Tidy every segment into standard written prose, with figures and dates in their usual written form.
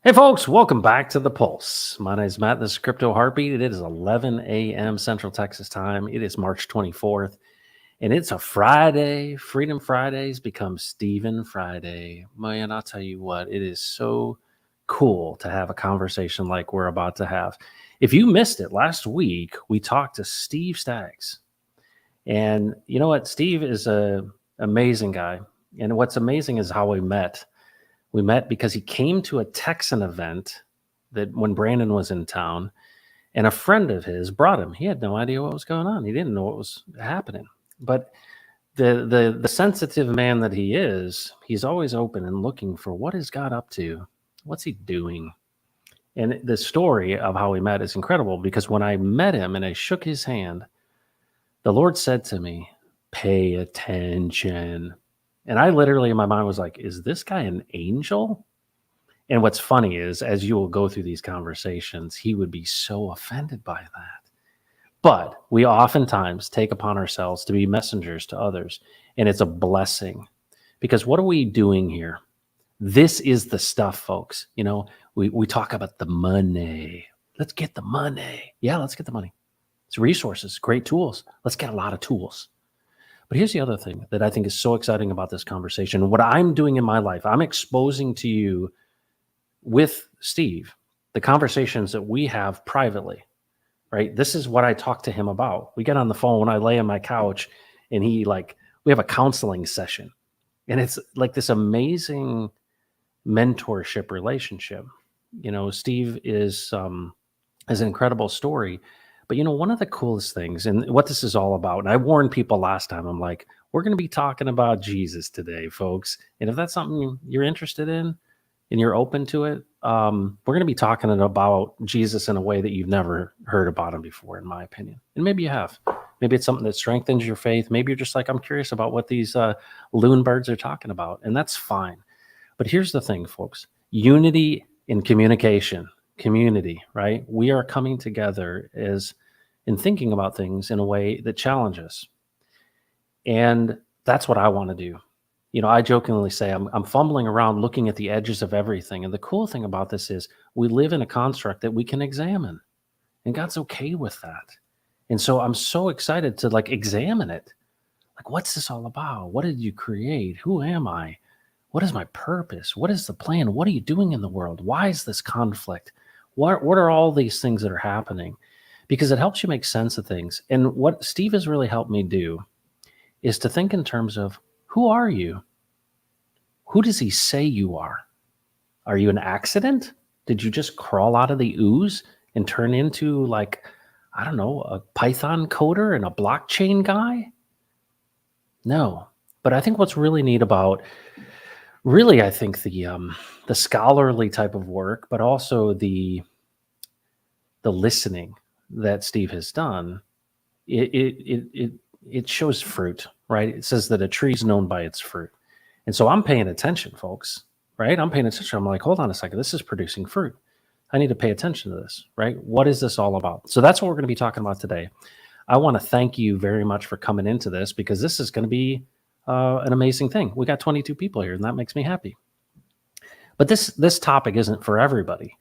Hey folks, welcome back to The Pulse. My name is Matt. This is Crypto Heartbeat. It is 11 a.m. Central Texas time. It is March 24th, and it's a Friday. Freedom Fridays become Stephen Friday. Man, I'll tell you what, it is so cool to have a conversation like we're about to have. If you missed it, last week we talked to Steve Staggs. And you know what? Steve is a amazing guy. And what's amazing is how we met. We met because he came to a Texan event that when Brandon was in town, and a friend of his brought him. He had no idea what was going on. He didn't know what was happening. But the sensitive man that he is, he's always open and looking for what is God up to? What's he doing? And the story of how we met is incredible because when I met him and I shook his hand, the Lord said to me, "Pay attention." And I literally in my mind was like, is this guy an angel? And what's funny is, as you will go through these conversations, he would be so offended by that. But we oftentimes take upon ourselves to be messengers to others, and it's a blessing. Because what are we doing here? This is the stuff, folks. You know, we talk about the money. Let's get the money. Yeah, let's get the money. It's resources, great tools. Let's get a lot of tools. But here's the other thing that I think is so exciting about this conversation. What I'm doing in my life, I'm exposing to you with Steve the conversations that we have privately, right? This is what I talk to him about. We get on the phone, I lay on my couch, and we have a counseling session. And it's like this amazing mentorship relationship. You know, Steve is an incredible story. But you know, one of the coolest things, and what this is all about, and I warned people last time, I'm like, we're going to be talking about Jesus today, folks. And if that's something you're interested in and you're open to it, we're going to be talking about Jesus in a way that you've never heard about him before, in my opinion. And maybe you have. Maybe it's something that strengthens your faith. Maybe you're just like, I'm curious about what these loon birds are talking about. And that's fine. But here's the thing, folks. Unity in communication. Community, right? We are coming together as in thinking about things in a way that challenges. And that's what I want to do. You know, I jokingly say I'm fumbling around looking at the edges of everything. And the cool thing about this is we live in a construct that we can examine. And God's okay with that. And so I'm so excited to examine it. Like, what's this all about? What did you create? Who am I? What is my purpose? What is the plan? What are you doing in the world? Why is this conflict? What are all these things that are happening? Because it helps you make sense of things. And what Steve has really helped me do is to think in terms of, who are you? Who does he say you are? Are you an accident? Did you just crawl out of the ooze and turn into I don't know, a Python coder and a blockchain guy? No. But I think what's really neat about I think the scholarly type of work, but also the listening that Steve has done, it shows fruit, right? It says that a tree's known by its fruit. And so I'm paying attention, folks, right? I'm paying attention. I'm like, hold on a second. This is producing fruit. I need to pay attention to this, right? What is this all about? So that's what we're going to be talking about today. I want to thank you very much for coming into this because this is going to be an amazing thing. We got 22 people here, and that makes me happy. But this topic isn't for everybody.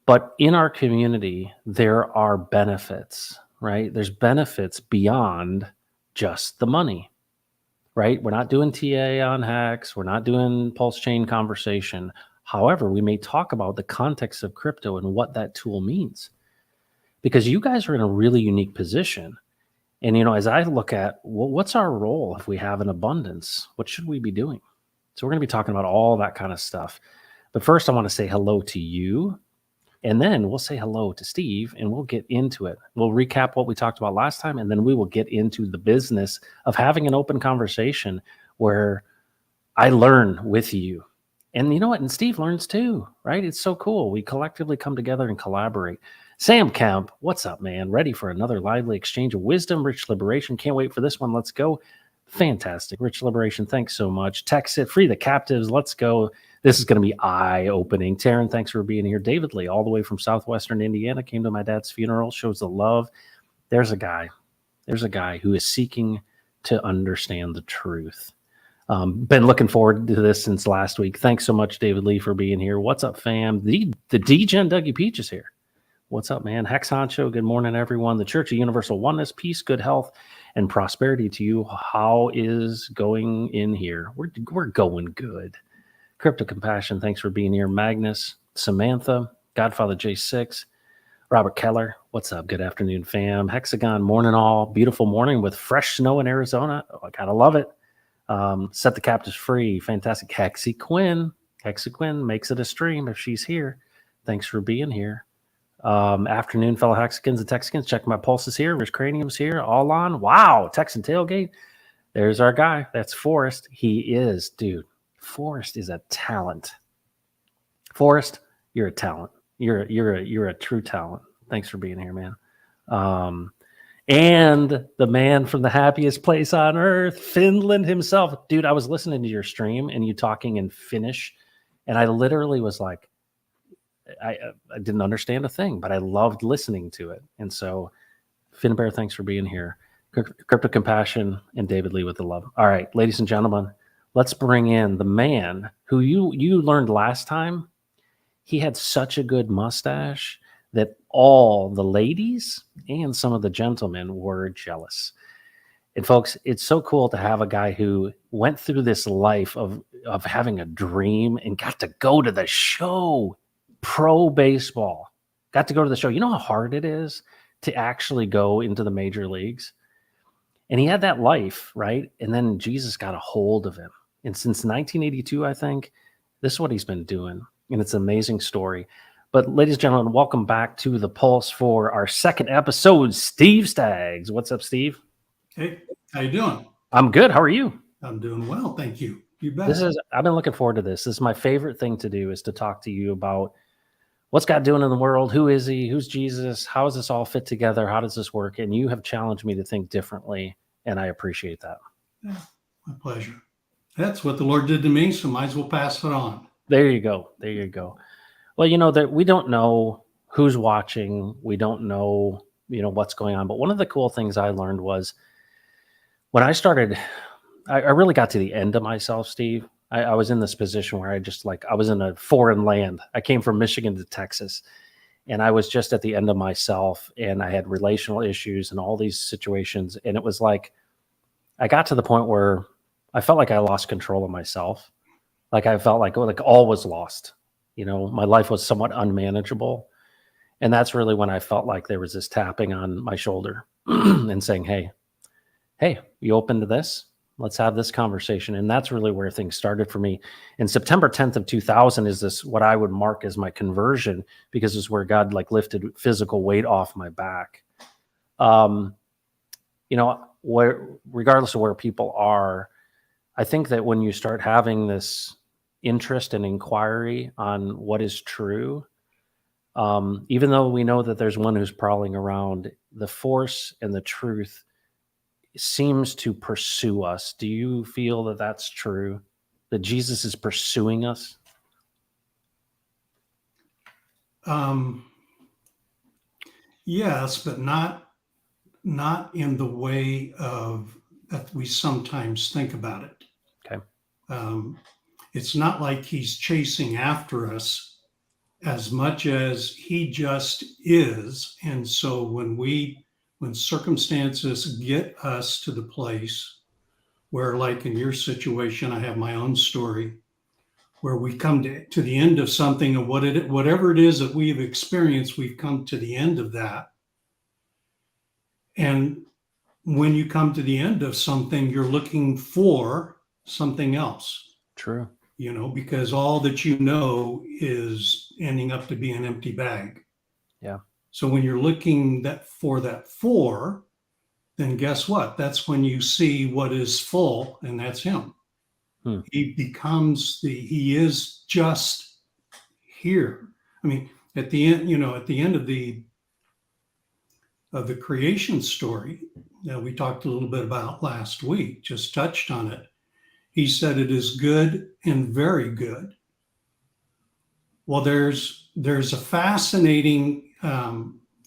But in our community, there are benefits, right? There's benefits beyond just the money, right? We're not doing TA on hacks. We're not doing pulse chain conversation. However, we may talk about the context of crypto and what that tool means. Because you guys are in a really unique position. And, you know, as I look at, well, what's our role if we have an abundance? What should we be doing? So we're going to be talking about all that kind of stuff. But first, I want to say hello to you. And then we'll say hello to Steve and we'll get into it. We'll recap what we talked about last time, and then we will get into the business of having an open conversation where I learn with you. And you know what? And Steve learns too, right? It's so cool. We collectively come together and collaborate. Sam Kemp, what's up, man? Ready for another lively exchange of wisdom, Rich Liberation. Can't wait for this one. Let's go. Fantastic. Rich Liberation, thanks so much. Text it, free the captives. Let's go. This is going to be eye-opening. Taryn, thanks for being here. David Lee, all the way from southwestern Indiana, came to my dad's funeral, shows the love. There's a guy who is seeking to understand the truth. Been looking forward to this since last week. Thanks so much, David Lee, for being here. What's up, fam? The DGen Dougie Peach is here. What's up, man? Hex Honcho, good morning, everyone. The Church of Universal Oneness, peace, good health, and prosperity to you. How is going in here? We're going good. Crypto Compassion, thanks for being here. Magnus, Samantha, Godfather J6, Robert Keller, what's up? Good afternoon, fam. Hexagon, morning all. Beautiful morning with fresh snow in Arizona. Oh, I gotta love it. Set the captives free. Fantastic. Hexy Quinn makes it a stream if she's here. Thanks for being here. Afternoon, fellow Hexicans and Texicans. Check my pulses here. Rich Cranium's here. All on. Wow. Texan Tailgate. There's our guy. That's Forrest. He is, dude. Forrest is a talent. Forrest, you're a talent. You're a true talent. Thanks for being here, man. And the man from the happiest place on earth, Finland himself. Dude, I was listening to your stream and you talking in Finnish, and I literally was like, I didn't understand a thing, but I loved listening to it. And so, Finbear, thanks for being here. Crypto Compassion and David Lee with the love. All right, ladies and gentlemen, let's bring in the man who you learned last time. He had such a good mustache that all the ladies and some of the gentlemen were jealous. And folks, it's so cool to have a guy who went through this life of having a dream and got to go to the show. Pro baseball. Got to go to the show. You know how hard it is to actually go into the major leagues? And he had that life, right? And then Jesus got a hold of him. And since 1982, I think, this is what he's been doing. And it's an amazing story. But ladies and gentlemen, welcome back to The Pulse for our second episode. Steve Staggs. What's up, Steve? Hey, how you doing? I'm good. How are you? I'm doing well, thank you. You bet. I've been looking forward to this. This is my favorite thing to do, is to talk to you about what's God doing in the world? Who is he? Who's Jesus? How does this all fit together? How does this work? And you have challenged me to think differently, and I appreciate that. Yeah, my pleasure. That's what the Lord did to me, so might as well pass it on. There you go. There you go. Well, you know that we don't know who's watching. We don't know, what's going on. But one of the cool things I learned was when I started, I really got to the end of myself, Steve. I was in this position where I was in a foreign land. I came from Michigan to Texas, and I was just at the end of myself, and I had relational issues and all these situations. And it was like, I got to the point where I felt like I lost control of myself. Like I felt like all was lost. My life was somewhat unmanageable. And that's really when I felt like there was this tapping on my shoulder and saying, hey, you open to this? Let's have this conversation. And that's really where things started for me. And September 10th of 2000 is this, what I would mark as my conversion, because it's where God lifted physical weight off my back. Regardless of where people are, I think that when you start having this interest and inquiry on what is true, even though we know that there's one who's prowling around, the force and the truth seems to pursue us. Do you feel that that's true? That Jesus is pursuing us? Yes, but not in the way of that we sometimes think about it. Okay. It's not like he's chasing after us as much as he just is. And so when circumstances get us to the place where, like in your situation, I have my own story, where we come to the end of something, of whatever it is that we've experienced, we've come to the end of that. And when you come to the end of something, you're looking for something else. True. Because all that is ending up to be an empty bag. Yeah. So when you're looking for that four, then guess what? That's when you see what is full, and that's him. He is just here. I mean, at the end of the creation story that we talked a little bit about last week, just touched on it. He said it is good and very good. Well, there's a fascinating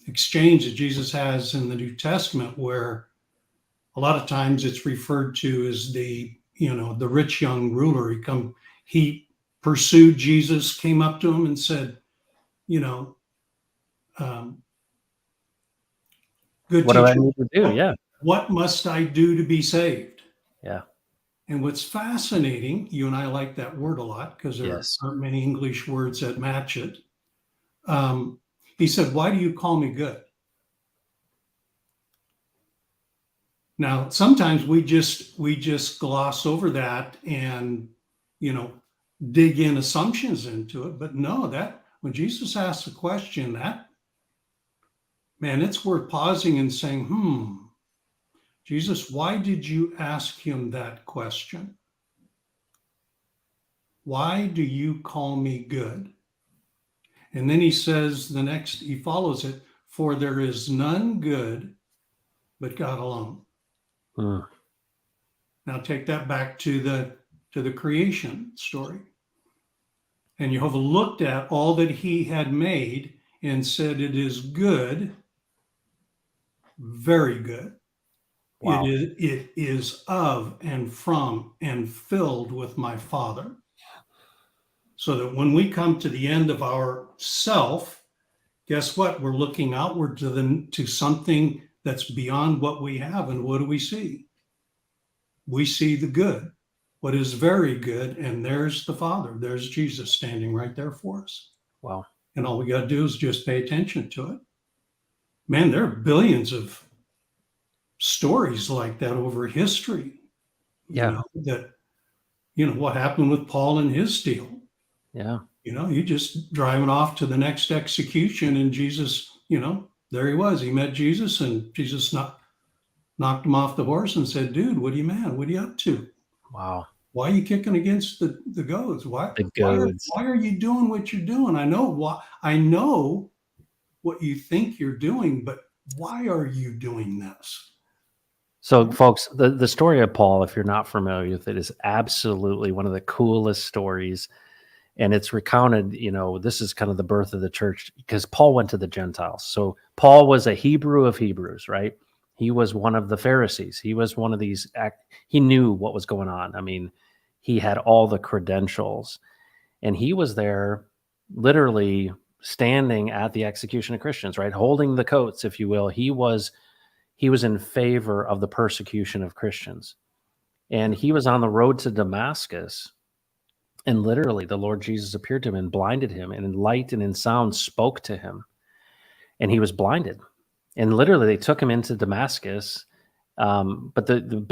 exchange that Jesus has in the New Testament where a lot of times it's referred to as the the rich young ruler. He pursued Jesus, came up to him and said, you know, um, good What do I teacher, need to do? Yeah. what must I do to be saved? Yeah. And what's fascinating, you and I like that word a lot because there Yes. aren't many English words that match it. He said, why do you call me good? Now, sometimes we just gloss over that and, dig in assumptions into it. But no, that when Jesus asks a question, that, man, it's worth pausing and saying, Jesus, why did you ask him that question? Why do you call me good? And then he says he follows it, for there is none good but God alone. Mm. Now take that back to the creation story. And Jehovah looked at all that he had made and said, it is good, very good. Wow. It is of and from and filled with my Father. So that when we come to the end of our self, guess what? We're looking outward to something that's beyond what we have. And what do we see? We see the good, what is very good. And there's the Father. There's Jesus standing right there for us. Wow. And all we got to do is just pay attention to it. Man, there are billions of stories like that over history. Yeah. What happened with Paul and his deal. Yeah. He just driving off to the next execution, and Jesus, there he was. He met Jesus, and Jesus knocked him off the horse and said, "Dude, what are you mad? What are you up to? Wow. Why are you kicking against the goads? Why The why are, goads. why are you doing what you're doing? I know what you think you're doing, but why are you doing this?" So, folks, the story of Paul, if you're not familiar with it, is absolutely one of the coolest stories. And it's recounted, this is kind of the birth of the church because Paul went to the Gentiles. So, Paul was a Hebrew of Hebrews, right? He was one of the Pharisees. He was one of these, he knew what was going on. I mean, he had all the credentials. And he was there literally standing at the execution of Christians, right? Holding the coats, if you will. He was in favor of the persecution of Christians. And he was on the road to Damascus. And literally, the Lord Jesus appeared to him and blinded him, and in light and in sound spoke to him. And he was blinded. And literally, they took him into Damascus. But the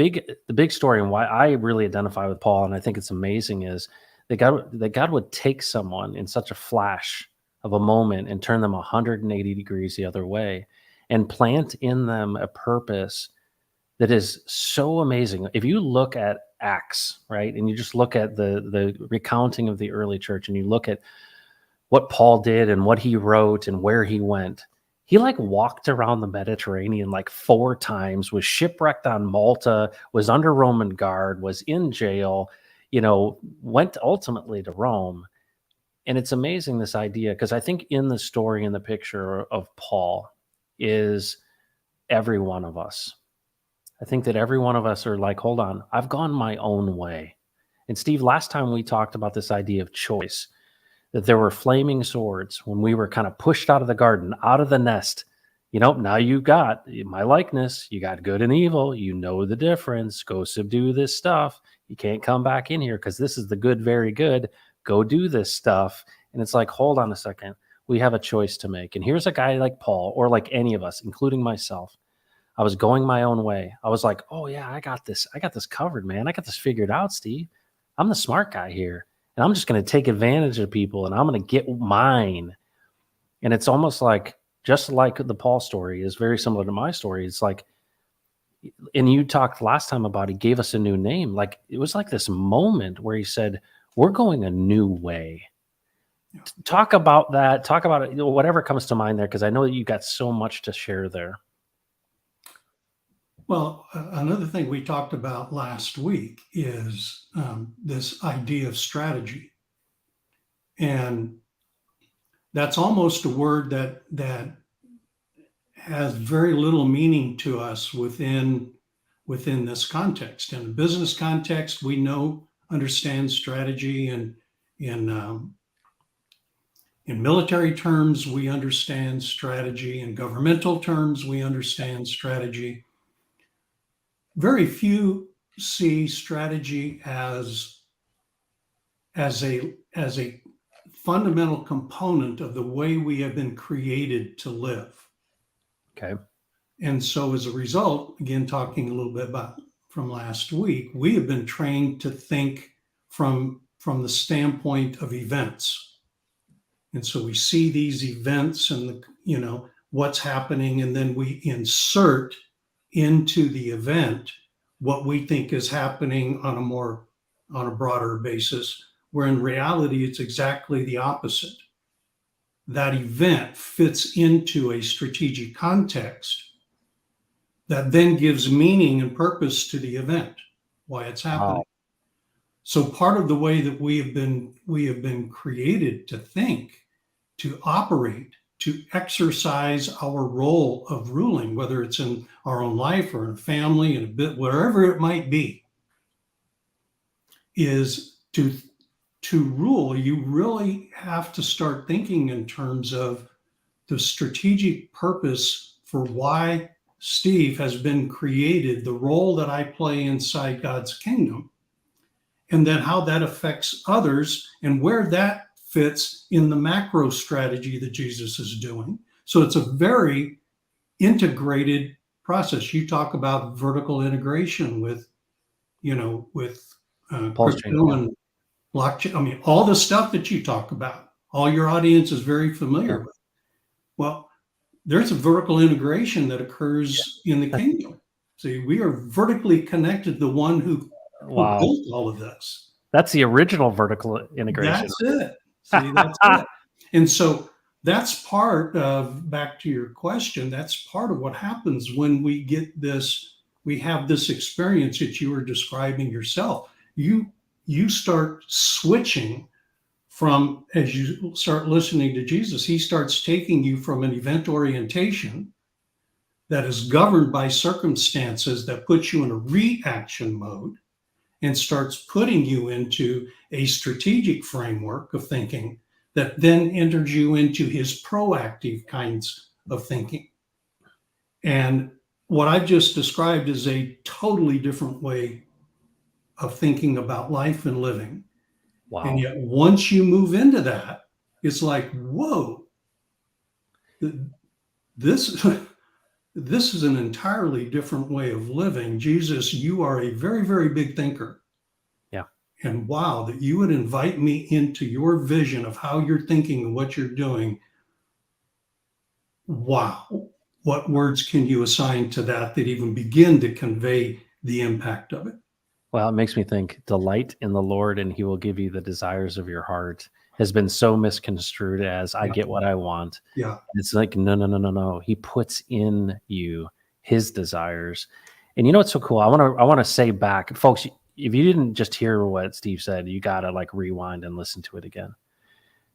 big story and why I really identify with Paul, and I think it's amazing, is that God would take someone in such a flash of a moment and turn them 180 degrees the other way and plant in them a purpose that is so amazing. If you look at Acts, right, and you just look at the recounting of the early church, and you look at what Paul did and what he wrote and where he went, he like walked around the Mediterranean like 4 times, was shipwrecked on Malta, was under Roman guard, was in jail, went ultimately to Rome. And it's amazing, this idea, because I think in the story, in the picture of Paul is every one of us. I think that every one of us are like, hold on, I've gone my own way. And Steve, last time we talked about this idea of choice, that there were flaming swords when we were kind of pushed out of the garden, out of the nest. Now you got my likeness, you got good and evil, you know the difference, go subdue this stuff. You can't come back in here because this is the good, very good. Go do this stuff. And it's like, hold on a second. We have a choice to make. And here's a guy like Paul, or like any of us, including myself. I was going my own way. I was like, oh yeah, I got this covered, man. I got this figured out, Steve. I'm the smart guy here. And I'm just going to take advantage of people and I'm going to get mine. And it's almost like, just like the Paul story is very similar to my story. It's like, and you talked last time about he gave us a new name. Like it was like this moment where he said, we're going a new way. Yeah. Talk about that. Talk about it, whatever comes to mind there, because I know that you got so much to share there. Well, another thing we talked about last week is this idea of strategy. And that's almost a word that has very little meaning to us within within this context. In a business context, we understand strategy, and in military terms, we understand strategy. In governmental terms, we understand strategy. Very few see strategy as a fundamental component of the way we have been created to live. Okay. And so as a result, again, talking a little bit about from last week, we have been trained to think from the standpoint of events. And so we see these events and what's happening, and then we insert into the event what we think is happening on a broader basis, where in reality it's exactly the opposite. That event fits into a strategic context that then gives meaning and purpose to the event, why it's happening. Wow. So part of the way that we have been created to think, to operate, to exercise our role of ruling, whether it's in our own life or in a family, in a bit, wherever it might be, is to rule. You really have to start thinking in terms of the strategic purpose for why Steve has been created, the role that I play inside God's kingdom, and then how that affects others and where that fits in the macro strategy that Jesus is doing. So it's a very integrated process. You talk about vertical integration with Pulse chain, crypto yeah. and blockchain. I mean, all the stuff that you talk about, all your audience is very familiar with. Well, there's a vertical integration that occurs in the kingdom. See, we are vertically connected to the one who Wow. built all of this. That's the original vertical integration. That's it. See, that's it. And so that's part of, back to your question, that's part of what happens when we get this, we have this experience that you were describing yourself. You start switching from, as you start listening to Jesus, he starts taking you from an event orientation that is governed by circumstances that puts you in a reaction mode, and starts putting you into a strategic framework of thinking that then enters you into his proactive kinds of thinking. And what I've just described is a totally different way of thinking about life and living. Wow. And yet once you move into that, it's like, whoa, this is an entirely different way of living. Jesus, you are a very, very big thinker. Yeah. And wow, that you would invite me into your vision of how you're thinking and what you're doing. Wow. What words can you assign to that even begin to convey the impact of it? Well, it makes me think delight in the Lord and he will give you the desires of your heart has been so misconstrued as I get what I want. Yeah. And it's like, no. He puts in you his desires. And you know what's so cool? I want to say back, folks, if you didn't just hear what Steve said, you got to like rewind and listen to it again.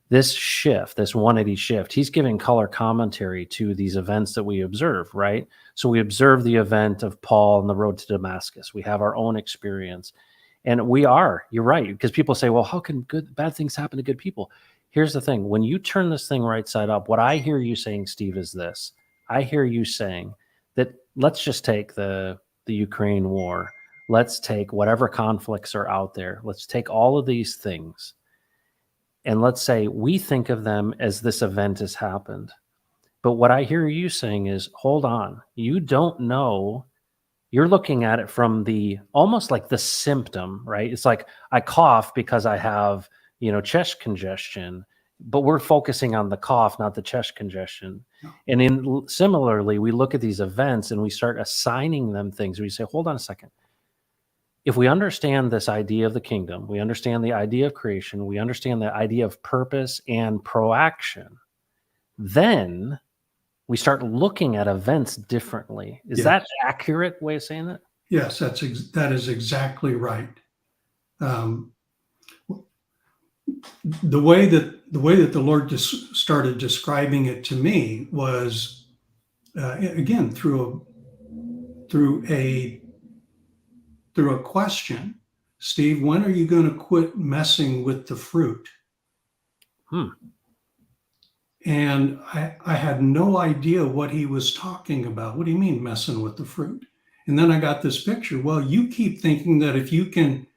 This shift, this 180 shift, he's giving color commentary to these events that we observe, right? So we observe the event of Paul on the road to Damascus. We have our own experience. And you're right, because people say, well, how can bad things happen to good people? Here's the thing. When you turn this thing right side up, what I hear you saying, Steve, is this. I hear you saying that let's just take the Ukraine war. Let's take whatever conflicts are out there. Let's take all of these things. And let's say we think of them as this event has happened. But what I hear you saying is, hold on, you don't know. You're looking at it from almost like the symptom, right? It's like I cough because I have, chest congestion, but we're focusing on the cough, not the chest congestion. And similarly, we look at these events and we start assigning them things. We say, hold on a second. If we understand this idea of the kingdom, we understand the idea of creation, we understand the idea of purpose and proaction, then we start looking at events differently. Is that accurate way of saying that? Yes, that is exactly right. The way that the Lord just started describing it to me was again through a through a question, Steve, when are you going to quit messing with the fruit? And I had no idea what he was talking about. What do you mean messing with the fruit? And then I got this picture. Well, you keep thinking that if you can,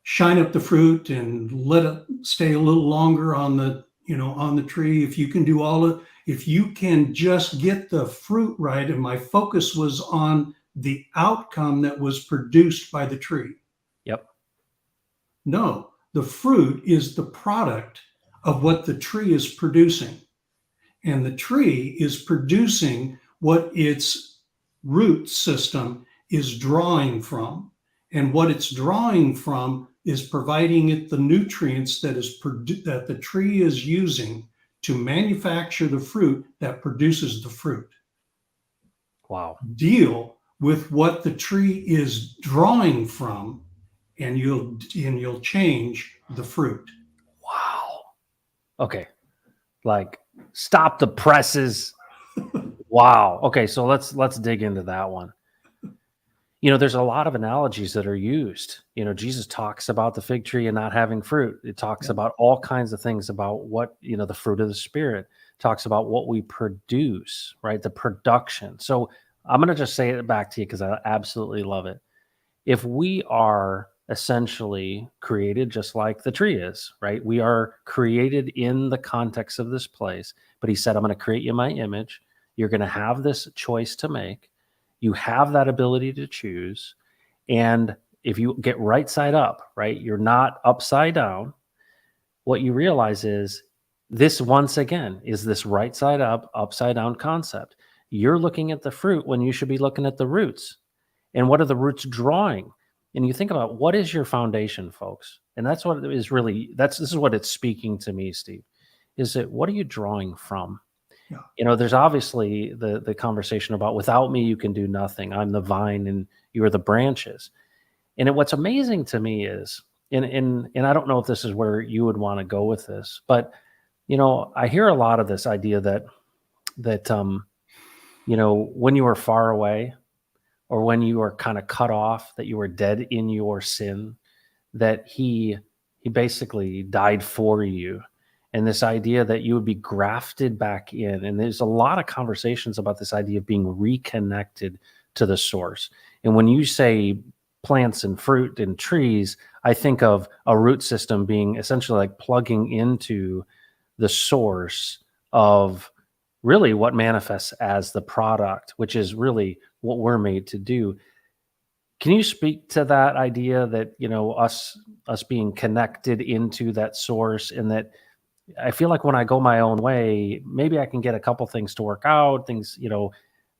shine up the fruit and let it stay a little longer on the tree, if you can do all of, if you can just get the fruit right. And my focus was on the outcome that was produced by the tree. Yep. No, the fruit is the product of what the tree is producing. And the tree is producing what its root system is drawing from. And what it's drawing from is providing it the nutrients that the tree is using to manufacture the fruit that produces the fruit. Wow. Deal with what the tree is drawing from, and you'll change the fruit. Wow. Okay. Like, stop the presses. Wow. Okay, so let's dig into that one. There's a lot of analogies that are used. Jesus talks about the fig tree and not having fruit. It talks about all kinds of things about what, the fruit of the spirit, talks about what we produce, right? The production. So I'm going to just say it back to you because I absolutely love it. If we are essentially created just like the tree is, right? We are created in the context of this place, but he said, I'm going to create you in my image. You're going to have this choice to make. You have that ability to choose. And if you get right side up, right, you're not upside down. What you realize is this, once again, is this right side up, upside down concept. You're looking at the fruit when you should be looking at the roots. And what are the roots drawing? And you think about, what is your foundation, folks? And that's what is really, this is what it's speaking to me, Steve, is that what are you drawing from? Yeah. There's obviously the conversation about, without me, you can do nothing. I'm the vine and you are the branches. And what's amazing to me is, and I don't know if this is where you would want to go with this, but, I hear a lot of this idea that when you are far away, or when you are kind of cut off, that you were dead in your sin, that he basically died for you. And this idea that you would be grafted back in. And there's a lot of conversations about this idea of being reconnected to the source. And when you say plants and fruit and trees, I think of a root system being essentially like plugging into the source of really what manifests as the product, which is really what we're made to do. Can you speak to that idea that, us being connected into that source, and that I feel like when I go my own way, maybe I can get a couple things to work out, things,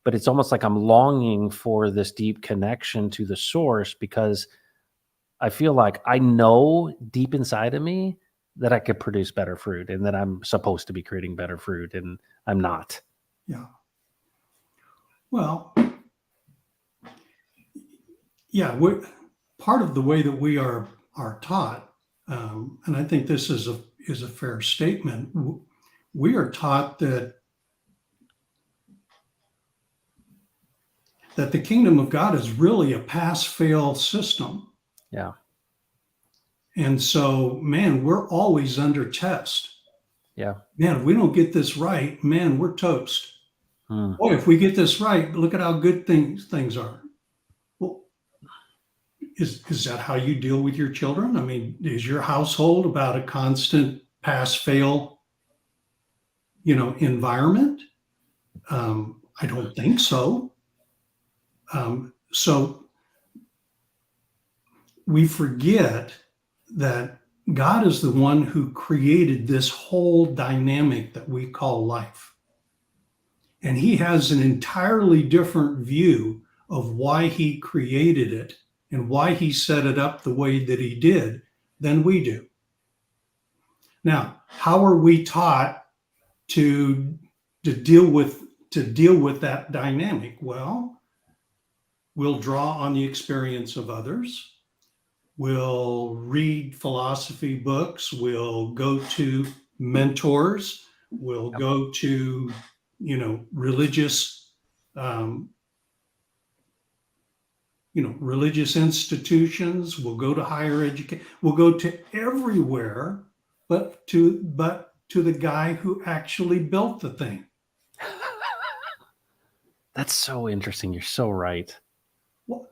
but it's almost like I'm longing for this deep connection to the source, because I feel like I know deep inside of me that I could produce better fruit, and that I'm supposed to be creating better fruit, and I'm not. Yeah. Well, yeah, we're part of the way that we are taught, and I think this is a fair statement. We are taught that the kingdom of God is really a pass-fail system. Yeah. And so, man, we're always under test. Yeah. Man, if we don't get this right, man, we're toast. Hmm. Boy, if we get this right, look at how good things are. Well, is that how you deal with your children? I mean, is your household about a constant pass-fail, environment? I don't think so. So we forget that God is the one who created this whole dynamic that we call life. And he has an entirely different view of why he created it and why he set it up the way that he did than we do. Now, how are we taught to deal with that dynamic? Well, we'll draw on the experience of others. We'll read philosophy books. We'll go to mentors. We'll go to, religious religious institutions. We'll go to higher education. We'll go to everywhere, but to the guy who actually built the thing. That's so interesting. You're so right. Well,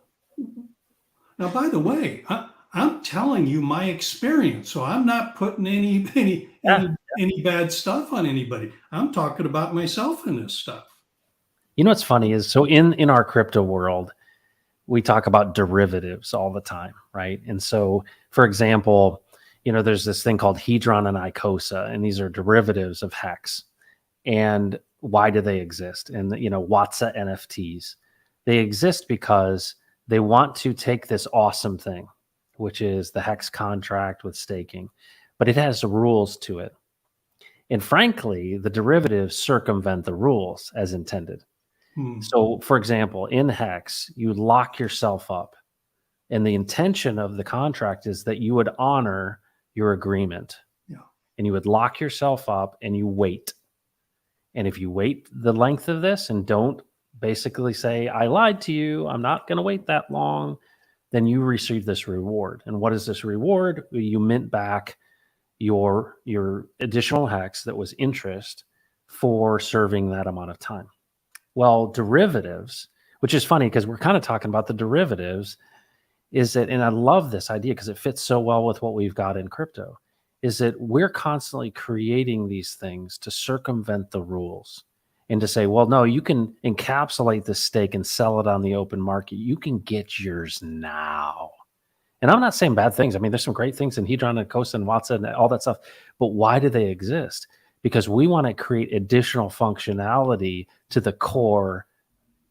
now, by the way, I'm telling you my experience, so I'm not putting Yeah. any bad stuff on anybody. I'm talking about myself in this stuff. You know what's funny is, so in our crypto world, we talk about derivatives all the time, right? And so, for example, there's this thing called hedron and icosa, and these are derivatives of hex. And why do they exist? And Watsa NFTs, they exist because they want to take this awesome thing, which is the hex contract with staking, but it has rules to it. And frankly, the derivatives circumvent the rules as intended. So, for example, in hex, you lock yourself up, and the intention of the contract is that you would honor your agreement. Yeah. And you would lock yourself up and you wait. And if you wait the length of this and don't basically say, I lied to you, I'm not going to wait that long, then you receive this reward. And what is this reward? You mint back your additional hex that was interest for serving that amount of time. Well, derivatives, which is funny because we're kind of talking about the derivatives, is that, and I love this idea because it fits so well with what we've got in crypto, is that we're constantly creating these things to circumvent the rules and to say, well, no, you can encapsulate this stake and sell it on the open market. You can get yours now. And I'm not saying bad things. I mean, there's some great things in Hedron and Icosa and Watsa and all that stuff. But why do they exist? Because we want to create additional functionality to the core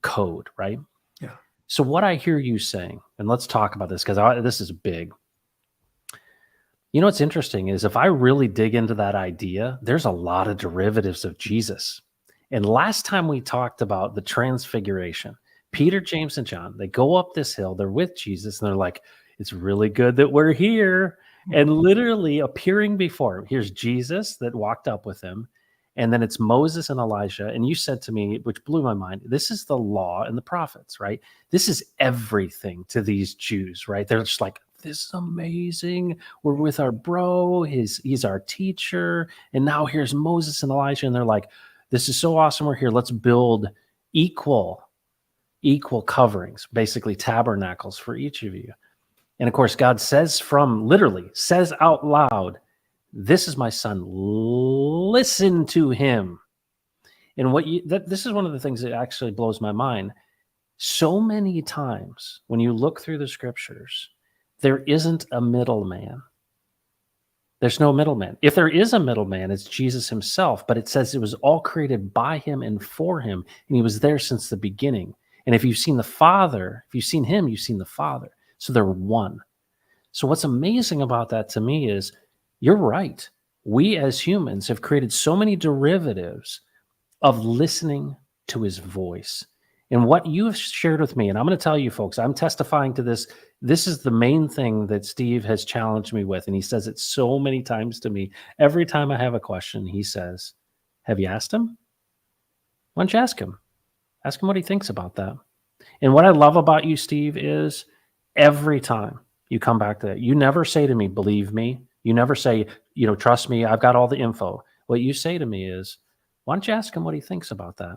code, right? Yeah. So what I hear you saying, and let's talk about this because this is big. What's interesting is if I really dig into that idea, there's a lot of derivatives of Jesus. And last time we talked about the transfiguration, Peter, James, and John, they go up this hill, they're with Jesus, and they're like, it's really good that we're here. And literally appearing before him, here's Jesus that walked up with him. And then it's Moses and Elijah. And you said to me, which blew my mind, this is the law and the prophets, right? This is everything to these Jews, right? They're just like, this is amazing. We're with our bro. He's our teacher. And now here's Moses and Elijah. And they're like, this is so awesome. We're here. Let's build equal coverings, basically tabernacles for each of you. And of course, God says says out loud, this is my son, listen to him. And this is one of the things that actually blows my mind. So many times when you look through the scriptures, there isn't a middleman. There's no middleman. If there is a middleman, it's Jesus himself, but it says it was all created by him and for him, and he was there since the beginning. And if you've seen the Father, if you've seen him, you've seen the Father. So they're one. So what's amazing about that to me is you're right. We as humans have created so many derivatives of listening to his voice. And what you've shared with me, and I'm going to tell you folks, I'm testifying to this. This is the main thing that Steve has challenged me with. And he says it so many times to me. Every time I have a question, he says, have you asked him? Why don't you ask him? Ask him what he thinks about that. And what I love about you, Steve, is every time you come back to that, you never say to me, believe me. You never say, trust me, I've got all the info. What you say to me is, why don't you ask him what he thinks about that?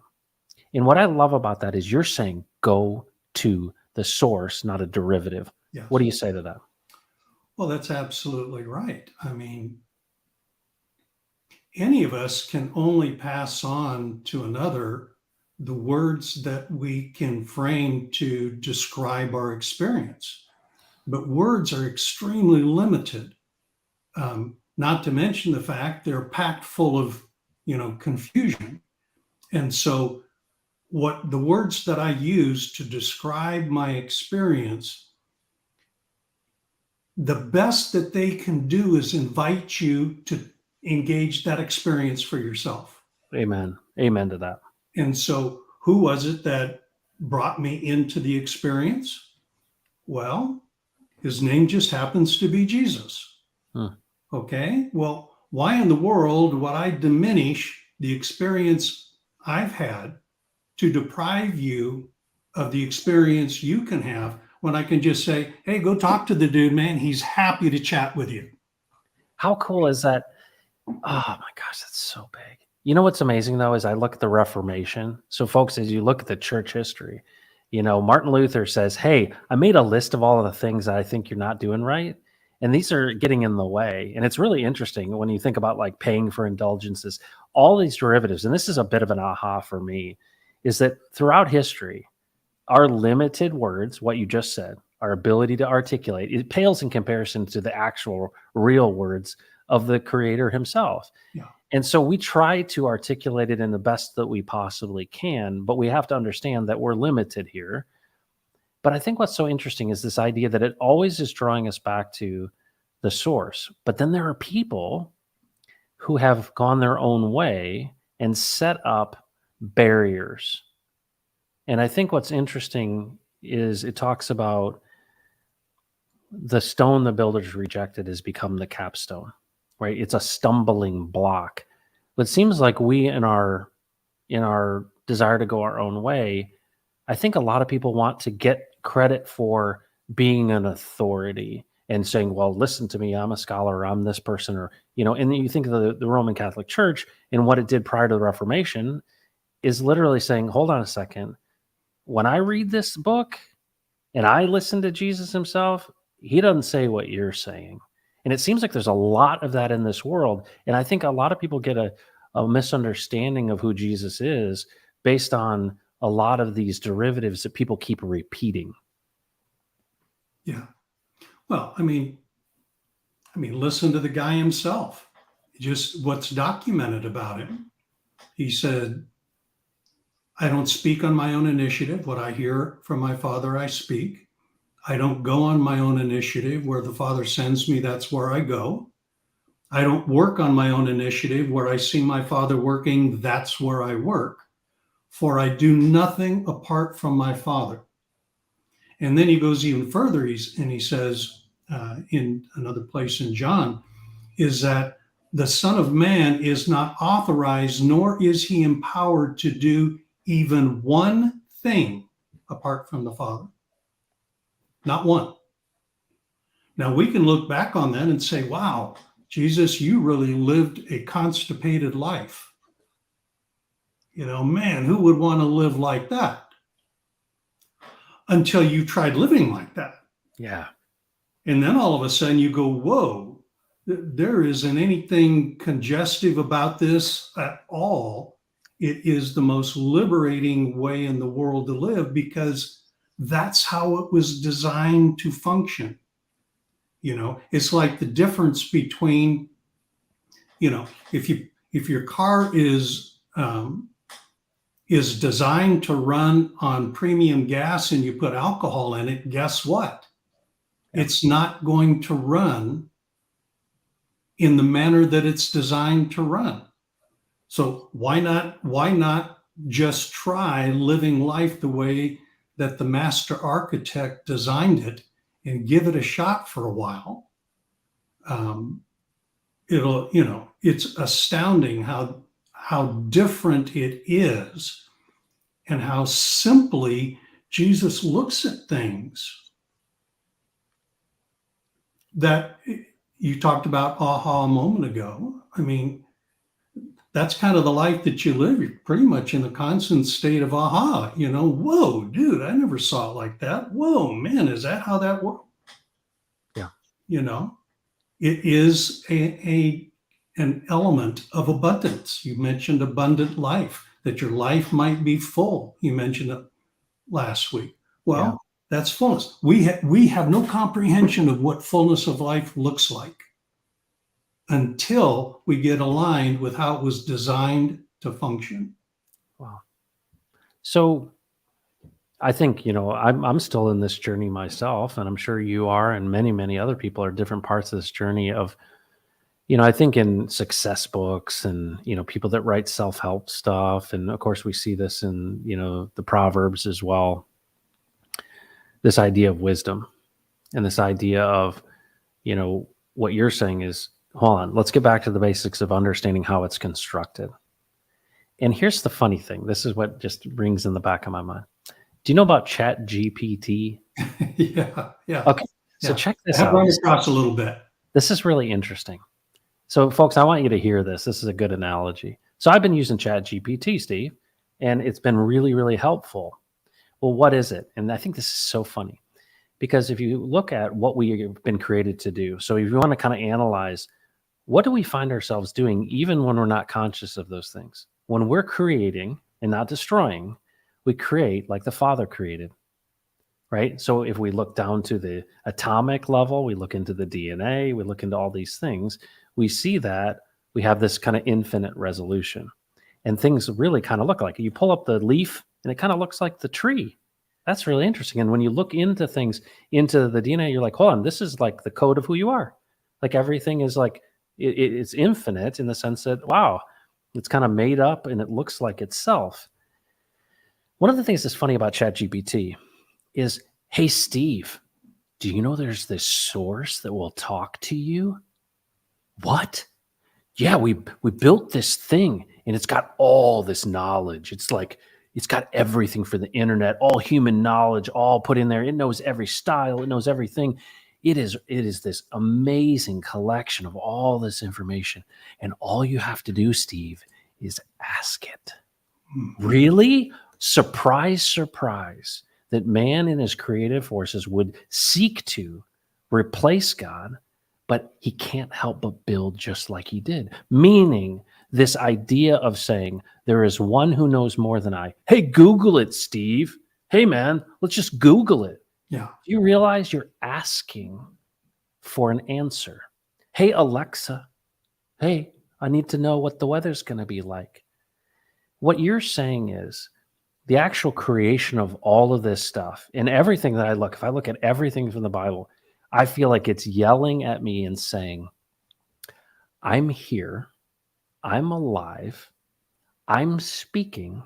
And what I love about that is you're saying, go to the source, not a derivative. Yes. What do you say to that? Well, that's absolutely right. I mean, any of us can only pass on to another the words that we can frame to describe our experience. But words are extremely limited, not to mention the fact they're packed full of, confusion. And so what the words that I use to describe my experience, the best that they can do is invite you to engage that experience for yourself. Amen. Amen to that. And so who was it that brought me into the experience? Well, his name just happens to be Jesus. Okay. Well, why in the world would I diminish the experience I've had to deprive you of the experience you can have when I can just say, hey, go talk to the dude, man. He's happy to chat with you. How cool is that? Oh my gosh, that's so big. You know what's amazing though is I look at the Reformation. So, folks, as you look at the church history, Martin Luther says, "Hey, I made a list of all of the things that I think you're not doing right, and these are getting in the way." And it's really interesting when you think about like paying for indulgences, all these derivatives. And this is a bit of an aha for me, is that throughout history, our limited words, what you just said, our ability to articulate, it pales in comparison to the actual real words of the Creator Himself. Yeah. And so we try to articulate it in the best that we possibly can, but we have to understand that we're limited here. But I think what's so interesting is this idea that it always is drawing us back to the source. But then there are people who have gone their own way and set up barriers. And I think what's interesting is it talks about the stone the builders rejected has become the capstone, right? It's a stumbling block. But it seems like we in our desire to go our own way, I think a lot of people want to get credit for being an authority and saying, well, listen to me, I'm a scholar, I'm this person, or, and you think of the Roman Catholic Church and what it did prior to the Reformation is literally saying, hold on a second. When I read this book and I listen to Jesus himself, he doesn't say what you're saying. And it seems like there's a lot of that in this world. And I think a lot of people get a misunderstanding of who Jesus is based on a lot of these derivatives that people keep repeating. Yeah. Well, I mean, listen to the guy himself. Just what's documented about him. He said, I don't speak on my own initiative. What I hear from my Father, I speak. I don't go on my own initiative. Where the Father sends me, that's where I go. I don't work on my own initiative. Where I see my Father working, that's where I work. For I do nothing apart from my Father. And then he goes even further, he says in another place in John, is that the Son of Man is not authorized, nor is he empowered to do even one thing apart from the Father. Not one. Now we can look back on that and say, wow, Jesus, you really lived a constipated life. Man, who would want to live like that? Until you tried living like that. Yeah. And then all of a sudden you go, whoa, there isn't anything congestive about this at all. It is the most liberating way in the world to live because that's how it was designed to function. It's like the difference between, if your car is designed to run on premium gas and you put alcohol in it, guess what? Yeah. It's not going to run in the manner that it's designed to run. So why not just try living life the way that the master architect designed it and give it a shot for a while? It's astounding how different it is and how simply Jesus looks at things. That you talked about aha a moment ago. I mean, that's kind of the life that you live. You're pretty much in a constant state of aha, whoa, dude, I never saw it like that. Whoa, man, is that how that works? Yeah. It is an element of abundance. You mentioned abundant life, that your life might be full. You mentioned it last week. Well, yeah. That's fullness. We have no comprehension of what fullness of life looks like until we get aligned with how it was designed to function. Wow. So I think, I'm still in this journey myself, and I'm sure you are, and many, many other people are different parts of this journey of, I think in success books and, people that write self-help stuff. And of course we see this in, the Proverbs as well. This idea of wisdom and this idea of, what you're saying is, hold on, let's get back to the basics of understanding how it's constructed. And here's the funny thing. This is what just rings in the back of my mind. Do you know about Chat GPT? Yeah, yeah, Okay, so yeah. check I this have out. run across a little bit. This is really interesting. So, folks, I want you to hear this. This is a good analogy. So, I've been using Chat GPT, Steve, and it's been really, really helpful. Well, what is it? And I think this is so funny because if you look at what we have been created to do, so if you want to kind of analyze what do we find ourselves doing even when we're not conscious of those things? When we're creating and not destroying, we create like the Father created, right? So if we look down to the atomic level, we look into the DNA, we look into all these things, we see that we have this kind of infinite resolution. And things really kind of look like it. You pull up the leaf and it kind of looks like the tree. That's really interesting. And when you look into things, into the DNA, you're like, hold on, this is like the code of who you are. Like everything is like, it's infinite in the sense that, wow, it's kind of made up and it looks like itself. One of the things that's funny about ChatGPT is, hey, Steve, do you know there's this source that will talk to you? What? Yeah, we built this thing and it's got all this knowledge. It's like it's got everything for the internet, all human knowledge, all put in there. It knows every style, it knows everything. It is this amazing collection of all this information. And all you have to do, Steve, is ask it. Really? Surprise, surprise, that man in his creative forces would seek to replace God, but he can't help but build just like he did. Meaning, this idea of saying, there is one who knows more than I. Hey, Google it, Steve. Hey, man, let's just Google it. Yeah, Do you realize you're asking for an answer? Hey, Alexa, hey, I need to know what the weather's going to be like. What you're saying is, the actual creation of all of this stuff and everything that if I look at everything from the Bible, I feel like it's yelling at me and saying, I'm here, I'm alive, I'm speaking,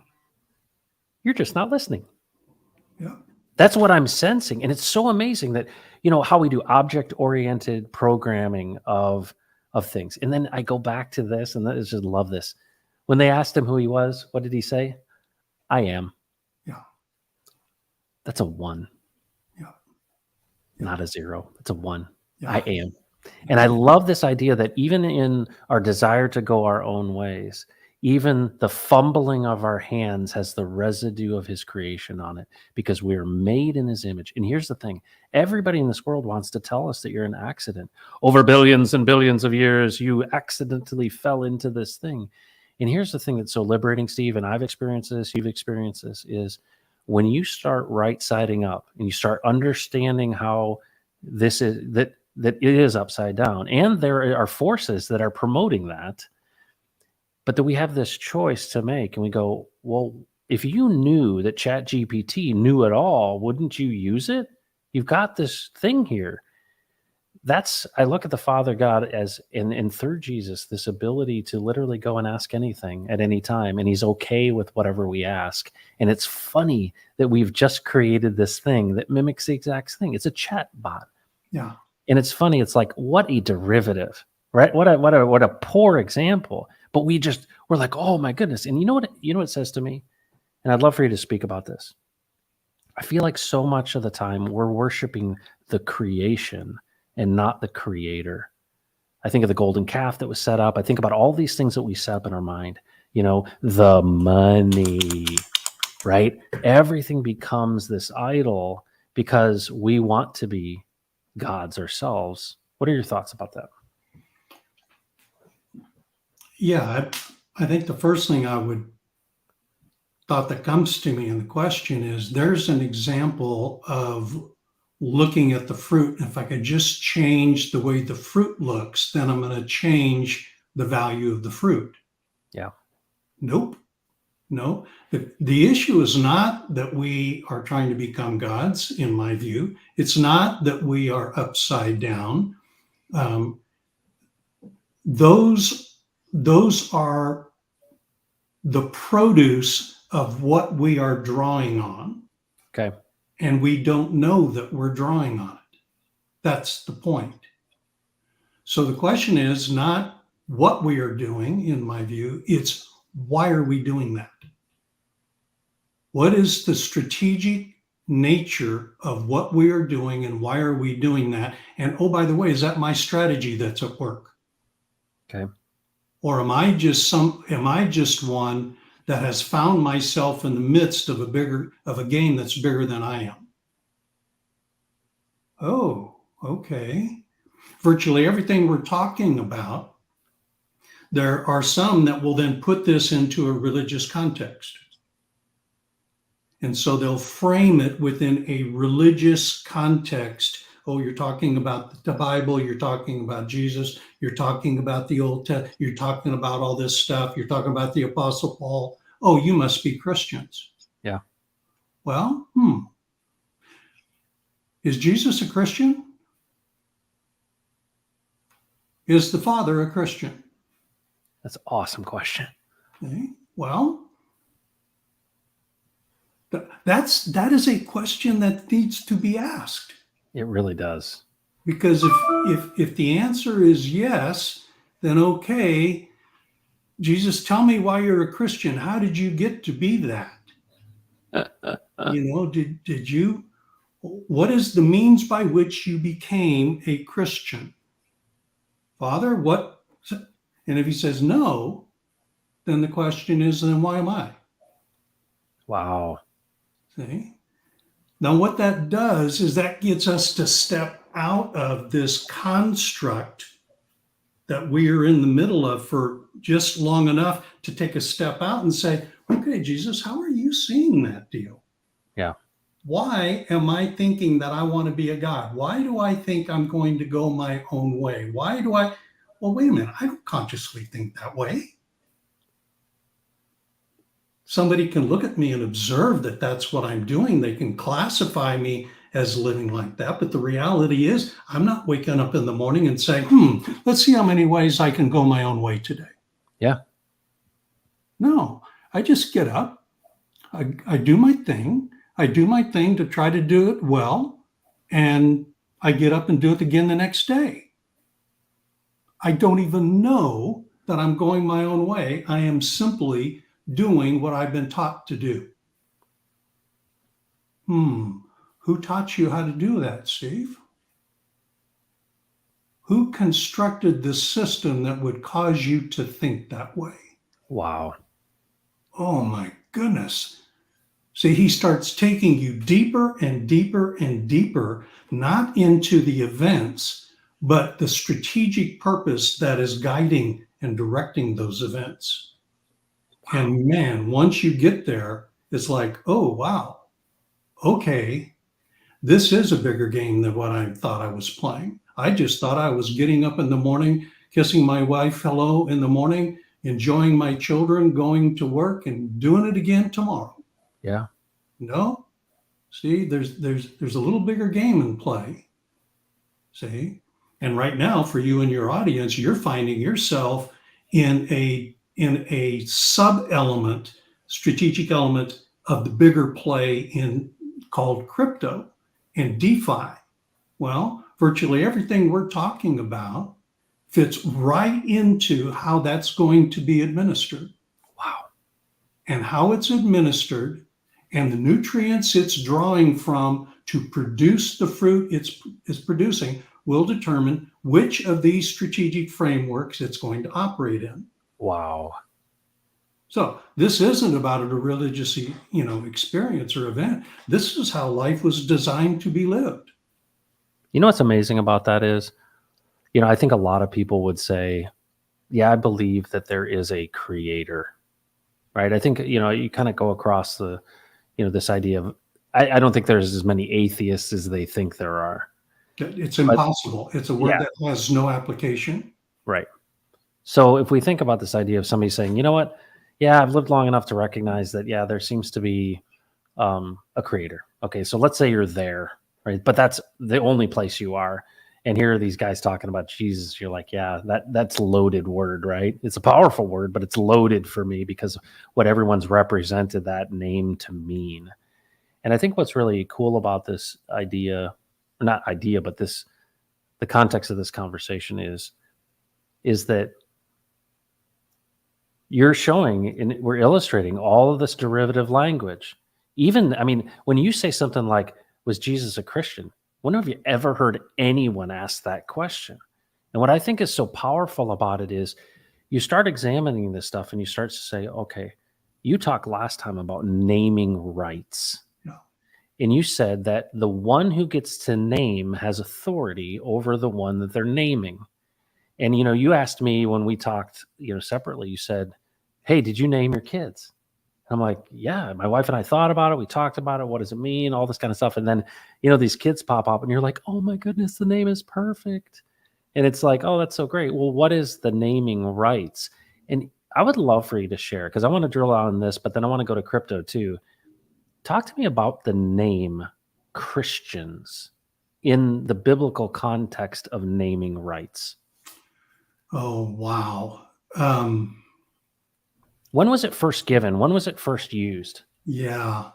you're just not listening. yeah, That's what I'm sensing. And it's so amazing that, how we do object-oriented programming of things. And then I go back to this, and I just love this. When they asked him who he was, what did he say? I am. yeah, That's a 1. yeah, Not a 0. It's a 1. yeah, I am. And I love this idea that even in our desire to go our own ways, even the fumbling of our hands has the residue of his creation on it because we are made in his image. And here's the thing. Everybody in this world wants to tell us that you're an accident. Over billions and billions of years, you accidentally fell into this thing. And here's the thing that's so liberating, Steve, and I've experienced this, you've experienced this, is when you start right-siding up and you start understanding how this is, that it is upside down, and there are forces that are promoting that, but that we have this choice to make, and we go, well, if you knew that Chat GPT knew it all, wouldn't you use it? You've got this thing here. I look at the Father God as, and through Jesus, this ability to literally go and ask anything at any time, and he's okay with whatever we ask. And it's funny that we've just created this thing that mimics the exact thing. It's a chat bot. yeah, And it's funny. It's like, what a derivative, right? What a poor example. But we're like, oh my goodness. And you know what it says to me? And I'd love for you to speak about this. I feel like so much of the time we're worshiping the creation and not the creator. I think of the golden calf that was set up. I think about all these things that we set up in our mind, the money, right? Everything becomes this idol because we want to be gods ourselves. What are your thoughts about that? yeah. I think the first thing thought that comes to me in the question is there's an example of looking at the fruit. If I could just change the way the fruit looks, then I'm going to change the value of the fruit. Yeah. Nope. No. The issue is not that we are trying to become gods, in my view. It's not that we are upside down. Those are the produce of what we are drawing on. Okay. And we don't know that we're drawing on it. That's the point. So the question is not what we are doing, in my view, it's why are we doing that? What is the strategic nature of what we are doing and why are we doing that. And oh, by the way, is that my strategy that's at work? Okay. Or am I just one that has found myself in the midst of a game that's bigger than I am? Oh, okay. Virtually everything we're talking about, there are some that will then put this into a religious context. And so they'll frame it within a religious context. Oh, you're talking about the Bible, you're talking about Jesus, you're talking about the Old Testament, you're talking about all this stuff, you're talking about the Apostle Paul. Oh, you must be Christians. Yeah. Well, is Jesus a Christian? Is the Father a Christian? That's an awesome question. Okay. Well, that is a question that needs to be asked. It really does. Because if the answer is yes, then okay, Jesus, tell me why you're a Christian. How did you get to be that? Did you? What is the means by which you became a Christian? Father, what? And if he says no, then the question is, then why am I? Wow. See? Now, what that does is that gets us to step out of this construct that we are in the middle of for just long enough to take a step out and say, okay, Jesus, how are you seeing that deal? Yeah. Why am I thinking that I want to be a God? Why do I think I'm going to go my own way? Why do I? Well, wait a minute. I don't consciously think that way. Somebody can look at me and observe that that's what I'm doing. They can classify me as living like that. But the reality is, I'm not waking up in the morning and saying, let's see how many ways I can go my own way today. Yeah. No, I just get up. I do my thing. I do my thing to try to do it well. And I get up and do it again the next day. I don't even know that I'm going my own way. I am simply doing what I've been taught to do. Who taught you how to do that, Steve? Who constructed the system that would cause you to think that way? Wow. Oh my goodness. See, he starts taking you deeper and deeper and deeper, not into the events, but the strategic purpose that is guiding and directing those events. And man, once you get there, it's like, oh, wow. Okay, this is a bigger game than what I thought I was playing. I just thought I was getting up in the morning, kissing my wife hello in the morning, enjoying my children, going to work, and doing it again tomorrow. Yeah. No, see, there's a little bigger game in play. See, and right now for you and your audience, you're finding yourself in a sub element, strategic element of the bigger play in called crypto and DeFi. Well, virtually everything we're talking about fits right into how that's going to be administered. Wow. And how it's administered and the nutrients it's drawing from to produce the fruit it's producing will determine which of these strategic frameworks it's going to operate in. Wow. So this isn't about a religious, experience or event. This is how life was designed to be lived. You know what's amazing about that is, I think a lot of people would say, yeah, I believe that there is a creator, right? I think, you kind of go across this idea of, I don't think there's as many atheists as they think there are. It's impossible. It's a word that has no application. Right. So if we think about this idea of somebody saying, you know what? Yeah, I've lived long enough to recognize that, yeah, there seems to be a creator. Okay, so let's say you're there, right? But that's the only place you are. And here are these guys talking about Jesus. You're like, yeah, that's loaded word, right? It's a powerful word, but it's loaded for me because what everyone's represented that name to mean. And I think what's really cool about this idea, or not idea, but the context of this conversation is that you're showing and we're illustrating all of this derivative language. Even, I mean, when you say something like, was Jesus a Christian? When have you ever heard anyone ask that question? And what I think is so powerful about it is you start examining this stuff and you start to say, okay, you talked last time about naming rights. Yeah. And you said that the one who gets to name has authority over the one that they're naming. And, you asked me when we talked, separately, you said, hey, did you name your kids? I'm like, yeah, my wife and I thought about it. We talked about it. What does it mean? All this kind of stuff. And then, these kids pop up and you're like, oh my goodness, the name is perfect. And it's like, oh, that's so great. Well, what is the naming rights? And I would love for you to share because I want to drill out on this, but then I want to go to crypto too. Talk to me about the name Christians in the biblical context of naming rights. Oh, wow. When was it first given? When was it first used? Yeah.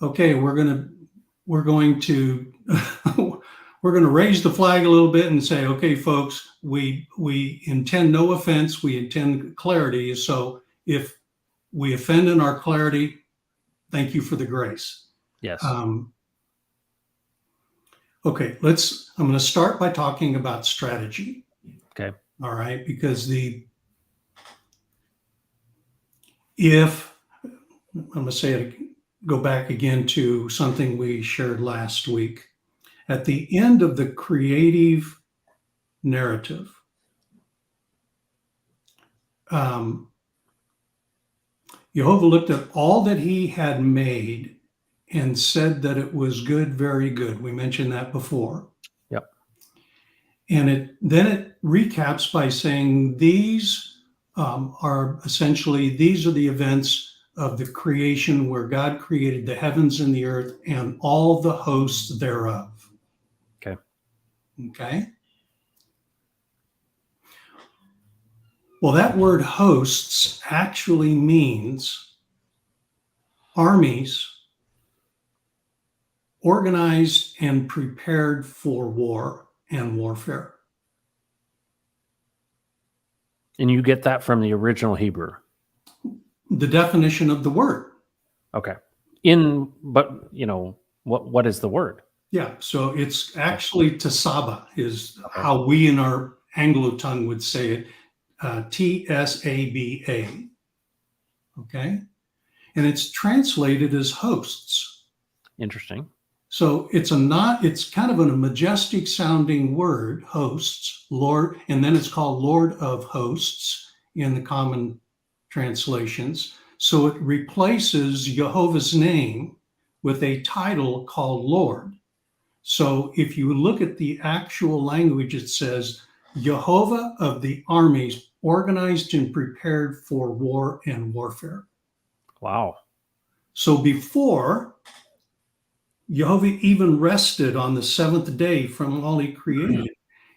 Okay, we're going to we're going to raise the flag a little bit and say, okay, folks, we intend no offense, we intend clarity. So if we offend in our clarity, thank you for the grace. Yes. Okay, I'm going to start by talking about strategy. Okay. All right, because if I'm going to say it, go back again to something we shared last week. At the end of the creative narrative, Jehovah looked at all that he had made and said that it was good, very good. We mentioned that before. Yep. And then it recaps by saying these are the events of the creation where God created the heavens and the earth and all the hosts thereof. Okay. Okay. Well, that word hosts actually means armies organized and prepared for war and warfare. And you get that from the original Hebrew. The definition of the word. Okay. But what is the word? Yeah, so it's actually Tsaba is how we in our Anglo tongue would say it, Tsaba. Okay, and it's translated as hosts. Interesting. So it's kind of a majestic sounding word, hosts, Lord, and then it's called Lord of Hosts in the common translations. So it replaces Jehovah's name with a title called Lord. So if you look at the actual language, it says Jehovah of the armies, organized and prepared for war and warfare. Wow. So before Jehovah even rested on the seventh day from all he created,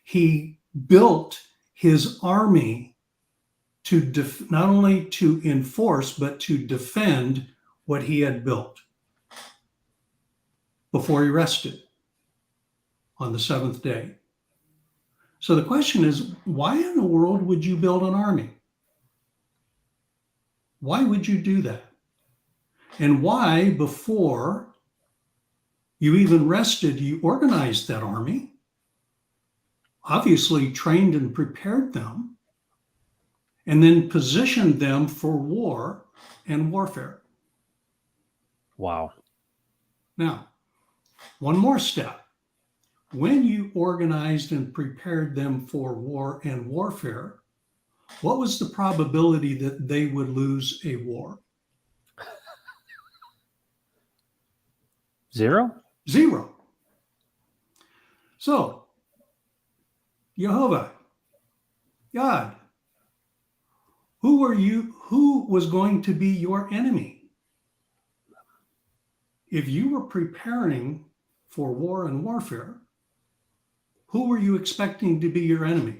he built his army to not only to enforce, but to defend what he had built before he rested on the seventh day. So the question is, why in the world would you build an army? Why would you do that? And why, before you even rested, you organized that army, obviously trained and prepared them, and then positioned them for war and warfare? Wow. Now, one more step. When you organized and prepared them for war and warfare, what was the probability that they would lose a war? Zero? Zero. So, Jehovah, God, who was going to be your enemy? If you were preparing for war and warfare, who were you expecting to be your enemy?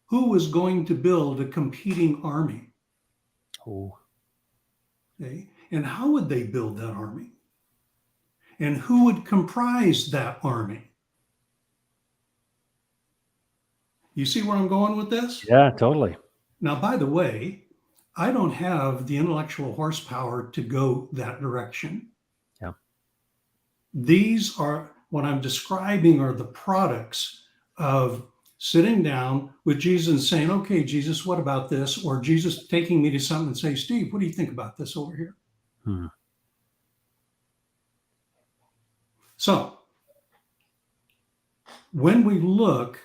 Who was going to build a competing army? Oh. Okay. And how would they build that army? And who would comprise that army? You see where I'm going with this? Yeah, totally. Now, by the way, I don't have the intellectual horsepower to go that direction. Yeah. These are what I'm describing are the products of sitting down with Jesus and saying, okay, Jesus, what about this? Or Jesus taking me to something and say, Steve, what do you think about this over here? Hmm. So when we look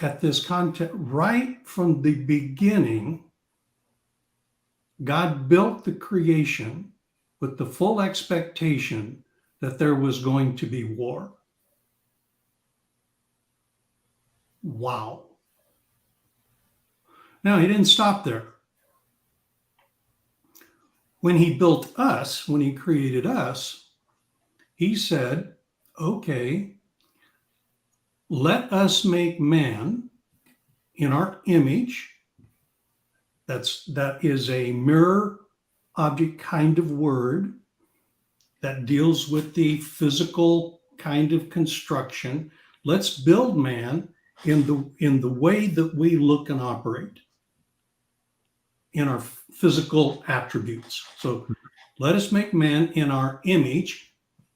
at this content right from the beginning, God built the creation with the full expectation that there was going to be war. Wow. Now, he didn't stop there. When he built us, when he created us, he said, okay, let us make man in our image. That is a mirror object kind of word that deals with the physical kind of construction. Let's build man in the way that we look and operate in our physical attributes. So let us make man in our image,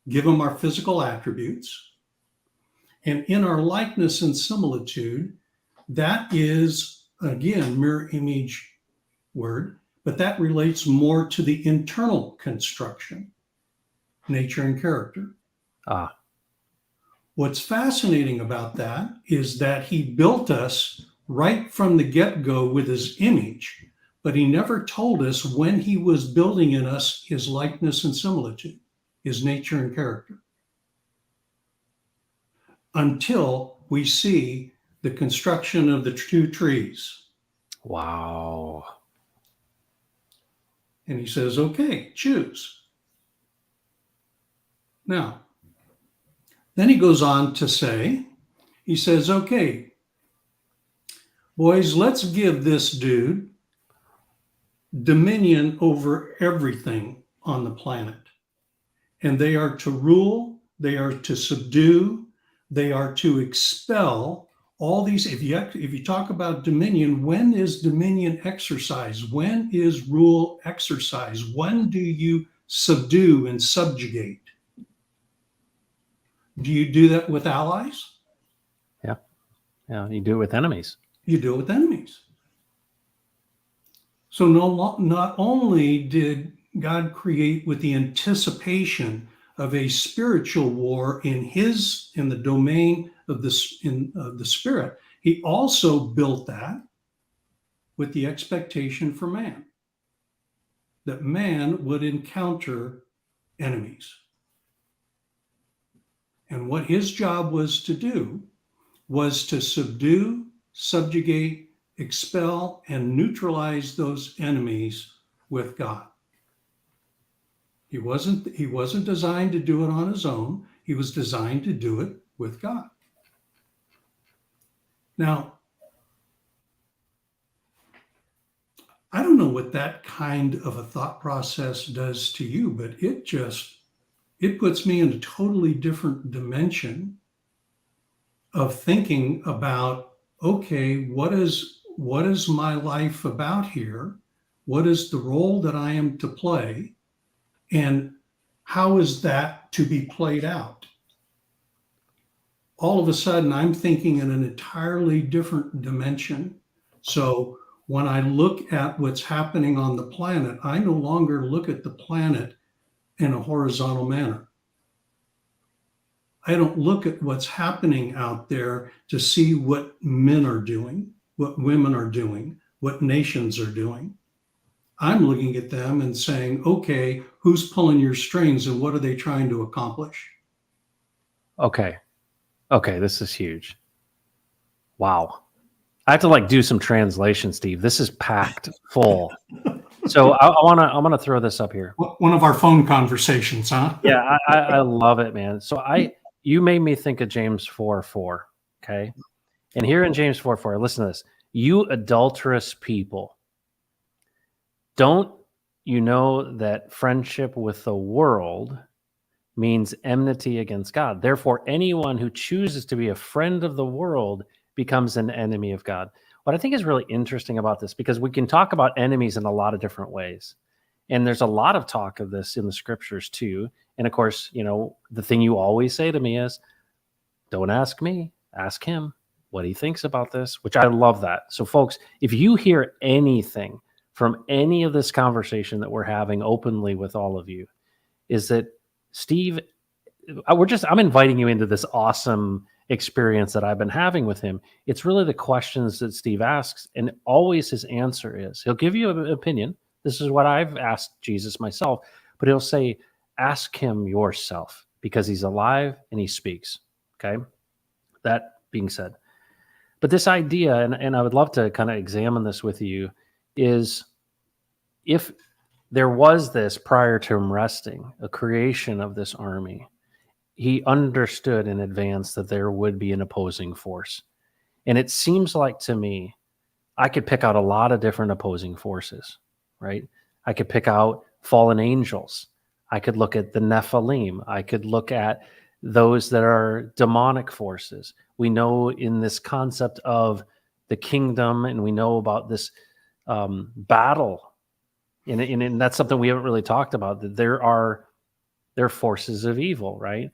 give him our physical attributes, and in our likeness and similitude. That is, again, mirror image word, but that relates more to the internal construction, nature and character. Ah. What's fascinating about that is that he built us right from the get-go with his image, but he never told us when he was building in us his likeness and similitude, his nature and character, until we see the construction of the two trees. Wow. And he says, okay, choose. Now, then he goes on to say, he says, okay, boys, let's give this dude dominion over everything on the planet. And they are to rule, they are to subdue, they are to expel all these. If you talk about dominion, when is dominion exercised? When is rule exercised? When do you subdue and subjugate? Do you do that with allies? Yeah. Yeah. You do it with enemies. You do it with enemies. So not only did God create with the anticipation of a spiritual war in the domain of the spirit, he also built that with the expectation for man, that man would encounter enemies. And what his job was to do was to subdue, subjugate, expel, and neutralize those enemies with God. He wasn't designed to do it on his own. He was designed to do it with God. Now, I don't know what that kind of a thought process does to you, but it puts me in a totally different dimension of thinking about, okay, what is my life about here? What is the role that I am to play? And how is that to be played out? All of a sudden, I'm thinking in an entirely different dimension. So when I look at what's happening on the planet, I no longer look at the planet in a horizontal manner. I don't look at what's happening out there to see what men are doing, what women are doing, what nations are doing. I'm looking at them and saying, okay, who's pulling your strings and what are they trying to accomplish? Okay. Okay. This is huge. Wow. I have to do some translation, Steve. This is packed full. So I want to throw this up here. One of our phone conversations, huh? Yeah, I love it, man. So you made me think of James 4:4. Okay. And here in James 4:4, listen to this. You adulterous people, don't you know that friendship with the world means enmity against God? Therefore, anyone who chooses to be a friend of the world becomes an enemy of God. what I think is really interesting about this, because we can talk about enemies in a lot of different ways. And there's a lot of talk of this in the scriptures too. And of course, the thing you always say to me is, don't ask me, ask him what he thinks about this, which I love that. So folks, if you hear anything from any of this conversation that we're having openly with all of you, is that Steve, I'm inviting you into this awesome experience that I've been having with him. It's really the questions that Steve asks, and always his answer is, he'll give you an opinion. This is what I've asked Jesus myself, but he'll say, ask him yourself, because he's alive and he speaks. Okay. That being said, but this idea, and I would love to kind of examine this with you, is if there was this prior to him resting, a creation of this army, he understood in advance that there would be an opposing force. And it seems like to me, I could pick out a lot of different opposing forces, right? I could pick out fallen angels. I could look at the Nephilim. I could look at those that are demonic forces. We know in this concept of the kingdom, and we know about this battle, and that's something we haven't really talked about, that there are forces of evil, right?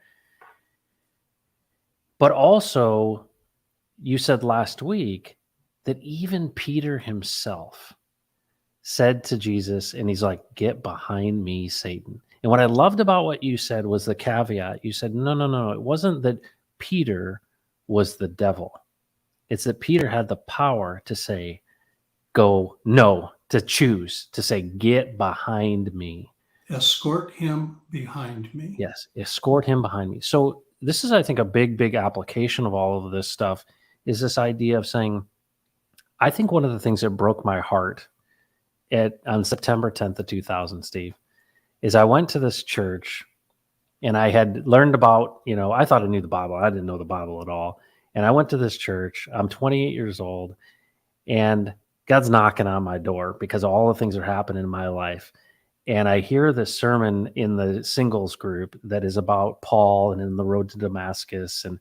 But also, you said last week that even Peter himself said to Jesus, and he's like, get behind me, Satan. And what I loved about what you said was the caveat. You said, no. It wasn't that Peter was the devil. It's that Peter had the power to say, go, no, to choose, to say, get behind me. Escort him behind me. Yes, escort him behind me. So this is, I think, a big application of all of this stuff, is this idea of saying, I think one of the things that broke my heart on September 10th of 2000, Steve, is I went to this church, and I had learned about, I thought I knew the Bible. I didn't know the Bible at all. And I went to this church. I'm 28 years old, and God's knocking on my door because all the things are happening in my life. And I hear this sermon in the singles group that is about Paul and in the road to Damascus. And,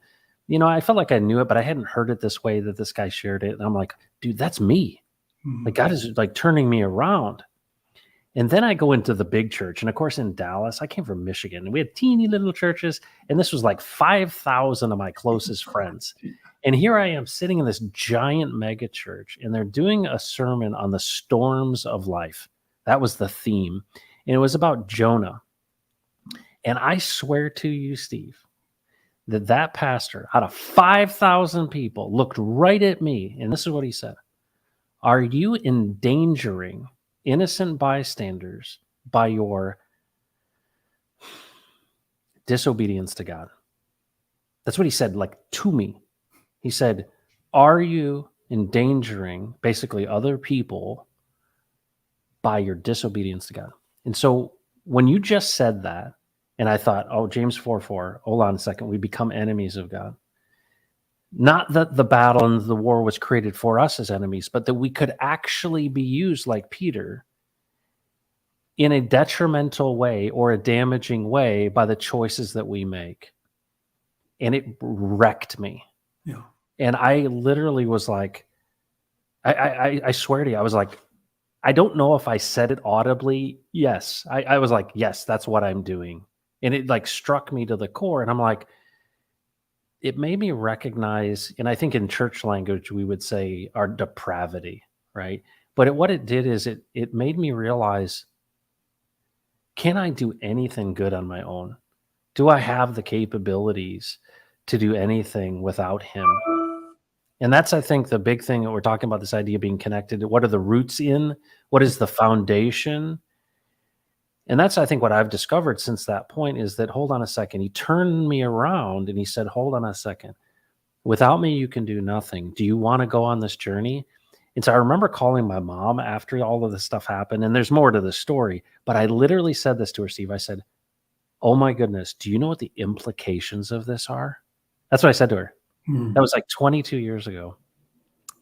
I felt like I knew it, but I hadn't heard it this way that this guy shared it. And I'm like, dude, that's me. Like, God is like turning me around. And then I go into the big church. And of course, in Dallas, I came from Michigan, and we had teeny little churches. And this was like 5,000 of my closest friends. And here I am sitting in this giant mega church, and they're doing a sermon on the storms of life. That was the theme. And it was about Jonah. And I swear to you, Steve, that pastor out of 5,000 people looked right at me. And this is what he said. Are you endangering innocent bystanders by your disobedience to God? That's what he said, like, to me. He said, are you endangering basically other people by your disobedience to God? And so when you just said that, and I thought, oh, James 4:4, hold on a second, we become enemies of God. Not that the battle and the war was created for us as enemies, but that we could actually be used like Peter in a detrimental way or a damaging way by the choices that we make. And it wrecked me. Yeah. And I literally was like, I swear to you, I was like, I don't know if I said it audibly. Yes. I was like, yes, that's what I'm doing. And it like struck me to the core. And I'm like, it made me recognize, and I think in church language, we would say our depravity, right? But what it did is it made me realize, can I do anything good on my own? Do I have the capabilities to do anything without him? And that's, I think, the big thing that we're talking about, this idea of being connected. What are the roots in? What is the foundation? And that's, I think, what I've discovered since that point is that, hold on a second. He turned me around and he said, hold on a second. Without me, you can do nothing. Do you want to go on this journey? And so I remember calling my mom after all of this stuff happened. And there's more to the story, but I literally said this to her, Steve. I said, oh my goodness, do you know what the implications of this are? That's what I said to her. That was like 22 years ago,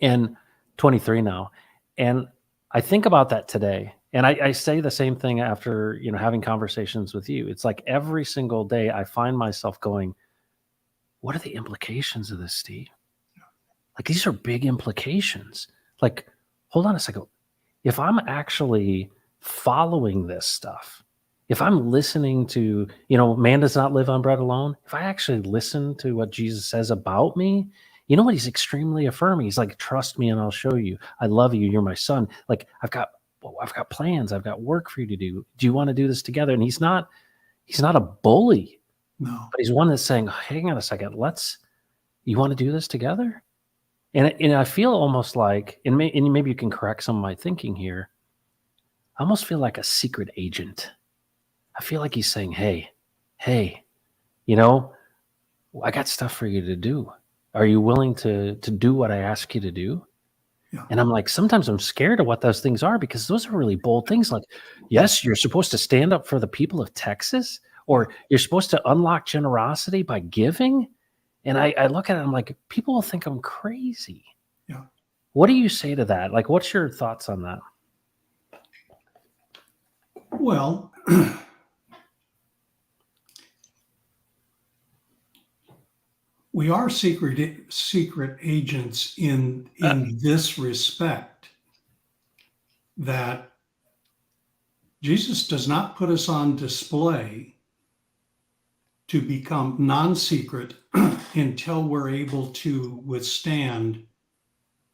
and 23 now. And I think about that today. And I say the same thing after, having conversations with you. It's like every single day I find myself going, what are the implications of this, Steve? Like, these are big implications. Like, hold on a second. If I'm actually following this stuff, if I'm listening to, man does not live on bread alone, if I actually listen to what Jesus says about me, you know what? He's extremely affirming. He's like, trust me and I'll show you. I love you. You're my son. Like, I've got plans. I've got work for you to do. Do you want to do this together? And he's not a bully, No. but he's one that's saying, hang on a second, you want to do this together? And I feel almost like, and maybe you can correct some of my thinking here. I almost feel like a secret agent. I feel like he's saying, hey, you know, I got stuff for you to do. Are you willing to do what I ask you to do? Yeah. And I'm like, sometimes I'm scared of what those things are, because those are really bold things. Like, yes, you're supposed to stand up for the people of Texas, or you're supposed to unlock generosity by giving. And I look at it, I'm like, people will think I'm crazy. Yeah. What do you say to that? Like, what's your thoughts on that? Well, we are secret agents in this respect, that Jesus does not put us on display to become non-secret until we're able to withstand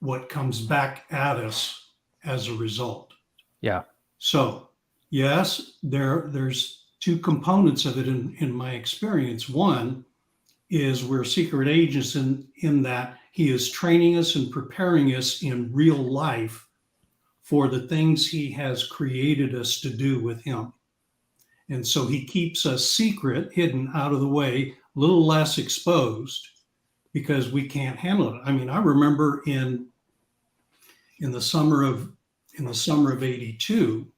what comes back at us as a result. Yeah. So, yes, there's two components of it in my experience. One is we're secret agents in that he is training us and preparing us in real life for the things he has created us to do with him. And so he keeps us secret, hidden, out of the way, a little less exposed, because we can't handle it. I mean, I remember in the summer of '82,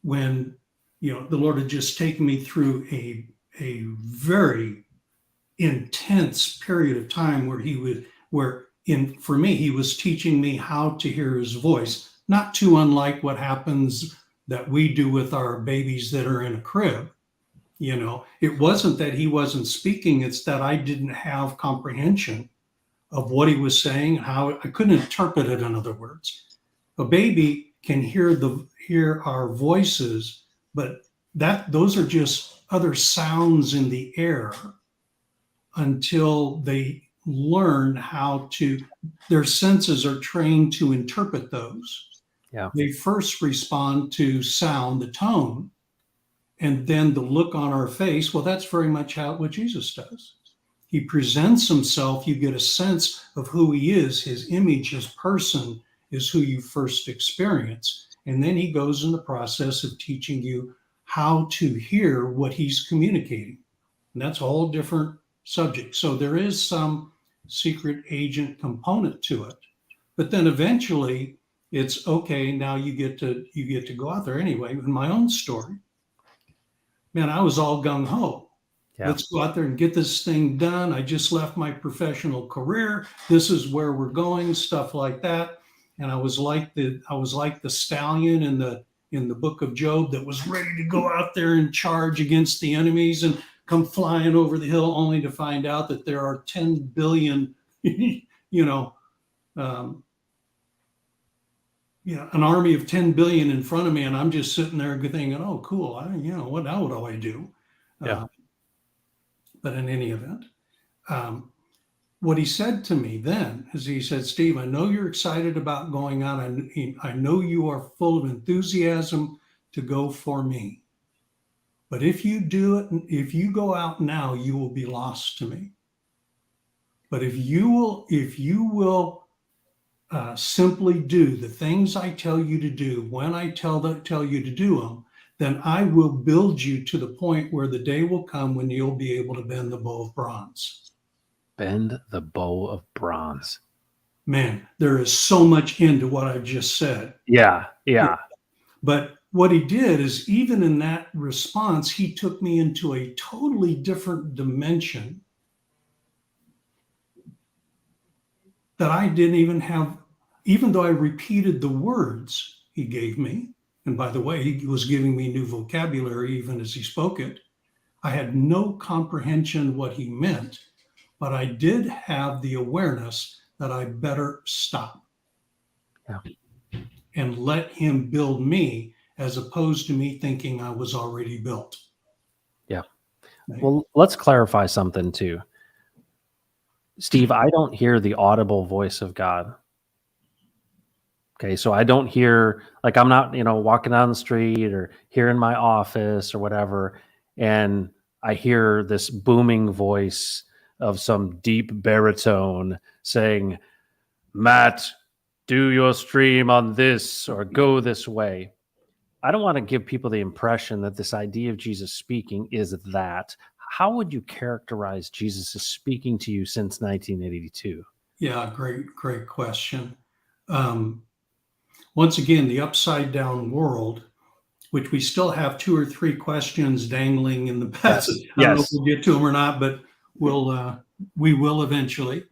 when the Lord had just taken me through a very intense period of time for me, he was teaching me how to hear his voice, not too unlike what happens that we do with our babies that are in a crib. It wasn't that he wasn't speaking, it's that I didn't have comprehension of what he was saying, how I couldn't interpret it. In other words, a baby can hear our voices, but those are just other sounds in the air until they learn their senses are trained to interpret those. Yeah. They first respond to sound, the tone, and then the look on our face. Well, that's very much what Jesus does. He presents himself, you get a sense of who he is, his image, his person is who you first experience. And then he goes in the process of teaching you how to hear what he's communicating. And that's a whole different subject. So there is some secret agent component to it. But then eventually it's okay, now you get to go out there anyway. In my own story, man, I was all gung-ho. Yeah. Let's go out there and get this thing done. I just left my professional career. This is where we're going, stuff like that. And I was like the stallion in the book of Job that was ready to go out there and charge against the enemies and come flying over the hill, only to find out that there are 10 billion, an army of 10 billion in front of me, and I'm just sitting there thinking, "Oh, cool! What do I do?" Yeah. But in any event, what he said to me then is, he said, "Steve, I know you're excited about going out. I know you are full of enthusiasm to go for me. But if you do it, if you go out now, you will be lost to me. But if you will simply do the things I tell you to do when I tell you to do them, then I will build you to the point where the day will come when you'll be able to bend the bow of bronze." Bend the bow of bronze. Man, there is so much into what I've just said. Yeah. Yeah. But what he did is, even in that response, he took me into a totally different dimension that I didn't even have, even though I repeated the words he gave me. And by the way, he was giving me new vocabulary even as he spoke it. I had no comprehension what he meant, but I did have the awareness that I better stop Yeah. and let him build me as opposed to me thinking I was already built. Yeah. Right? Well, let's clarify something too. Steve, I don't hear the audible voice of God. Okay, so I don't hear, like, I'm not, walking down the street or here in my office or whatever, and I hear this booming voice of some deep baritone saying, Matt, do your stream on this or go this way. I don't want to give people the impression that this idea of Jesus speaking is that. How would you characterize Jesus as speaking to you since 1982? Yeah, great question. Once again, the upside down world, which we still have 2 or 3 questions dangling in the past. Yes. I don't know if Yes. we'll get to them or not, but we will eventually.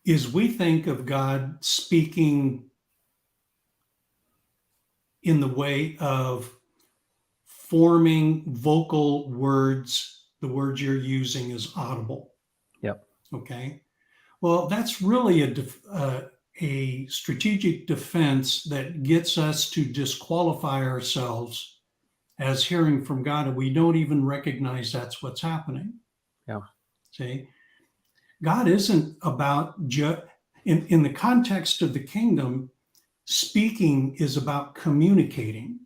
Is we think of God speaking in the way of forming vocal words. The words you're using is audible. Yep. Okay. Well, that's really a strategic defense that gets us to disqualify ourselves as hearing from God, and we don't even recognize that's what's happening. Yeah. See, God isn't about in the context of the kingdom. Speaking is about communicating,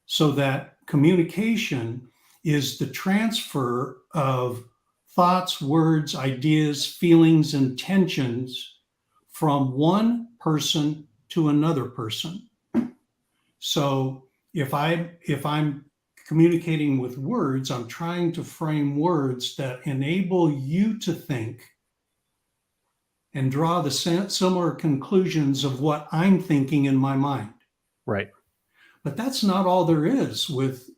so that communication is the transfer of thoughts, words, ideas, feelings, intentions from one person to another person. So if I'm communicating with words, I'm trying to frame words that enable you to think and draw the similar conclusions of what I'm thinking in my mind. Right. But that's not all there is with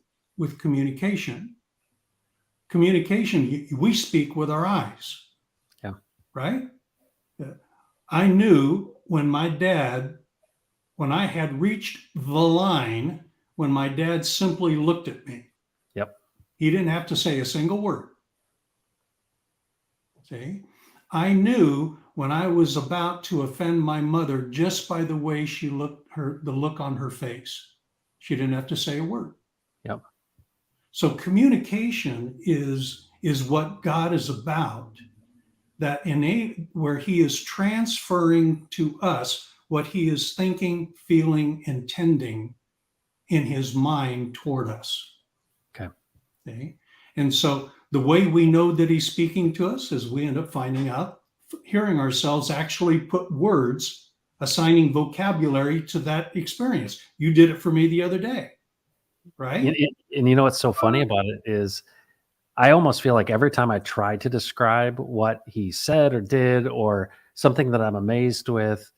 communication. Communication, we speak with our eyes. Yeah. Right? I knew when I had reached the line, when my dad simply looked at me. Yep. He didn't have to say a single word. See? I knew when I was about to offend my mother just by the way she looked, the look on her face. She didn't have to say a word. Yep. So communication is what God is about, that where he is transferring to us what he is thinking, feeling, intending in his mind toward us. Okay. And so the way we know that he's speaking to us is we end up finding out, hearing ourselves actually put words, assigning vocabulary to that experience. You did it for me the other day, right? And you know what's so funny about it is I almost feel like every time I try to describe what he said or did or something that I'm amazed with,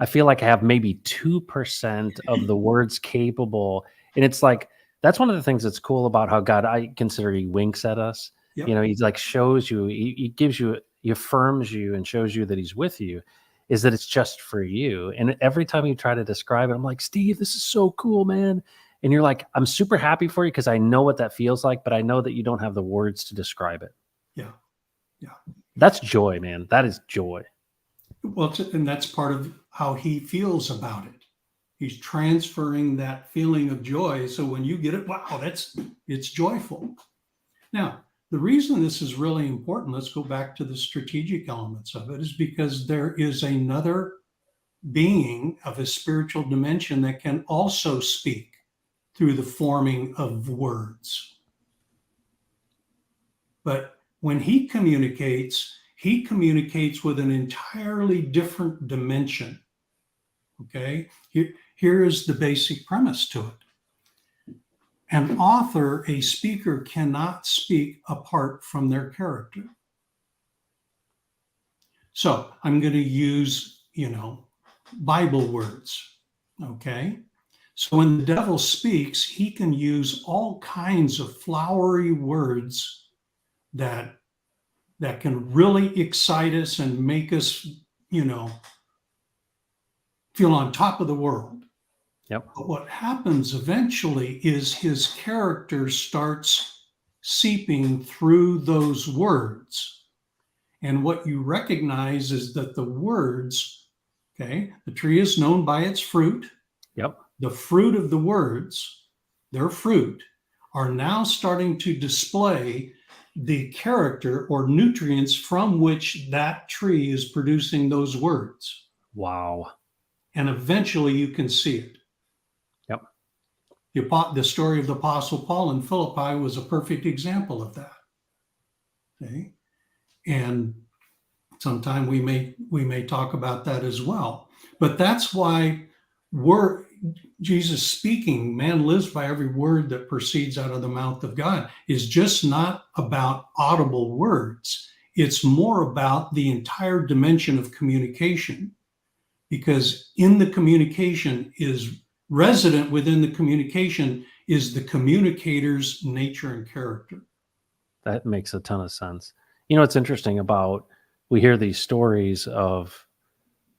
I feel like I have maybe 2% of the words capable. And it's like, that's one of the things that's cool about how God, I consider, he winks at us. Yep. He's like, shows you, he gives you, he affirms you and shows you that he's with you, is that it's just for you. And every time you try to describe it, I'm like, Steve, this is so cool, man. And you're like, I'm super happy for you because I know what that feels like, but I know that you don't have the words to describe it. Yeah. Yeah. That's joy, man. That is joy. Well, and that's part of how he feels about it. He's transferring that feeling of joy. So when you get it, wow, it's joyful. Now, the reason this is really important, let's go back to the strategic elements of it, is because there is another being of a spiritual dimension that can also speak through the forming of words. But when he communicates with an entirely different dimension. Okay, here is the basic premise to it. An author, a speaker, cannot speak apart from their character. So I'm going to use, Bible words. Okay. So when the devil speaks, he can use all kinds of flowery words that can really excite us and make us, feel on top of the world. Yep. But what happens eventually is his character starts seeping through those words. And what you recognize is that the words, okay, the tree is known by its fruit. Yep. The fruit of the words, their fruit, are now starting to display the character or nutrients from which that tree is producing those words. Wow. And eventually you can see it. Yep. The story of the Apostle Paul in Philippi was a perfect example of that. Okay. And sometime we may talk about that as well. But that's why Jesus speaking, man lives by every word that proceeds out of the mouth of God, is just not about audible words. It's more about the entire dimension of communication, because in the communication is resident within the communication is the communicator's nature and character. That makes a ton of sense. You know, what's interesting about, we hear these stories of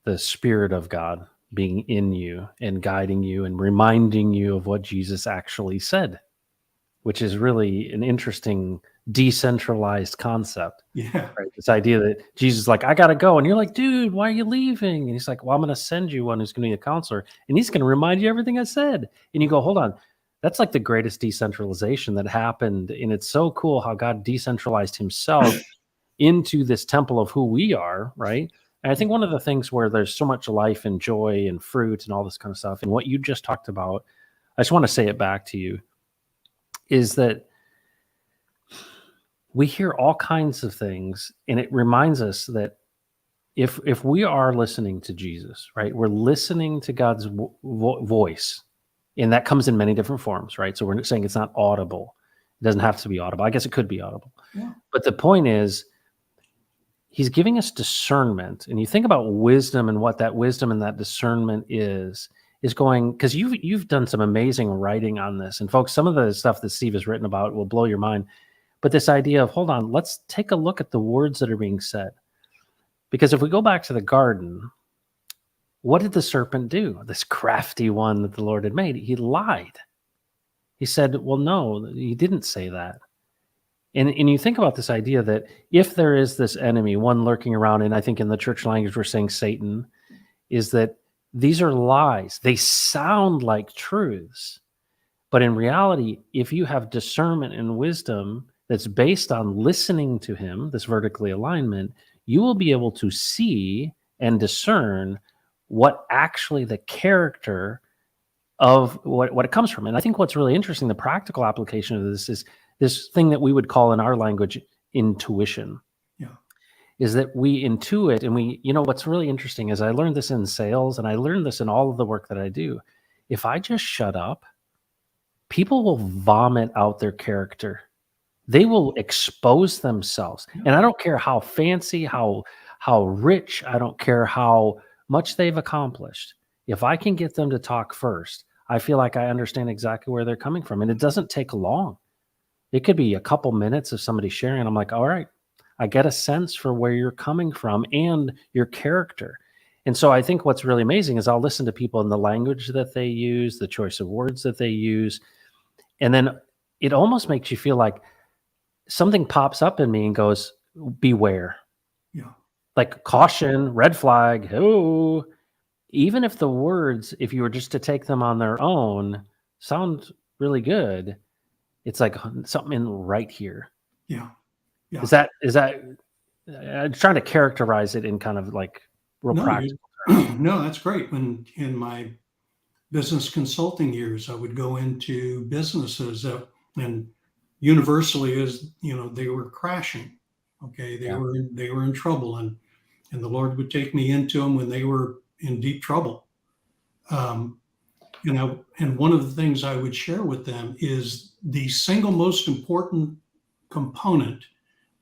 the Spirit of God being in you and guiding you and reminding you of what Jesus actually said, which is really an interesting decentralized concept. Yeah. Right? This idea that Jesus is like, I got to go. And you're like, dude, why are you leaving? And he's like, well, I'm going to send you one who's going to be a counselor, and he's going to remind you everything I said. And you go, hold on. That's like the greatest decentralization that happened. And it's so cool how God decentralized himself into this temple of who we are, right? And I think one of the things where there's so much life and joy and fruit and all this kind of stuff, and what you just talked about, I just want to say it back to you, is that we hear all kinds of things, and it reminds us that if we are listening to Jesus, right, we're listening to God's voice, and that comes in many different forms, right? So we're saying it's not audible. It doesn't have to be audible. I guess it could be audible. Yeah. But the point is, he's giving us discernment. And you think about wisdom and what that wisdom and that discernment is going, because you've done some amazing writing on this. And folks, some of the stuff that Steve has written about will blow your mind. But this idea of, hold on, let's take a look at the words that are being said. Because if we go back to the garden, what did the serpent do? This crafty one that the Lord had made, he lied. He said, well, no, he didn't say that. And you think about this idea that if there is this enemy, one lurking around, and I think in the church language we're saying Satan, is that these are lies. They sound like truths. But in reality, if you have discernment and wisdom that's based on listening to him, this vertically alignment, you will be able to see and discern what actually the character of what it comes from. And I think what's really interesting, the practical application of this is this thing that we would call in our language intuition. Yeah. Is that we intuit, and we, you know, what's really interesting is I learned this in sales, and I learned this in all of the work that I do. If I just shut up, people will vomit out their character. They will expose themselves. Yeah. And I don't care how fancy, how rich, I don't care how much they've accomplished. If I can get them to talk first, I feel like I understand exactly where they're coming from. And it doesn't take long. It could be a couple minutes of somebody sharing. I'm like, all right, I get a sense for where you're coming from and your character. And so I think what's really amazing is I'll listen to people in the language that they use, the choice of words that they use. And then it almost makes you feel like something pops up in me and goes, beware. Yeah. Like caution, red flag. Oh, even if the words, if you were just to take them on their own, sound really good, it's like something right here. Yeah. Yeah. Is that I'm trying to characterize it in kind of like real practical terms. No, that's great. When in my business consulting years, I would go into businesses and universally, as you know, they were crashing. Okay, they were in trouble, and the Lord would take me into them when they were in deep trouble. And one of the things I would share with them is the single most important component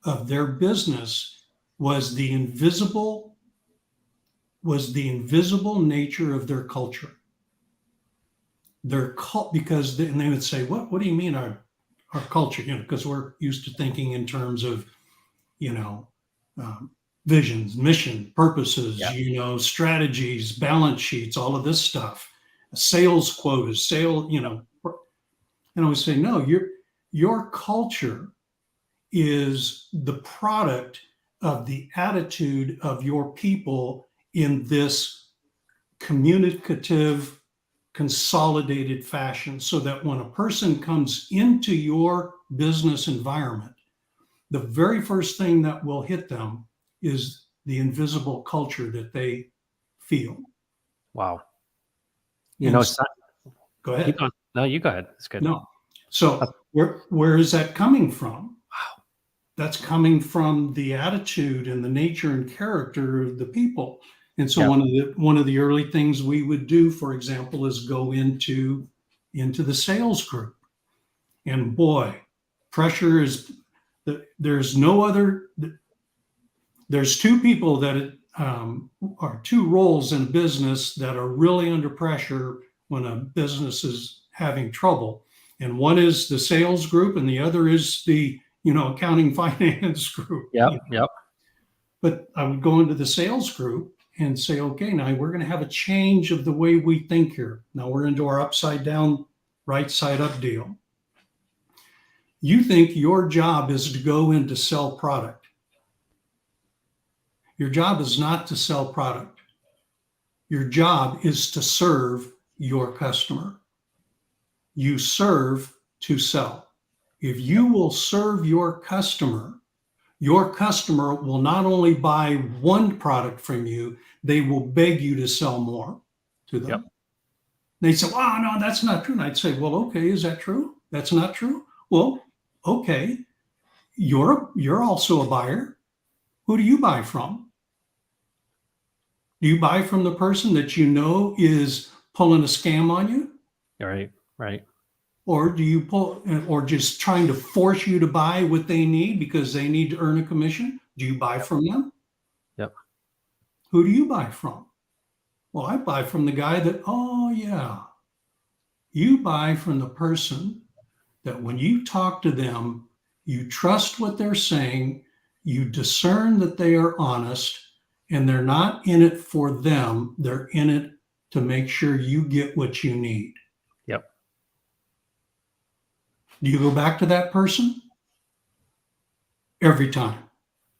of their business was the invisible nature of their culture. Because and they would say, what do you mean our culture? You know, because we're used to thinking in terms of, visions, mission, purposes, strategies, balance sheets, all of this stuff, sales quotas, and I would say, no, your culture is the product of the attitude of your people in this communicative, consolidated fashion, so that when a person comes into your business environment, the very first thing that will hit them is the invisible culture that they feel. Wow. And go Keep ahead. going. No, you go ahead. It's good. No. So where is that coming from? Wow. That's coming from the attitude and the nature and character of the people. And so Yeah. one of the early things we would do, for example, is go into the sales group. And boy, pressure is there's no other. There's two people that are two roles in business that are really under pressure when a business is having trouble. And one is the sales group, and the other is the accounting finance group. Yep. Yep. But I would go into the sales group and say, okay, now we're going to have a change of the way we think here. Now we're into our upside down, right side up deal. You think your job is to go in to sell product. Your job is not to sell product. Your job is to serve your customer. You serve to sell. If you will serve your customer will not only buy one product from you, they will beg you to sell more to them. Yep. They say, "Oh, no, that's not true." And I'd say, "Well, okay, is that true? That's not true? Well, okay, you're also a buyer. Who do you buy from? Do you buy from the person that you know is pulling a scam on you? Right. Right. Or do you or just trying to force you to buy what they need because they need to earn a commission? Do you buy from them? Yep. Who do you buy from? Well, I buy from the guy that, oh, yeah. You buy from the person that when you talk to them, you trust what they're saying, you discern that they are honest, and they're not in it for them. They're in it to make sure you get what you need. Yep. Do you go back to that person? Every time.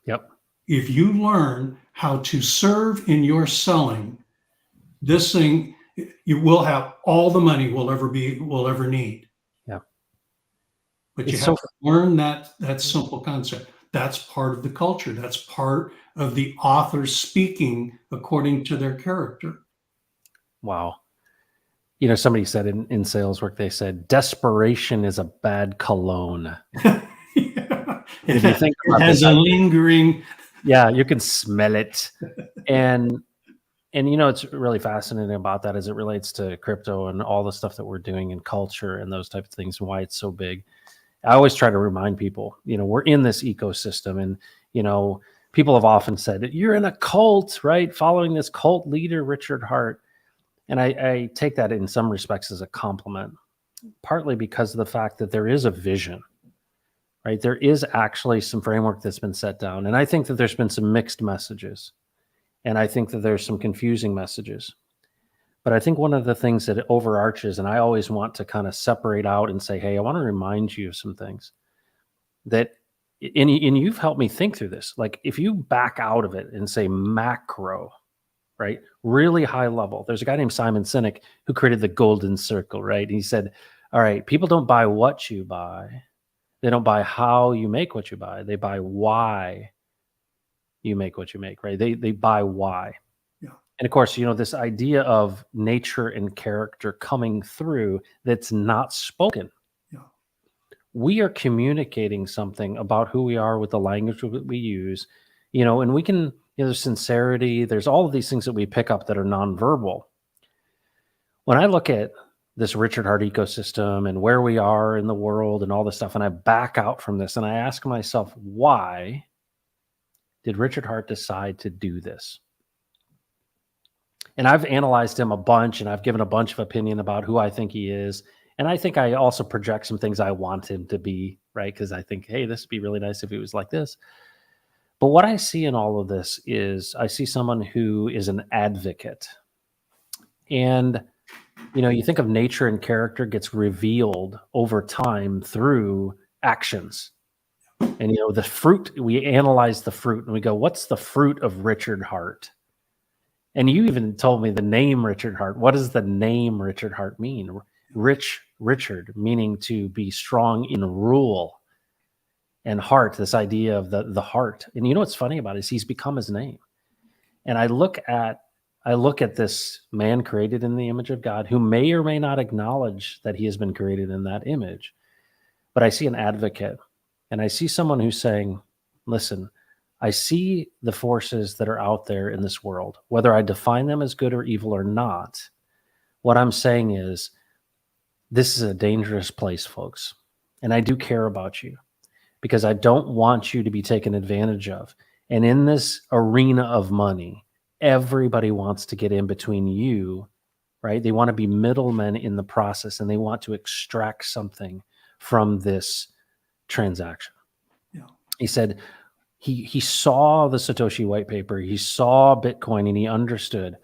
Yep. If you learn how to serve in your selling, this thing, you will have all the money we'll ever need. Yeah. But you have to learn that simple concept. That's part of the culture. That's part of the author speaking according to their character. Wow. Somebody said in sales work, they said, desperation is a bad cologne. Yeah. If you think it has a lingering. Yeah, you can smell it. And it's really fascinating about that as it relates to crypto and all the stuff that we're doing in culture and those types of things and why it's so big. I always try to remind people, we're in this ecosystem, and, people have often said, you're in a cult, right? Following this cult leader, Richard Hart. And I take that in some respects as a compliment, partly because of the fact that there is a vision, right? There is actually some framework that's been set down. And I think that there's been some mixed messages. And I think that there's some confusing messages. But I think one of the things that overarches, and I always want to kind of separate out and say, hey, I want to remind you of some things that, and you've helped me think through this. Like if you back out of it and say macro, right? Really high level. There's a guy named Simon Sinek who created the golden circle, right? And he said, all right, people don't buy what you buy. They don't buy how you make what you buy. They buy why you make what you make, right? They buy why. Yeah. And of course, this idea of nature and character coming through that's not spoken. Yeah. We are communicating something about who we are with the language that we use, and we can, there's sincerity, there's all of these things that we pick up that are nonverbal. When I look at this Richard Hart ecosystem and where we are in the world and all this stuff, and I back out from this and I ask myself, why did Richard Hart decide to do this? And I've analyzed him a bunch, and I've given a bunch of opinion about who I think he is. And I think I also project some things I want him to be, right? Because I think, hey, this would be really nice if he was like this. But what I see in all of this is I see someone who is an advocate. And, you think of nature and character gets revealed over time through actions. And, the fruit, we analyze the fruit and we go, what's the fruit of Richard Hart? And you even told me the name Richard Hart. What does the name Richard Hart mean? Richard, meaning to be strong in rule, and heart, this idea of the heart. And what's funny about it is he's become his name. And I look at this man created in the image of God, who may or may not acknowledge that he has been created in that image. But I see an advocate, and I see someone who's saying, listen, I see the forces that are out there in this world, whether I define them as good or evil or not. What I'm saying is, this is a dangerous place, folks. And I do care about you, because I don't want you to be taken advantage of. And in this arena of money, everybody wants to get in between you, right? They want to be middlemen in the process, and they want to extract something from this transaction. Yeah. He said he saw the Satoshi white paper, he saw Bitcoin, and he understood.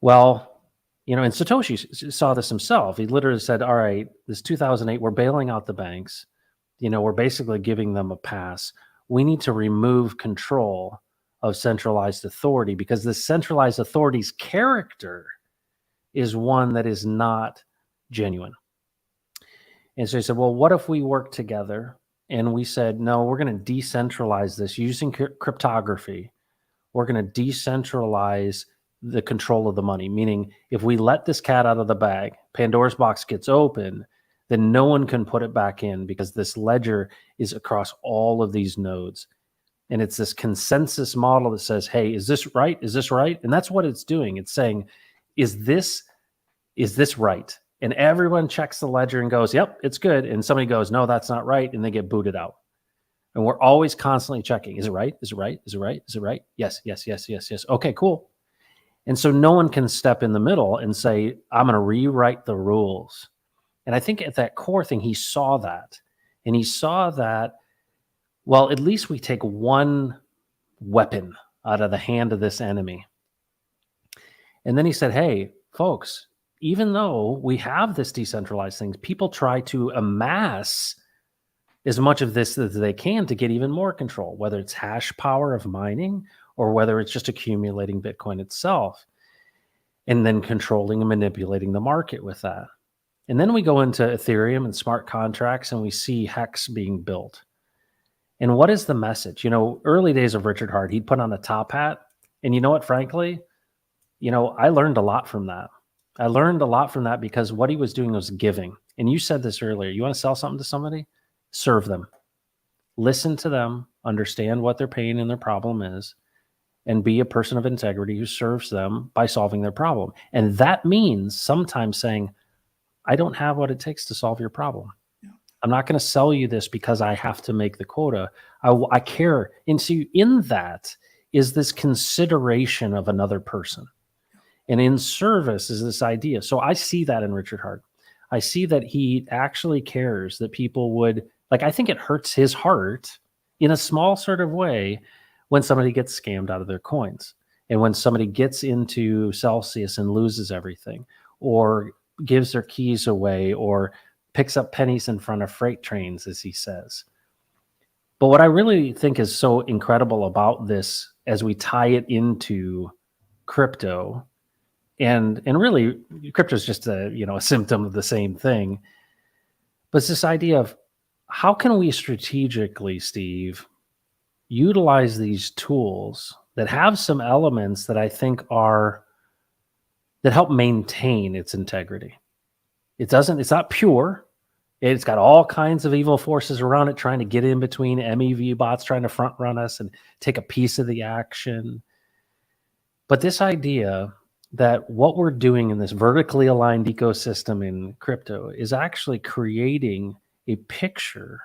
Well, and Satoshi saw this himself. He literally said, all right, this 2008, we're bailing out the banks. We're basically giving them a pass. We need to remove control of centralized authority, because the centralized authority's character is one that is not genuine. And so he said, well, what if we work together? And we said, no, we're going to decentralize this using cryptography. We're going to decentralize the control of the money, meaning if we let this cat out of the bag, Pandora's box gets open, then no one can put it back in, because this ledger is across all of these nodes. And it's this consensus model that says, hey, is this right? Is this right? And that's what it's doing. It's saying, is this right? And everyone checks the ledger and goes, yep, it's good. And somebody goes, no, that's not right. And they get booted out. And we're always constantly checking. Is it right? Is it right? Is it right? Is it right? Yes, yes, yes, yes, yes. Okay, cool. And so no one can step in the middle and say, I'm going to rewrite the rules. And I think at that core thing, he saw that. And he saw that, well, at least we take one weapon out of the hand of this enemy. And then he said, hey, folks, even though we have this decentralized thing, people try to amass as much of this as they can to get even more control, whether it's hash power of mining or whether it's just accumulating Bitcoin itself, and then controlling and manipulating the market with that. And then we go into Ethereum and smart contracts, and we see Hex being built. And what is the message? Early days of Richard Hart, he'd put on a top hat. And you know what, frankly, I learned a lot from that. I learned a lot from that because what he was doing was giving. And you said this earlier. You want to sell something to somebody? Serve them. Listen to them. Understand what their pain and their problem is. And be a person of integrity who serves them by solving their problem. And that means sometimes saying, I don't have what it takes to solve your problem. Yeah. I'm not going to sell you this because I have to make the quota. I care. And so in that is this consideration of another person. And in service is this idea. So I see that in Richard Hart. I see that he actually cares that people would, I think it hurts his heart in a small sort of way when somebody gets scammed out of their coins, and when somebody gets into Celsius and loses everything, or gives their keys away, or picks up pennies in front of freight trains, as he says. But what I really think is so incredible about this, as we tie it into crypto, and really crypto is just a symptom of the same thing, but it's this idea of how can we strategically, Steve, utilize these tools that have some elements that I think that help maintain its integrity. It's not pure. It's got all kinds of evil forces around it trying to get in between, MEV bots trying to front run us and take a piece of the action. But this idea that what we're doing in this vertically aligned ecosystem in crypto is actually creating a picture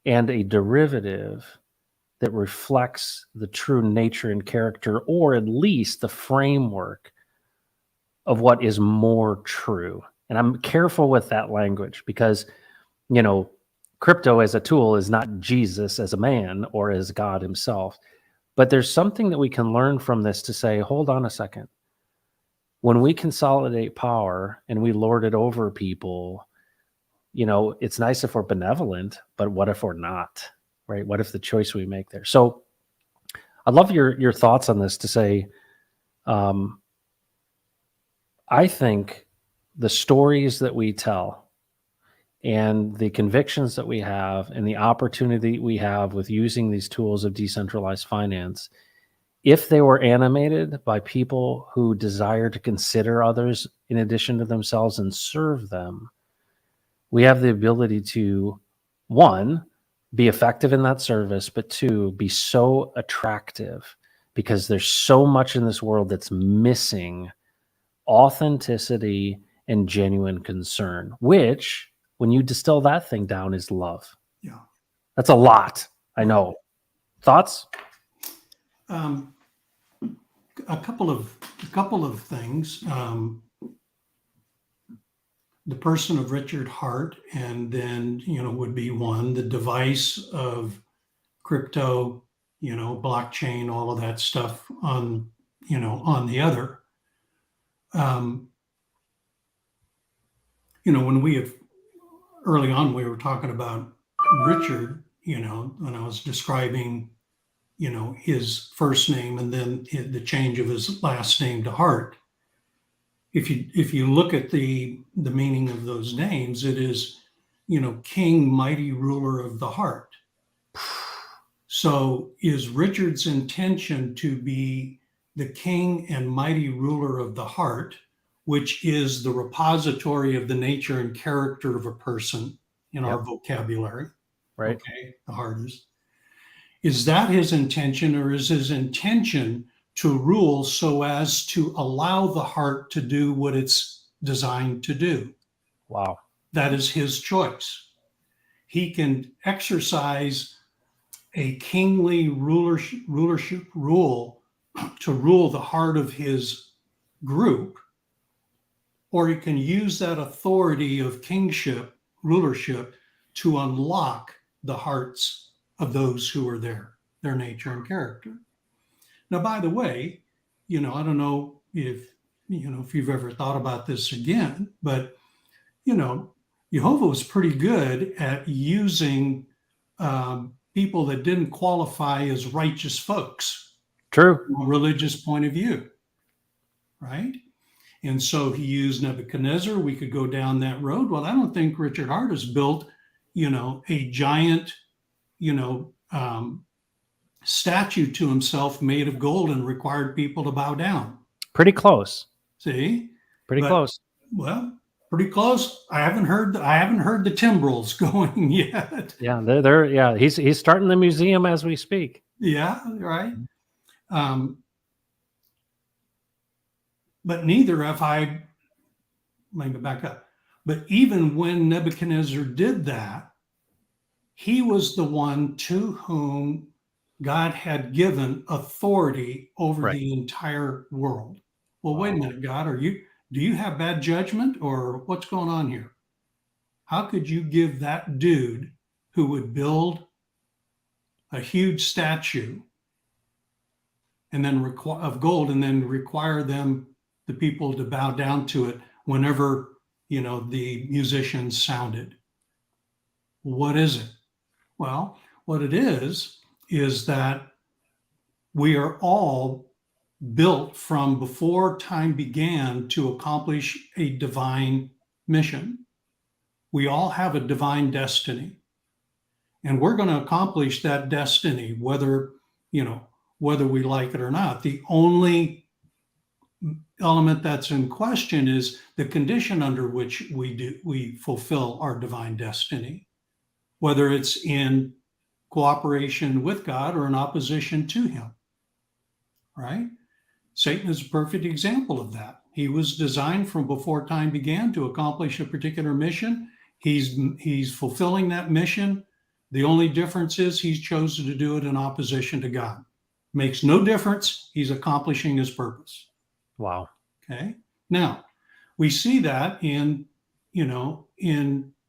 and a derivative that reflects the true nature and character, or at least the framework of what is more true. And I'm careful with that language because, crypto as a tool is not Jesus as a man or as God himself. But there's something that we can learn from this to say, hold on a second. When we consolidate power and we lord it over people, it's nice if we're benevolent, but what if we're not, right? What if the choice we make there? So I'd love your thoughts on this to say, I think the stories that we tell and the convictions that we have and the opportunity we have with using these tools of decentralized finance, if they were animated by people who desire to consider others in addition to themselves and serve them, we have the ability to, one, be effective in that service, but two, be so attractive because there's so much in this world that's missing authenticity and genuine concern, which, when you distill that thing down, is love. Yeah. That's a lot. I know. Thoughts? A couple of things. The person of Richard Hart, and then would be one. The device of crypto, blockchain, all of that stuff on the other. When we have early on, we were talking about Richard. When I was describing his first name and then the change of his last name to Hart. If you look at the meaning of those names, it is, king, mighty ruler of the heart. So is Richard's intention to be the king and mighty ruler of the heart, which is the repository of the nature and character of a person in our vocabulary? Right. Okay, the heart is that his intention, or is his intention to rule so as to allow the heart to do what it's designed to do? Wow. That is his choice. He can exercise a kingly rulership rule to rule the heart of his group, or he can use that authority of kingship, rulership, to unlock the hearts of those who are there, their nature and character. Now, by the way, I don't know if you've ever thought about this again, but Jehovah was pretty good at using people that didn't qualify as righteous folks. True. From a religious point of view, right? And so he used Nebuchadnezzar. We could go down that road. Well, I don't think Richard Hart has built, a giant, statue to himself made of gold and required people to bow down. Pretty close. See? Pretty close. Well, pretty close. I haven't heard the timbrels going yet. Yeah, they're yeah. He's starting the museum as we speak. Yeah, right. But neither have I. Let me back up. But even when Nebuchadnezzar did that, he was the one to whom God had given authority over the entire world. Well, wait a minute, God, do you have bad judgment, or what's going on here? How could you give that dude who would build a huge statue and then of gold and then require the people to bow down to it whenever, the musicians sounded? What is it? Well, what it is that we are all built from before time began to accomplish a divine mission. We all have a divine destiny, and we're going to accomplish that destiny, whether we like it or not. The only element that's in question is the condition under which we fulfill our divine destiny, whether it's in cooperation with God or in opposition to him, right? Satan is a perfect example of that. He was designed from before time began to accomplish a particular mission. He's fulfilling that mission. The only difference is he's chosen to do it in opposition to God. Makes no difference. He's accomplishing his purpose. Wow. Okay. Now, we see that in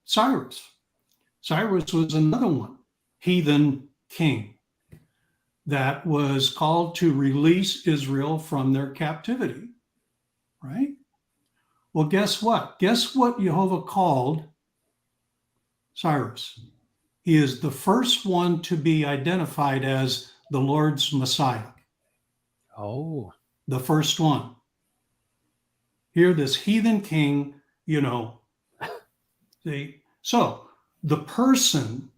Cyrus. Cyrus was another one, heathen king, that was called to release Israel from their captivity, right? Well, guess what? Guess what Jehovah called Cyrus. He is the first one to be identified as the Lord's Messiah. Oh, The first one. Here, this heathen king, see. So the person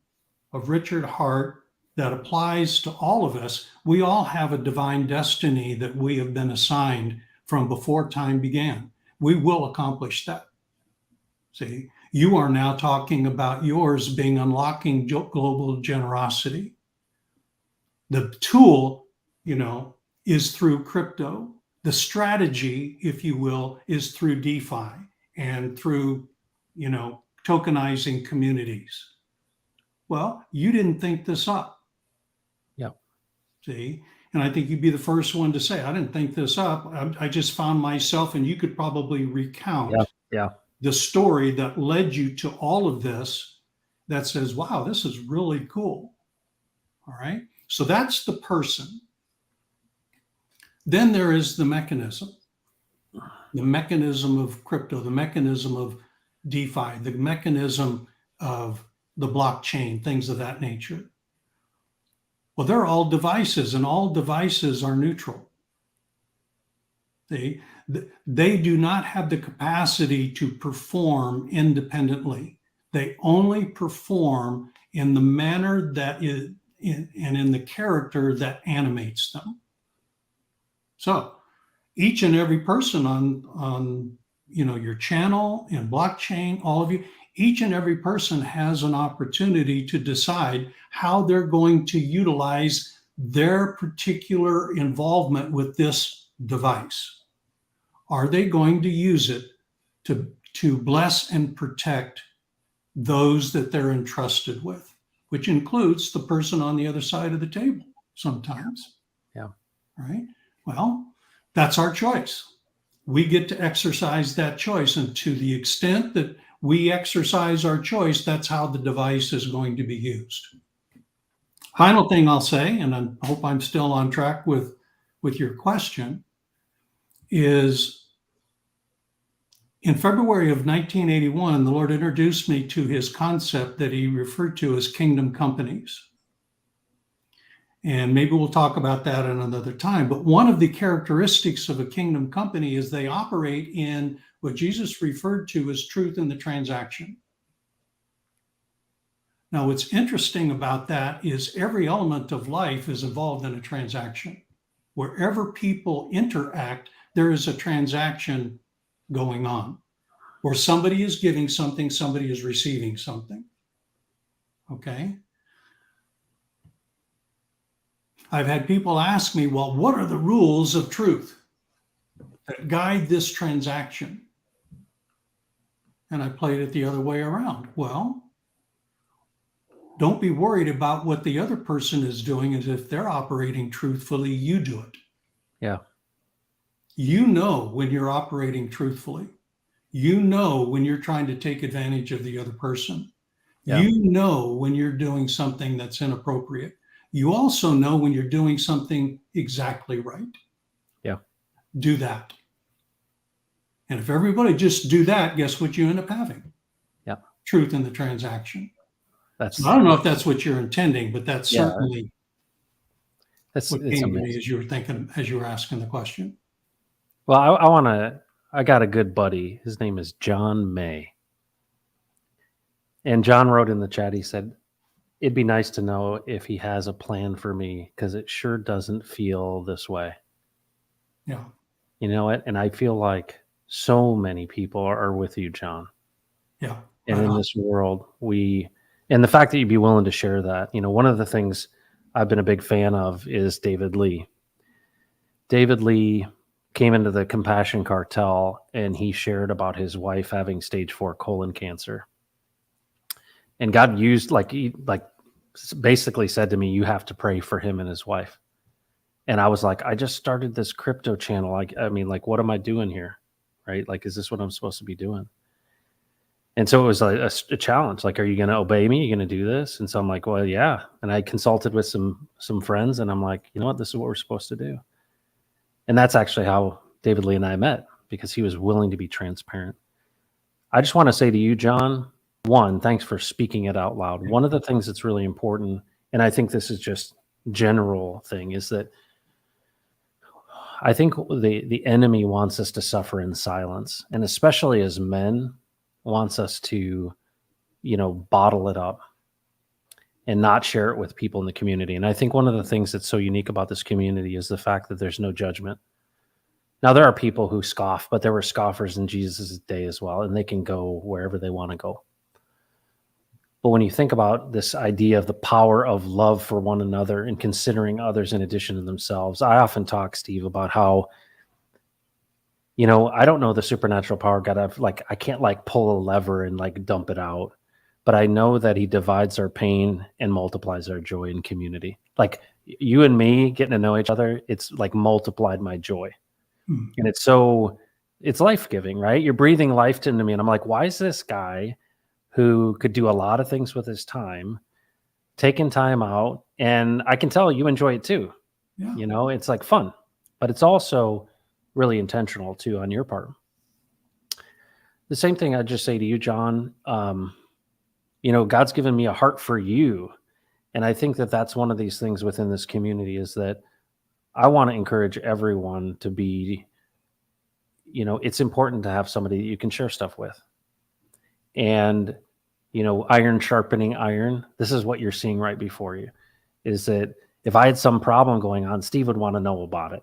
of Richard Hart that applies to all of us, we all have a divine destiny that we have been assigned from before time began. We will accomplish that. See, you are now talking about yours being unlocking global generosity. The tool, is through crypto. The strategy, if you will, is through DeFi and through, tokenizing communities. Well, you didn't think this up. yeah. See, and I think you'd be the first one to say, I didn't think this up. I just found myself, and you could probably recount Yeah. the story that led you to all of this that says, wow, this is really cool. All right. So that's the person. Then there is the mechanism of crypto, the mechanism of DeFi, the mechanism of the blockchain, things of that nature. Well, they're all devices, and all devices are neutral. They do not have the capacity to perform independently. They only perform in the manner that is and in the character that animates them. So each and every person on your channel and blockchain, all of you, each and every person has an opportunity to decide how they're going to utilize their particular involvement with this device. Are they going to use it to bless and protect those that they're entrusted with, which includes the person on the other side of the table sometimes? Yeah. Right? Well, that's our choice. We get to exercise that choice. And to the extent that we exercise our choice, that's how the device is going to be used. Final thing I'll say, and I hope I'm still on track with your question, is in February of 1981, the Lord introduced me to his concept that he referred to as kingdom companies. And maybe we'll talk about that in another time. But one of the characteristics of a kingdom company is they operate in what Jesus referred to as truth in the transaction. Now, what's interesting about that is every element of life is involved in a transaction. Wherever people interact, there is a transaction going on, where somebody is giving something, somebody is receiving something. Okay? I've had people ask me, well, what are the rules of truth that guide this transaction? And I played it the other way around. Well, don't be worried about what the other person is doing, as if they're operating truthfully, you do it. Yeah. You know when you're operating truthfully. You know when you're trying to take advantage of the other person. Yeah. You know when you're doing something that's inappropriate. You also know when you're doing something exactly right. Yeah. Do that. And if everybody just do that, guess what you end up having? Yeah. Truth in the transaction. That's, So I don't know if that's what you're intending, but that's certainly it's what came to me amazing. as you were thinking, as you were asking the question. Well, I got a good buddy. His name is John May. And John wrote in the chat, he said, it'd be nice to know if he has a plan for me, because it sure doesn't feel this way. Yeah. You know what? And I feel like so many people are with you, John. Yeah. And in this world, and the fact that you'd be willing to share that, one of the things I've been a big fan of is David Lee. David Lee came into the Compassion Cartel, and he shared about his wife having stage 4 colon cancer. And God used, basically said to me, you have to pray for him and his wife. And I was like, I just started this crypto channel. What am I doing here? Right? Like, is this what I'm supposed to be doing? And so it was like a challenge. Like, are you going to obey me? Are you going to do this? And so I'm like, well, yeah. And I consulted with some friends, and I'm like, you know what? This is what we're supposed to do. And that's actually how David Lee and I met, because he was willing to be transparent. I just want to say to you, John, one, thanks for speaking it out loud. One of the things that's really important, and I think this is just general thing, is that I think the enemy wants us to suffer in silence, and especially as men, wants us to, bottle it up and not share it with people in the community. And I think one of the things that's so unique about this community is the fact that there's no judgment. Now, there are people who scoff, but there were scoffers in Jesus' day as well, and they can go wherever they want to go. But when you think about this idea of the power of love for one another and considering others in addition to themselves, I often talk, Steve, about how, I don't know the supernatural power of God. I can't pull a lever and dump it out, but I know that He divides our pain and multiplies our joy in community. Like you and me getting to know each other, it's multiplied my joy. And it's life-giving, right? You're breathing life into me. And I'm like, why is this guy who could do a lot of things with his time taking time out? And I can tell you enjoy it too. Yeah. It's fun, but it's also really intentional too on your part. The same thing I'd just say to you, John, God's given me a heart for you. And I think that that's one of these things within this community is that I want to encourage everyone to be, it's important to have somebody that you can share stuff with. And, iron sharpening iron, this is what you're seeing right before you, is that if I had some problem going on, Steve would want to know about it.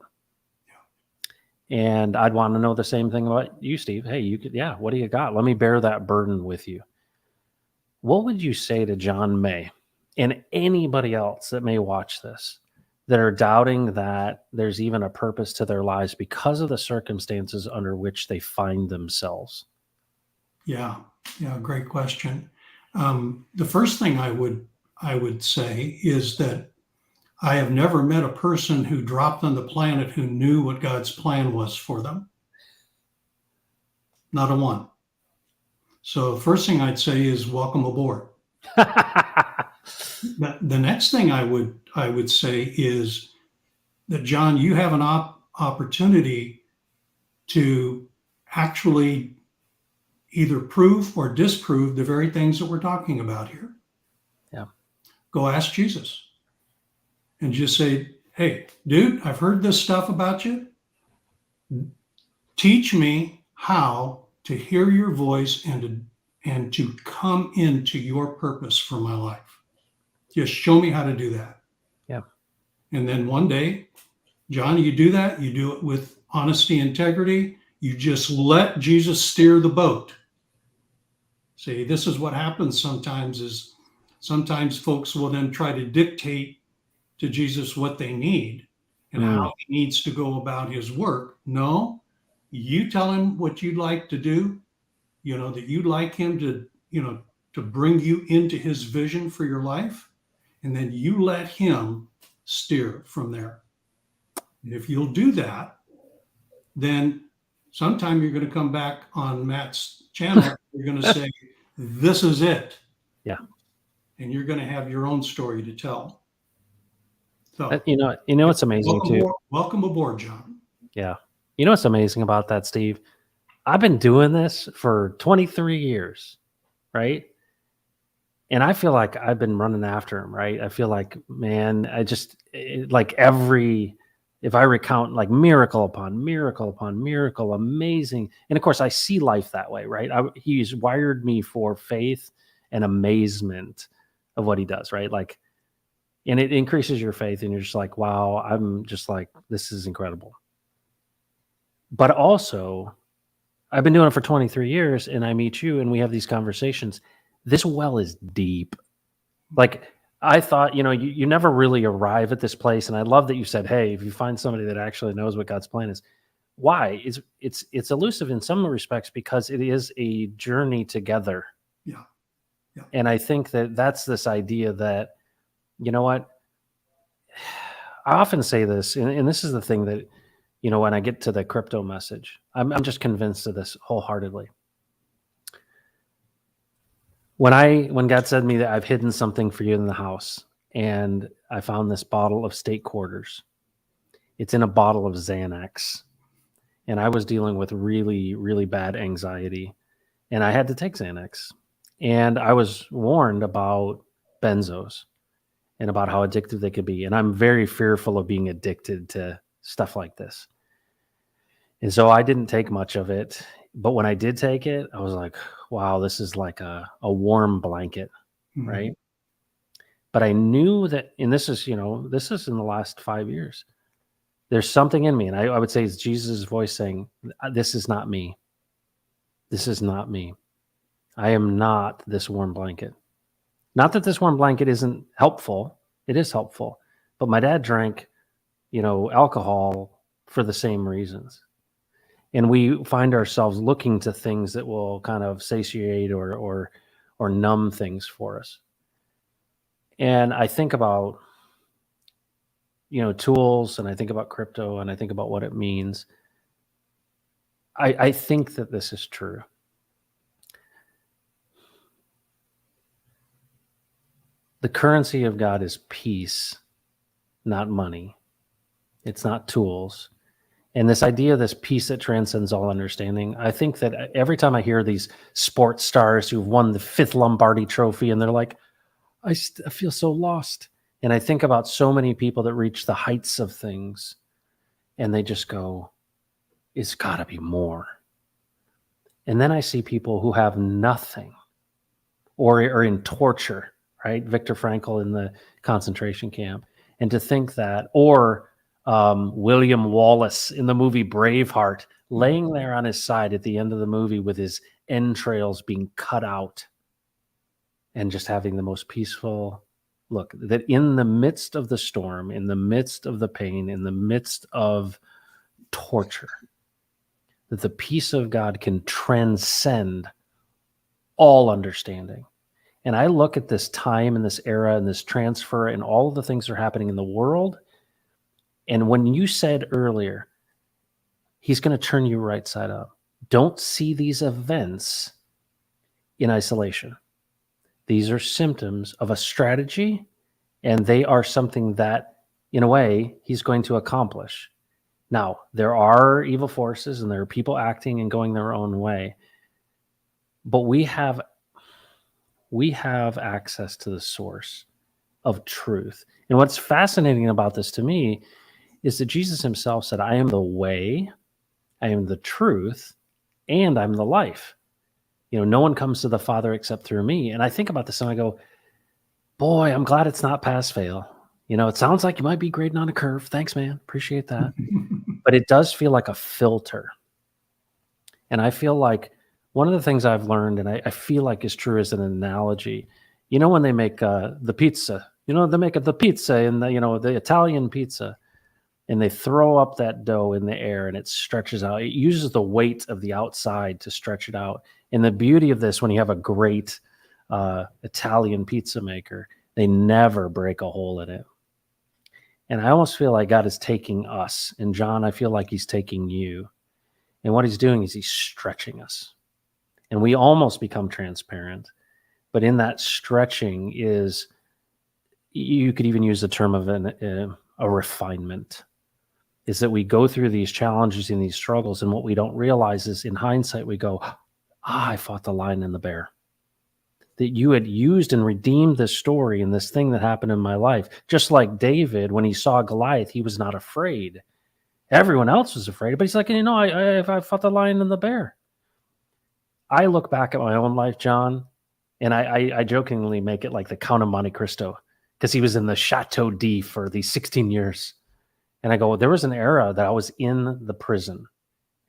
Yeah. And I'd want to know the same thing about you, Steve. Hey, what do you got? Let me bear that burden with you. What would you say to John May and anybody else that may watch this that are doubting that there's even a purpose to their lives because of the circumstances under which they find themselves? Yeah, great question. The first thing I would say is that I have never met a person who dropped on the planet who knew what God's plan was for them. Not a one. So the first thing I'd say is welcome aboard. The next thing I would say is that, John, you have an opportunity to actually either prove or disprove the very things that we're talking about here. Yeah. Go ask Jesus and just say, hey, dude, I've heard this stuff about you. Teach me how to hear your voice and to come into your purpose for my life. Just show me how to do that. Yeah. And then one day, John, you do that. You do it with honesty, integrity. You just let Jesus steer the boat. See, this is what happens sometimes folks will then try to dictate to Jesus what they need and how he needs to go about his work. No, you tell him what you'd like to do, that you'd like him to, to bring you into his vision for your life. And then you let him steer from there. And if you'll do that, then sometime you're going to come back on Matt's channel. You're going to say, this is it. Yeah. And you're going to have your own story to tell. So, what's amazing too. Welcome aboard, John. Yeah. You know what's amazing about that, Steve? I've been doing this for 23 years, right? And I feel like I've been running after him, right? I feel like, man, if I recount miracle upon miracle upon miracle, amazing. And of course, I see life that way, right? He's wired me for faith and amazement of what he does, right? And it increases your faith and you're just like, wow, I'm just like, this is incredible. But also, I've been doing it for 23 years and I meet you and we have these conversations. This well is deep. I thought, you never really arrive at this place. And I love that you said, hey, if you find somebody that actually knows what God's plan is, why? It's elusive in some respects because it is a journey together. Yeah. And I think that that's this idea that, you know what? I often say this, and this is the thing that, when I get to the crypto message, I'm just convinced of this wholeheartedly. When God said to me that I've hidden something for you in the house, and I found this bottle of state quarters, it's in a bottle of Xanax, and I was dealing with really, really bad anxiety, and I had to take Xanax, And I was warned about benzos and about how addictive they could be. And I'm very fearful of being addicted to stuff like this. And so I didn't take much of it. But when I did take it, I was like, wow, this is like a warm blanket, right? But I knew that, and this is, this is in the last 5 years. There's something in me, and I would say it's Jesus' voice saying, this is not me. This is not me. I am not this warm blanket. Not that this warm blanket isn't helpful. It is helpful. But my dad drank, alcohol for the same reasons. And we find ourselves looking to things that will kind of satiate or numb things for us. And I think about, tools, and I think about crypto, and I think about what it means. I think that this is true. The currency of God is peace, not money. It's not tools. And this idea of this peace that transcends all understanding, I think that every time I hear these sports stars who've won the 5th Lombardi trophy and they're like, I feel so lost. And I think about so many people that reach the heights of things and they just go, it's got to be more. And then I see people who have nothing or are in torture, right? Viktor Frankl in the concentration camp. And to think that, or William Wallace in the movie Braveheart, laying there on his side at the end of the movie with his entrails being cut out and just having the most peaceful look, that in the midst of the storm, in the midst of the pain, in the midst of torture, that the peace of God can transcend all understanding. And I look at this time and this era and this transfer and all of the things that are happening in the world. And when you said earlier, he's going to turn you right side up, don't see these events in isolation. These are symptoms of a strategy, and they are something that, in a way, he's going to accomplish. Now, there are evil forces and there are people acting and going their own way, but we have access to the source of truth. And what's fascinating about this to me is that Jesus himself said, I am the way, I am the truth, and I'm the life. No one comes to the Father except through me. And I think about this and I go, boy, I'm glad it's not pass fail. It sounds like you might be grading on a curve. Thanks, man. Appreciate that. But it does feel like a filter. And I feel like one of the things I've learned, and I feel like is true as an analogy, when they make the pizza, they make the pizza and the Italian pizza, and they throw up that dough in the air and it stretches out. It uses the weight of the outside to stretch it out. And the beauty of this, when you have a great Italian pizza maker, they never break a hole in it. And I almost feel like God is taking us. And John, I feel like he's taking you. And what he's doing is he's stretching us. And we almost become transparent. But in that stretching is, you could even use the term of a refinement, is that we go through these challenges and these struggles. And what we don't realize is in hindsight, we go, I fought the lion and the bear. That you had used and redeemed this story and this thing that happened in my life. Just like David, when he saw Goliath, he was not afraid. Everyone else was afraid, but he's like, I fought the lion and the bear. I look back at my own life, John, and I jokingly make it like the Count of Monte Cristo, because he was in the Chateau d'If for these 16 years. And I go, there was an era that I was in the prison.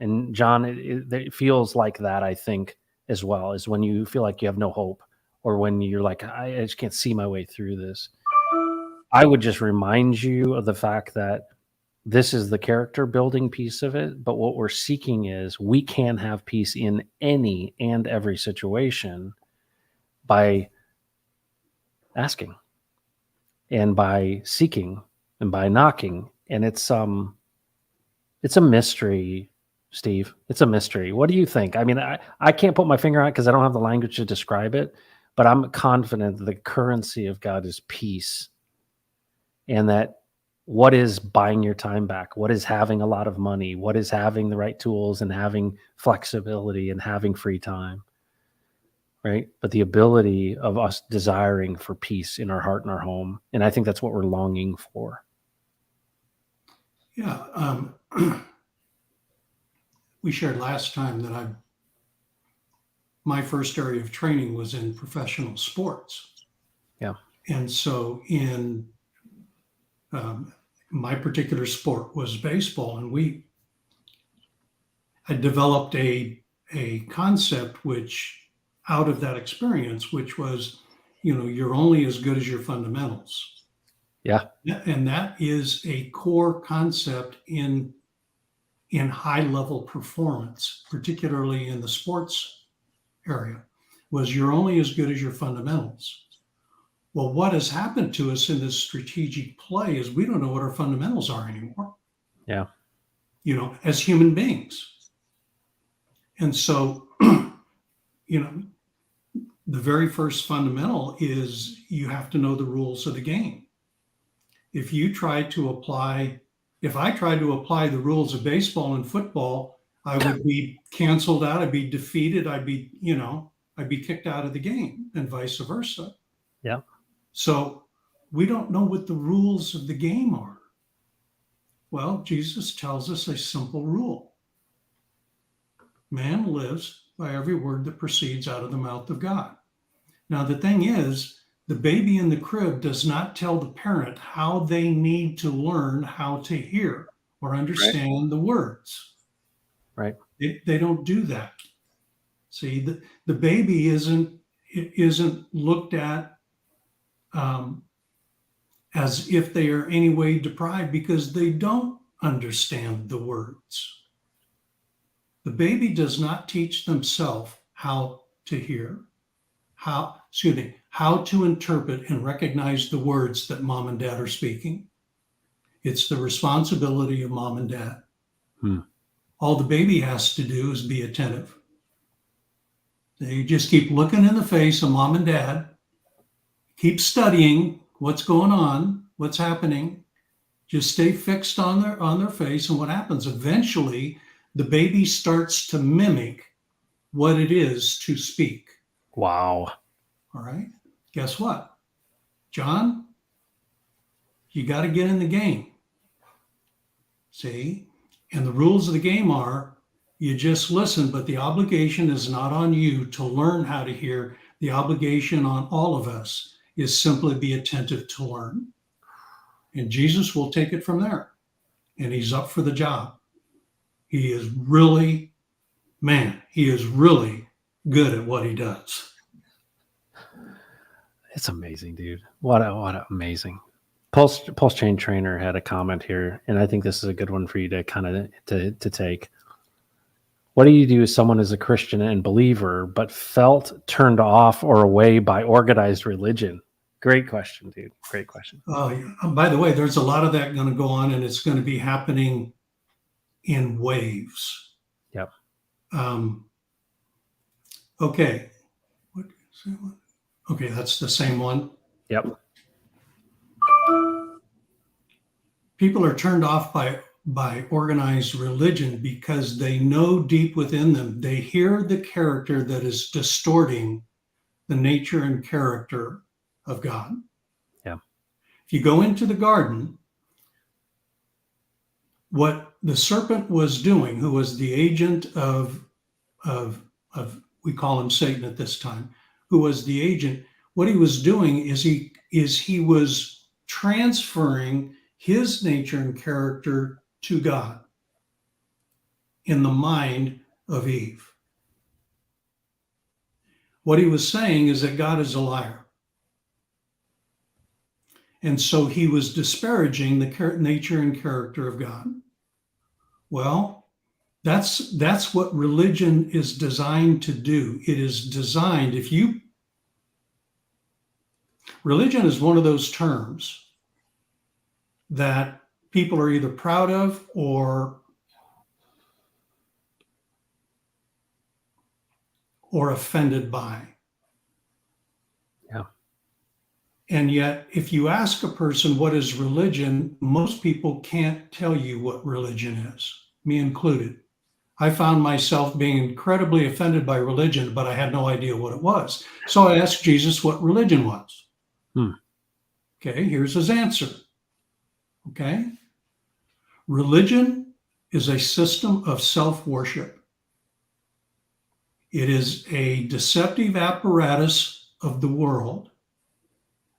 And John, it feels like that, I think, as well, is when you feel like you have no hope, or when you're like, I just can't see my way through this. I would just remind you of the fact that this is the character building piece of it. But what we're seeking is we can have peace in any and every situation by asking and by seeking and by knocking. And it's a mystery, Steve. It's a mystery. What do you think? I mean, I can't put my finger on it because I don't have the language to describe it, but I'm confident that the currency of God is peace. And that what is buying your time back? What is having a lot of money? What is having the right tools and having flexibility and having free time? right? But the ability of us desiring for peace in our heart and our home. And I think that's what we're longing for. Yeah. We shared last time that my first area of training was in professional sports. Yeah. And so in my particular sport was baseball, and I developed a concept which out of that experience, which was, you're only as good as your fundamentals. Yeah. And that is a core concept in high level performance, particularly in the sports area, was you're only as good as your fundamentals. Well, what has happened to us in this strategic play is we don't know what our fundamentals are anymore. Yeah. As human beings. And so, the very first fundamental is you have to know the rules of the game. If I tried to apply the rules of baseball and football, I would be canceled out. I'd be defeated. I'd be kicked out of the game, and vice versa. Yeah. So we don't know what the rules of the game are. Well, Jesus tells us a simple rule. Man lives by every word that proceeds out of the mouth of God. Now, the thing is, the baby in the crib does not tell the parent how they need to learn how to hear or understand the words. Right. They don't do that. See, the baby isn't looked at as if they are any way deprived because they don't understand the words. The baby does not teach themselves how to hear, how to interpret and recognize the words that mom and dad are speaking. It's the responsibility of mom and dad. All the baby has to do is be attentive. They just keep looking in the face of mom and dad, keep studying what's going on, what's happening. Just stay fixed on their face, and what happens eventually, the baby starts to mimic what it is to speak. Wow. All right. Guess what? John, you got to get in the game. See? And the rules of the game are you just listen, but the obligation is not on you to learn how to hear. The obligation on all of us is simply be attentive to learn. And Jesus will take it from there. And he's up for the job. He is really good at what he does. It's amazing, dude. What amazing. Pulse Chain Trainer had a comment here, and I think this is a good one for you to kind of to take. What do you do if someone is a Christian and believer, but felt turned off or away by organized religion? Great question, dude. Great question. By the way, there's a lot of that going to go on, and it's going to be happening in waves. Yep. Okay. What is that one? Okay, that's the same one. Yep. People are turned off by organized religion because they know deep within them, they hear the character that is distorting the nature and character of God. Yeah. If you go into the garden, what the serpent was doing, who was the agent of we call him Satan at this time, who was the agent, what he was doing is he was transferring his nature and character to God in the mind of Eve. What he was saying is that God is a liar. And so he was disparaging the nature and character of God. Well, that's what religion is designed to do. It is designed, religion is one of those terms that people are either proud of or offended by. Yeah. And yet, if you ask a person what is religion, most people can't tell you what religion is, me included. I found myself being incredibly offended by religion, but I had no idea what it was. So I asked Jesus what religion was. Hmm. Okay, here's his answer. Okay, religion is a system of self worship. It is a deceptive apparatus of the world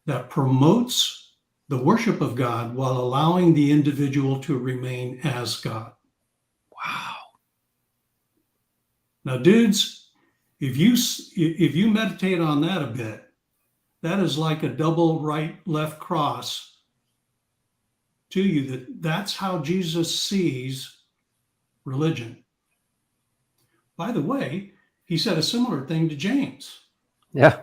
that promotes the worship of God while allowing the individual to remain as God. Wow. Now, dudes, if you meditate on that a bit, that is like a double right left cross to you. That's how Jesus sees religion. By the way, he said a similar thing to James, Yeah.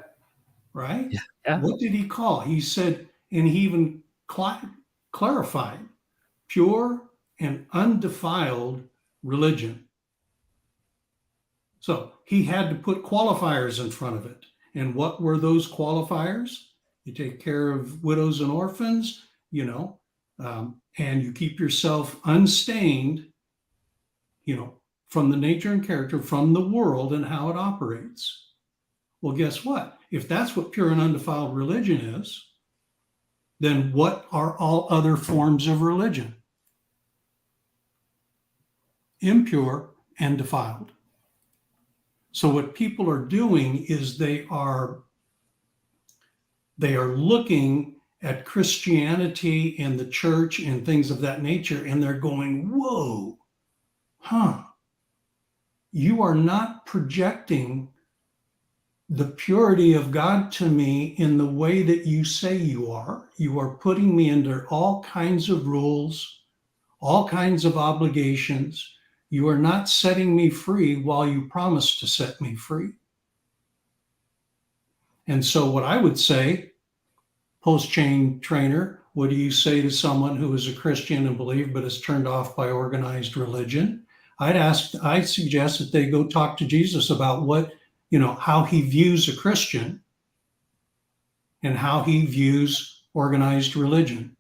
right? Yeah. Yeah. What did he call? He said, and he even clarified pure and undefiled religion. So he had to put qualifiers in front of it. And what were those qualifiers? You take care of widows and orphans, and you keep yourself unstained, from the nature and character, from the world and how it operates. Well, guess what? If that's what pure and undefiled religion is, then what are all other forms of religion? Impure and defiled. So what people are doing is they are looking at Christianity and the church and things of that nature, and they're going, whoa, you are not projecting the purity of God to me in the way that you say you are. You are putting me under all kinds of rules, all kinds of obligations. You are not setting me free while you promise to set me free. And so what I would say, post-chain trainer, what do you say to someone who is a Christian and believes but is turned off by organized religion? I'd suggest that they go talk to Jesus about how he views a Christian and how he views organized religion,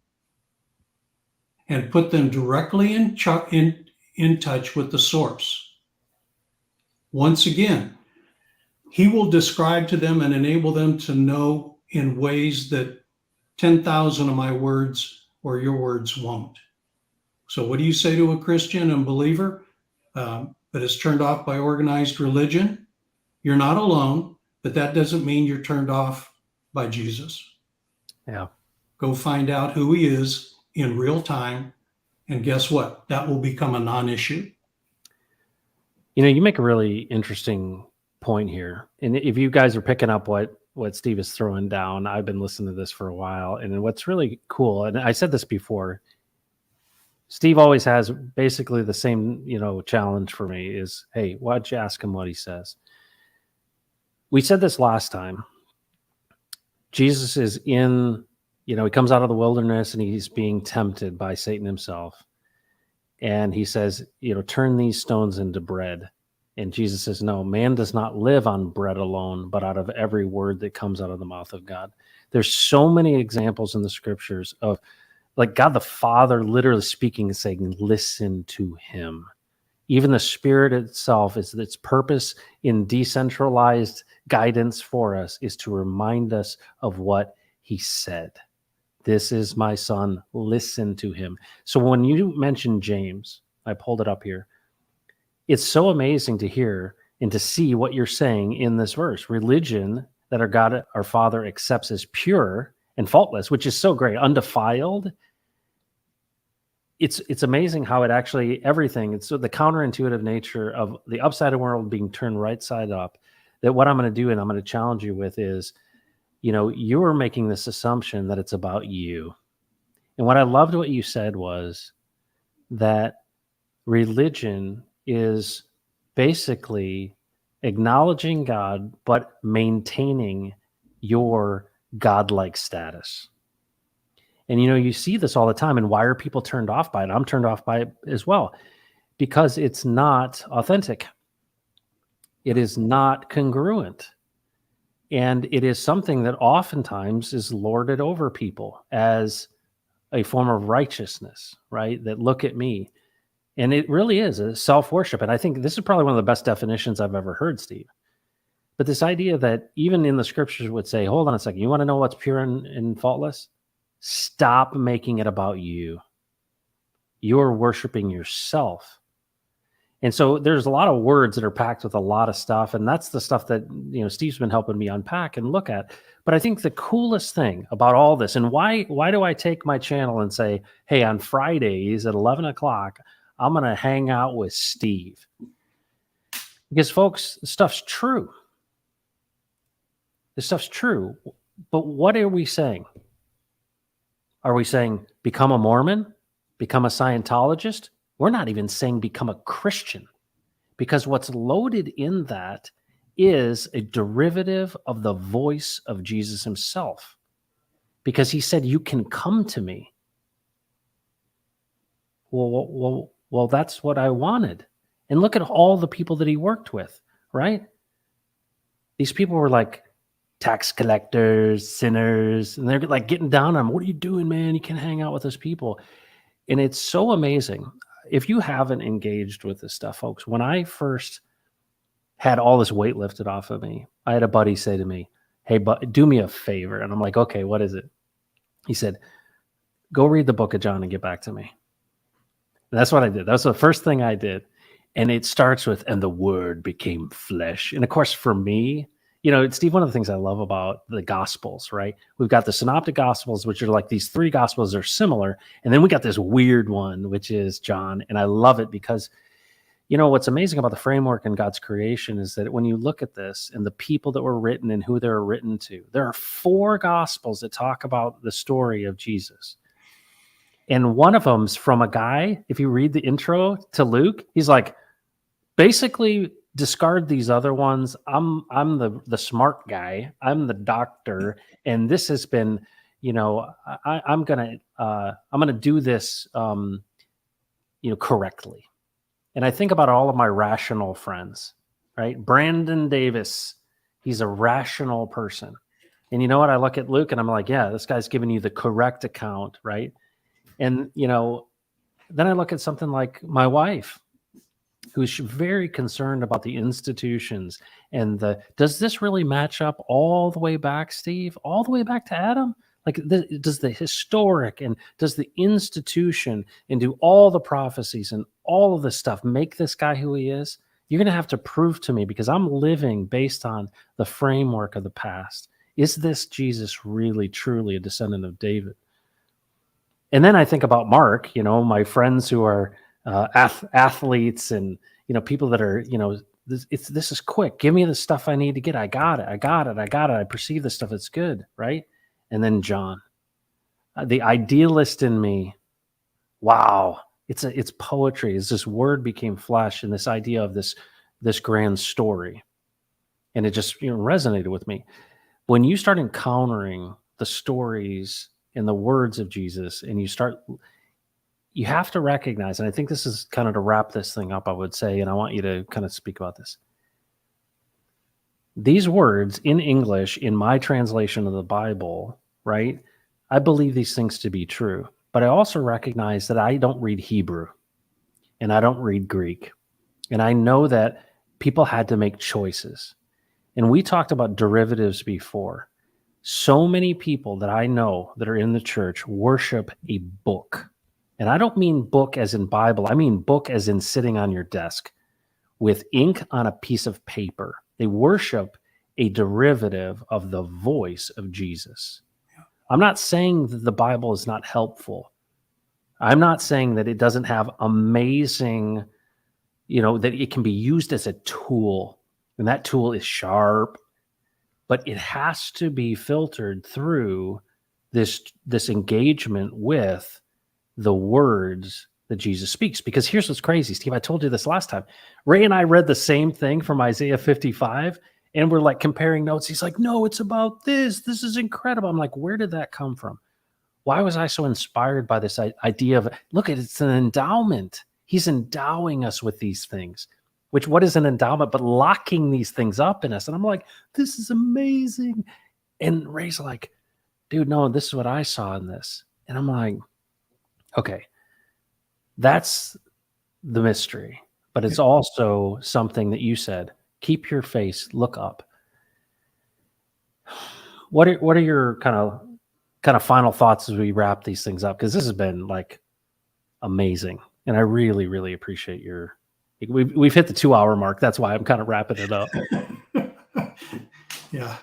and put them directly in touch with the source. Once again, he will describe to them and enable them to know in ways that 10,000 of my words or your words won't. So what do you say to a Christian and believer that is turned off by organized religion? You're not alone, but that doesn't mean you're turned off by Jesus. Yeah. Go find out who he is in real time, and guess what? That will become a non-issue. You make a really interesting point here. And if you guys are picking up what Steve is throwing down, I've been listening to this for a while. And what's really cool, and I said this before, Steve always has basically the same, challenge for me is, hey, why'd you ask him what he says? We said this last time. Jesus is in, he comes out of the wilderness and he's being tempted by Satan himself. And he says, turn these stones into bread. And Jesus says, no, man does not live on bread alone, but out of every word that comes out of the mouth of God. There's so many examples in the scriptures of like God the Father literally speaking and saying, listen to him. Even the Spirit itself is its purpose in decentralized guidance for us is to remind us of what he said. This is my son, listen to him. So when you mentioned James, I pulled it up here. It's so amazing to hear and to see what you're saying in this verse. Religion that our God, our Father accepts as pure and faultless, which is so great, undefiled. It's amazing how it actually, everything, it's the counterintuitive nature of the upside down world being turned right side up, that what I'm going to do and I'm going to challenge you with is, you're making this assumption that it's about you. And what I loved what you said was that religion is basically acknowledging God, but maintaining your godlike status. And, you see this all the time. And why are people turned off by it? I'm turned off by it as well, because it's not authentic. It is not congruent. And it is something that oftentimes is lorded over people as a form of righteousness, right? That look at me. And it really is a self-worship. And I think this is probably one of the best definitions I've ever heard, Steve. But this idea that even in the scriptures would say, hold on a second, you want to know what's pure and faultless? Stop making it about you. You're worshiping yourself. And so there's a lot of words that are packed with a lot of stuff. And that's the stuff that, Steve's been helping me unpack and look at. But I think the coolest thing about all this, and why do I take my channel and say, hey, on Fridays at 11 o'clock, I'm going to hang out with Steve? Because, folks, this stuff's true. This stuff's true. But what are we saying? Are we saying become a Mormon? Become a Scientologist? We're not even saying become a Christian, because what's loaded in that is a derivative of the voice of Jesus himself. Because he said, you can come to me. Well, that's what I wanted. And look at all the people that he worked with, right? These people were like tax collectors, sinners, and they're like getting down on them. What are you doing, man? You can't hang out with those people. And it's so amazing. If you haven't engaged with this stuff, folks, when I first had all this weight lifted off of me, I had a buddy say to me, hey, but do me a favor. And I'm like, okay, what is it? He said, go read the book of John and get back to me. And that's what I did. That was the first thing I did. And it starts with, and the word became flesh. And of course, for me, Steve, one of the things I love about the Gospels, right? We've got the Synoptic Gospels, which are like these three Gospels are similar. And then we got this weird one, which is John. And I love it because, what's amazing about the framework in God's creation is that when you look at this and the people that were written and who they're written to, there are 4 Gospels that talk about the story of Jesus. And one of them's from a guy, if you read the intro to Luke, he's like, basically, discard these other ones. I'm the smart guy. I'm the doctor, and this has been, I'm gonna do this, correctly. And I think about all of my rational friends, right? Brandon Davis, he's a rational person, and you know what? I look at Luke and I'm like, yeah, this guy's giving you the correct account, right? And then I look at something like my wife, who's very concerned about the institutions and does this really match up all the way back, Steve, all the way back to Adam? Like, does the historic and does the institution and do all the prophecies and all of this stuff make this guy who he is? You're going to have to prove to me, because I'm living based on the framework of the past. Is this Jesus really, truly a descendant of David? And then I think about Mark, my friends who are athletes and, people that are, this is quick. Give me the stuff I need to get. I got it. I perceive the stuff that's good. Right. And then John, the idealist in me. Wow. It's poetry. It's this word became flesh, and this idea of this grand story. And it just resonated with me. When you start encountering the stories and the words of Jesus, and you have to recognize, and I think this is kind of to wrap this thing up, I would say, and I want you to kind of speak about this. These words in English, in my translation of the Bible, right? I believe these things to be true, but I also recognize that I don't read Hebrew and I don't read Greek. And I know that people had to make choices. And we talked about derivatives before. So many people that I know that are in the church worship a book. And I don't mean book as in Bible. I mean book as in sitting on your desk with ink on a piece of paper. They worship a derivative of the voice of Jesus. I'm not saying that the Bible is not helpful. I'm not saying that it doesn't have amazing, that it can be used as a tool, and that tool is sharp, but it has to be filtered through this engagement with the words that Jesus speaks. Because here's what's crazy, Steve. I told you this last time. Ray and I read the same thing from Isaiah 55, and we're like comparing notes. He's like, no, it's about this. This is incredible. I'm like, where did that come from? Why was I so inspired by this idea of, look, it's an endowment. He's endowing us with these things, which what is an endowment but locking these things up in us? And I'm like, this is amazing. And Ray's like, dude, no, this is what I saw in this. And I'm like, okay, that's the mystery, but it's also something that you said, keep your face, look up. What are your kind of final thoughts as we wrap these things up? Because this has been like amazing, and I really, really appreciate your. We've hit the 2-hour mark. That's why I'm kind of wrapping it up. Yeah.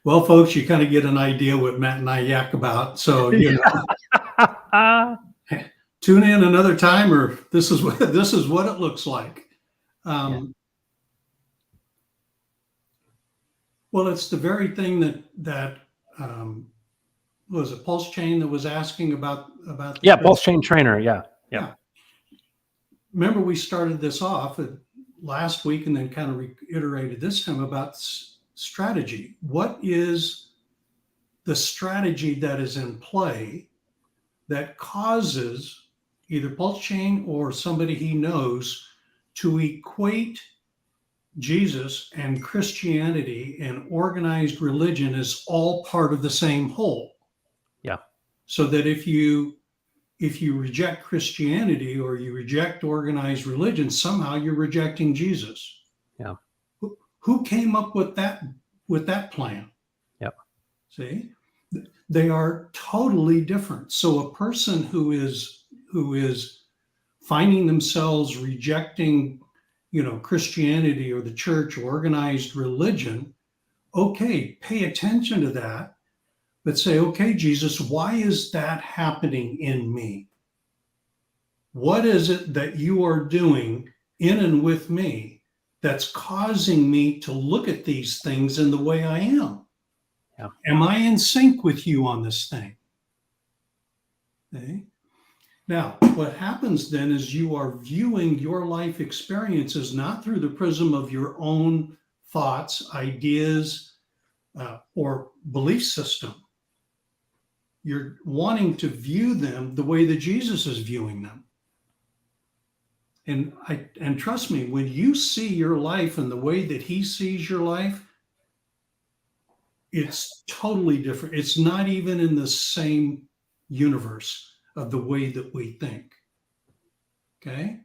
Well, folks, you kind of get an idea what Matt and I yak about. So, tune in another time, or this is what it looks like. Well, it's the very thing that was it Pulse Chain that was asking about Pulse Chain Trainer. Yeah. Remember, we started this off last week and then kind of reiterated this time about strategy. What is the strategy that is in play that causes either Pulse Chain or somebody he knows to equate Jesus and Christianity and organized religion as all part of the same whole? Yeah. So that if you reject Christianity or you reject organized religion, somehow you're rejecting Jesus. Yeah. Who came up with that plan? Yep. See, they are totally different. So a person who is finding themselves rejecting, Christianity or the church or organized religion, okay, pay attention to that, but say, okay, Jesus, why is that happening in me? What is it that you are doing in and with me that's causing me to look at these things in the way I am? Yeah. Am I in sync with you on this thing? Okay. Now, what happens then is you are viewing your life experiences not through the prism of your own thoughts, ideas, or belief system. You're wanting to view them the way that Jesus is viewing them. And trust me, when you see your life in the way that he sees your life, it's totally different. It's not even in the same universe of the way that we think. Okay?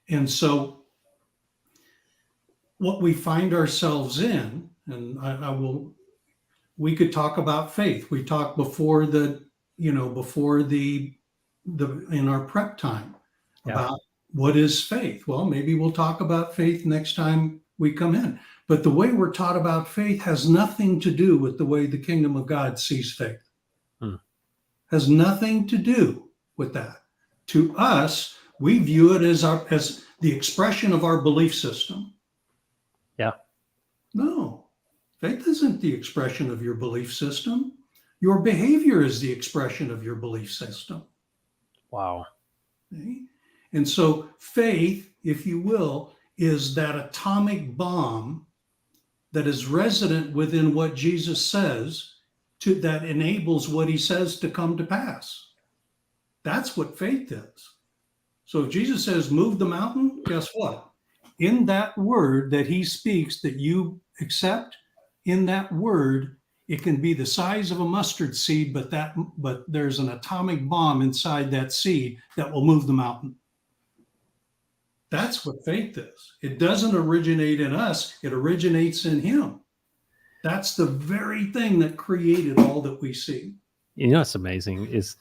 And so what we find ourselves in, and we could talk about faith. We talked before in our prep time about what is faith. Well, maybe we'll talk about faith next time we come in. But the way we're taught about faith has nothing to do with the way the kingdom of God sees faith. Has nothing to do with that. To us, we view it as the expression of our belief system. Yeah. No, faith isn't the expression of your belief system. Your behavior is the expression of your belief system. Wow. Okay? And so faith, if you will, is that atomic bomb that is resident within what Jesus says that enables what he says to come to pass. That's what faith is. So if Jesus says, move the mountain, guess what? In that word that he speaks that you accept, in that word, it can be the size of a mustard seed, but there's an atomic bomb inside that seed that will move the mountain. That's what faith is. It doesn't originate in us, it originates in him. That's the very thing that created all that we see. What's amazing is,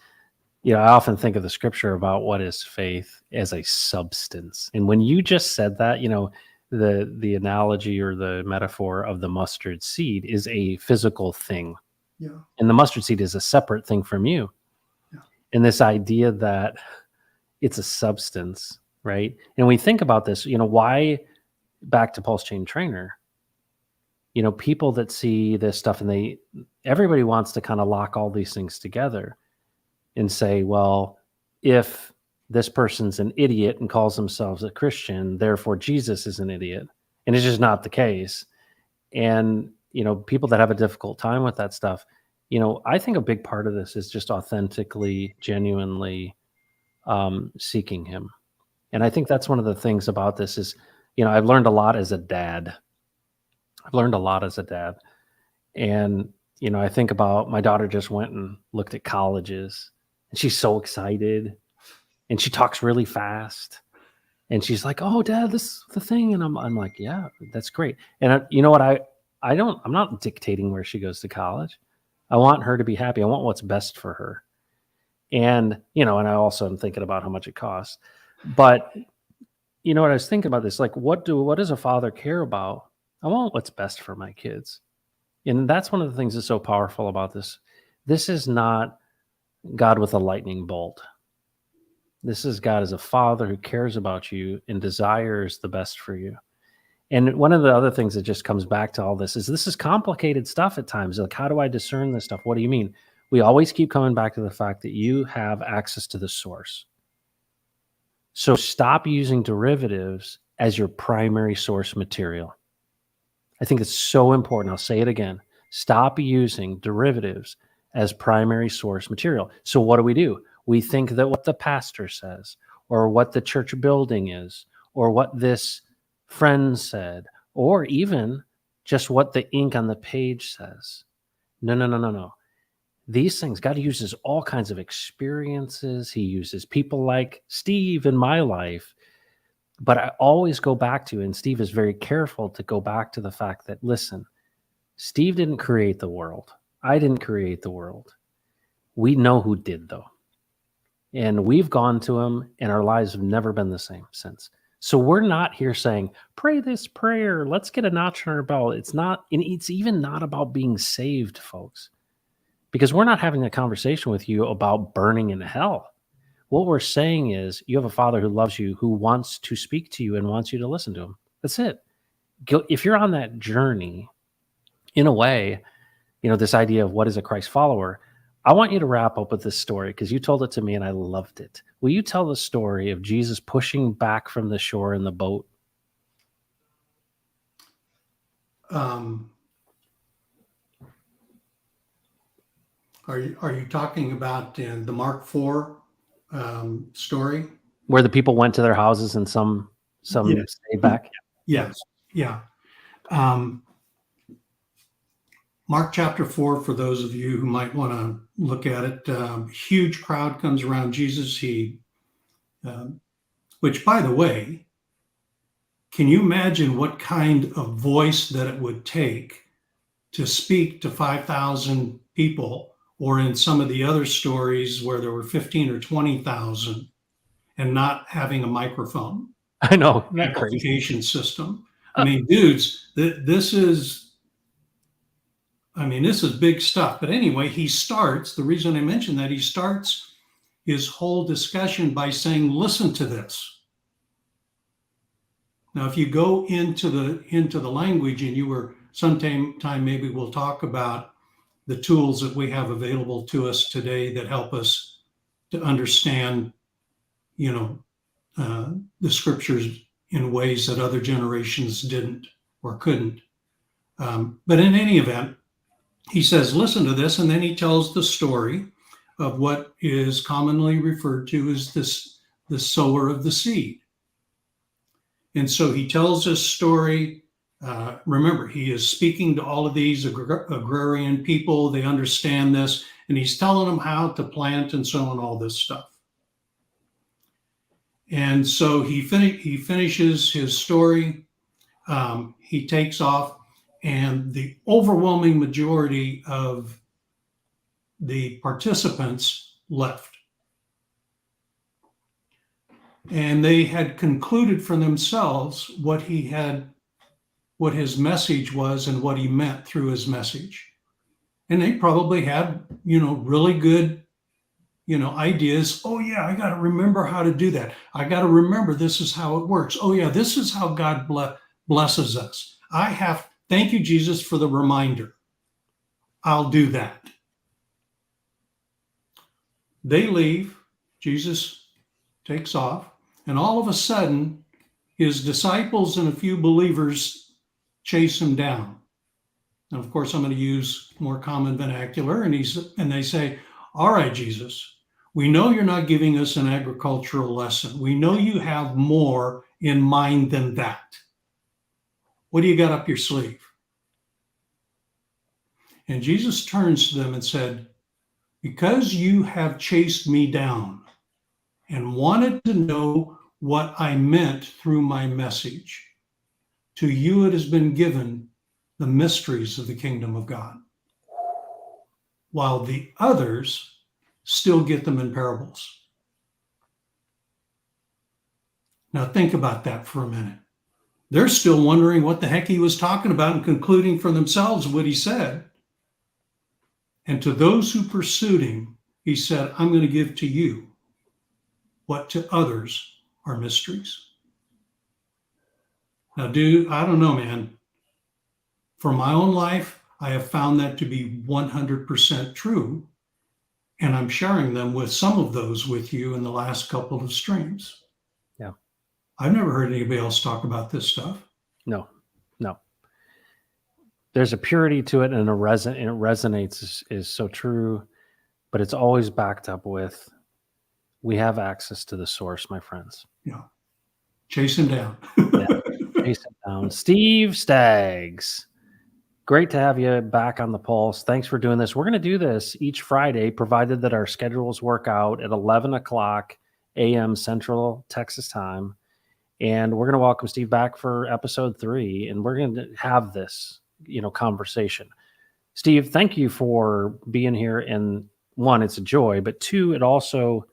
I often think of the scripture about what is faith as a substance. And when you just said that, the analogy or the metaphor of the mustard seed is a physical thing. Yeah. And the mustard seed is a separate thing from you. Yeah. And this idea that it's a substance, right? And we think about this, why, back to Pulse Chain Trainer, people that see this stuff and everybody wants to kind of lock all these things together and say, well, if this person's an idiot and calls themselves a Christian, therefore Jesus is an idiot. And it's just not the case. And, people that have a difficult time with that stuff, I think a big part of this is just authentically, genuinely seeking him. And I think that's one of the things about this is, I've learned a lot as a dad. And, I think about my daughter just went and looked at colleges and she's so excited. And she talks really fast. And she's like, "Oh, Dad, this is the thing." And I'm like, "Yeah, that's great." And you know what? I'm not dictating where she goes to college. I want her to be happy. I want what's best for her. And, and I also am thinking about how much it costs. But you know what I was thinking about this, like what does a father care about? I want what's best for my kids. And that's one of the things that's so powerful about this. This is not God with a lightning bolt. This is God as a father who cares about you and desires the best for you. And one of the other things that just comes back to all this is complicated stuff at times. Like, how do I discern this stuff? What do you mean? We always keep coming back to the fact that you have access to the source. So stop using derivatives as your primary source material. I think it's so important. I'll say it again. Stop using derivatives as primary source material. So what do? We think that what the pastor says, or what the church building is, or what this friend said, or even just what the ink on the page says. No. These things, God uses all kinds of experiences. He uses people like Steve in my life. But I always go back to, and Steve is very careful to go back to the fact that, listen, Steve didn't create the world. I didn't create the world. We know who did, though. And we've gone to him, and our lives have never been the same since. So we're not here saying, pray this prayer. Let's get a notch on our belt. It's not, and it's even not about being saved, folks, because we're not having a conversation with you about burning in hell. What we're saying is you have a father who loves you, who wants to speak to you and wants you to listen to him. That's it. If you're on that journey, in a way, this idea of what is a Christ follower, I want you to wrap up with this story because you told it to me and I loved it. Will you tell the story of Jesus pushing back from the shore in the boat? Are you talking about in the Mark 4 story? Where the people went to their houses and some Yes. stayed back? Yes. Yeah. Mark chapter 4, for those of you who might want to look at it, huge crowd comes around Jesus. Which, by the way, can you imagine what kind of voice that it would take to speak to 5,000 people, or in some of the other stories where there were 15 or 20,000, and not having a microphone? I know. Amplification system. I mean, dudes, this is big stuff. But anyway, the reason I mentioned that, he starts his whole discussion by saying, listen to this. Now, if you go into the language, and you were sometime maybe we'll talk about the tools that we have available to us today that help us to understand, the scriptures in ways that other generations didn't or couldn't. But in any event, he says, listen to this, and then he tells the story of what is commonly referred to as the sower of the seed. And so he tells this story. Remember, he is speaking to all of these agrarian people. They understand this, and he's telling them how to plant and so on, all this stuff. And so he finishes his story. He takes off, and the overwhelming majority of the participants left. And they had concluded for themselves what his message was and what he meant through his message. And they probably had, really good, ideas. Oh yeah, I got to remember how to do that. I got to remember this is how it works. Oh yeah, this is how God blesses us. Thank you, Jesus, for the reminder. I'll do that. They leave. Jesus takes off. And all of a sudden, his disciples and a few believers chase him down. And of course, I'm going to use more common vernacular. And they say, all right, Jesus, we know you're not giving us an agricultural lesson. We know you have more in mind than that. What do you got up your sleeve? And Jesus turns to them and said, because you have chased me down and wanted to know what I meant through my message. To you it has been given the mysteries of the kingdom of God, while the others still get them in parables. Now think about that for a minute. They're still wondering what the heck he was talking about and concluding for themselves what he said. And to those who pursued him, he said, I'm going to give to you what to others are mysteries. Now, I don't know, man. For my own life, I have found that to be 100% true. And I'm sharing them with some of those with you in the last couple of streams. Yeah. I've never heard anybody else talk about this stuff. No. There's a purity to it, and it resonates is so true, but it's always backed up with, we have access to the source, my friends. Yeah. Chase him down. Chase him down. Steve Staggs. Great to have you back on the Pulse. Thanks for doing this. We're going to do this each Friday, provided that our schedules work out at 11 o'clock a.m. Central Texas time. And we're going to welcome Steve back for episode 3. And we're going to have this, conversation. Steve, thank you for being here. And 1, it's a joy, but 2, it also,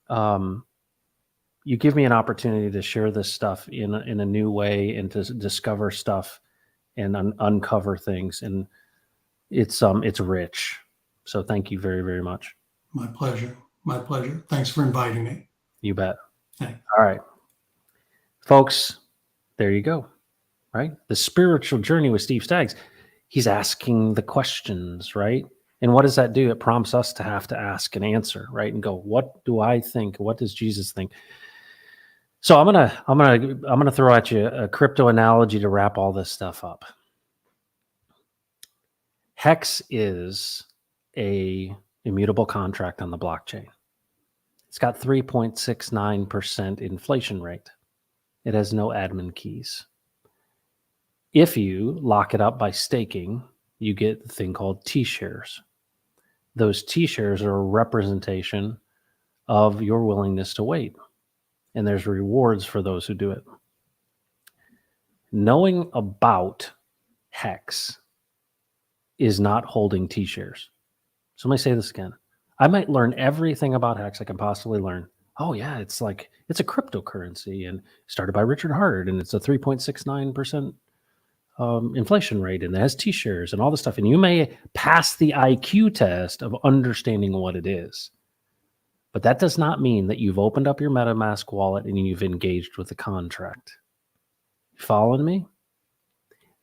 you give me an opportunity to share this stuff in a new way and to discover stuff and uncover things. And it's rich. So thank you very, very much. My pleasure. My pleasure. Thanks for inviting me. You bet. Thanks. All right, folks, there you go. Right? The spiritual journey with Steve Staggs. He's asking the questions, right? And what does that do? It prompts us to have to ask and answer, right? And go, what do I think? What does Jesus think? So I'm gonna throw at you a crypto analogy to wrap all this stuff up. Hex is a immutable contract on the blockchain. It's got 3.69% inflation rate. It has no admin keys. If you lock it up by staking, you get the thing called T-shares. Those T-shares are a representation of your willingness to wait. And there's rewards for those who do it. Knowing about Hex is not holding T-shares. So let me say this again. I might learn everything about Hex I can possibly learn. Oh yeah, it's a cryptocurrency and started by Richard Hart, and it's a 3.69% inflation rate, and it has T-shares and all this stuff. And you may pass the IQ test of understanding what it is. But that does not mean that you've opened up your MetaMask wallet and you've engaged with the contract. Following me?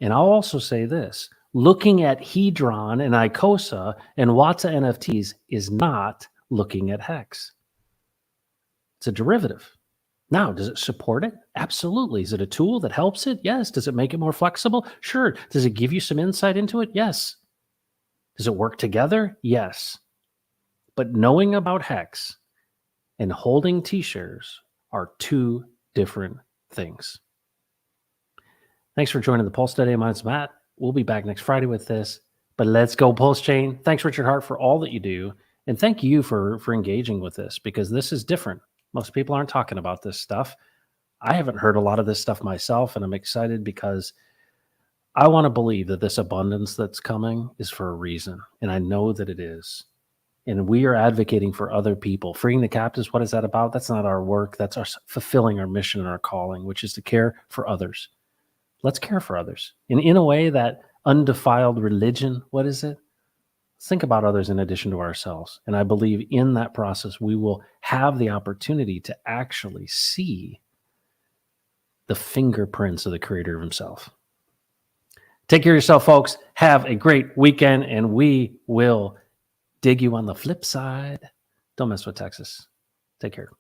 And I'll also say this. Looking at Hedron and Icosa and Watsa NFTs is not looking at Hex. It's a derivative. Now, does it support it? Absolutely. Is it a tool that helps it? Yes. Does it make it more flexible? Sure. Does it give you some insight into it? Yes. Does it work together? Yes. But knowing about Hex and holding T-shares are 2 different things. Thanks for joining the Pulse today. My name's Matt. We'll be back next Friday with this. But let's go Pulse Chain. Thanks, Richard Hart, for all that you do. And thank you for engaging with this, because this is different. Most people aren't talking about this stuff. I haven't heard a lot of this stuff myself, and I'm excited because I want to believe that this abundance that's coming is for a reason, and I know that it is. And we are advocating for other people. Freeing the captives, what is that about? That's not our work. That's our fulfilling our mission and our calling, which is to care for others. Let's care for others. And in a way, that undefiled religion, what is it? Think about others in addition to ourselves. And I believe in that process, we will have the opportunity to actually see the fingerprints of the Creator himself. Take care of yourself, folks. Have a great weekend, and we will dig you on the flip side. Don't mess with Texas. Take care.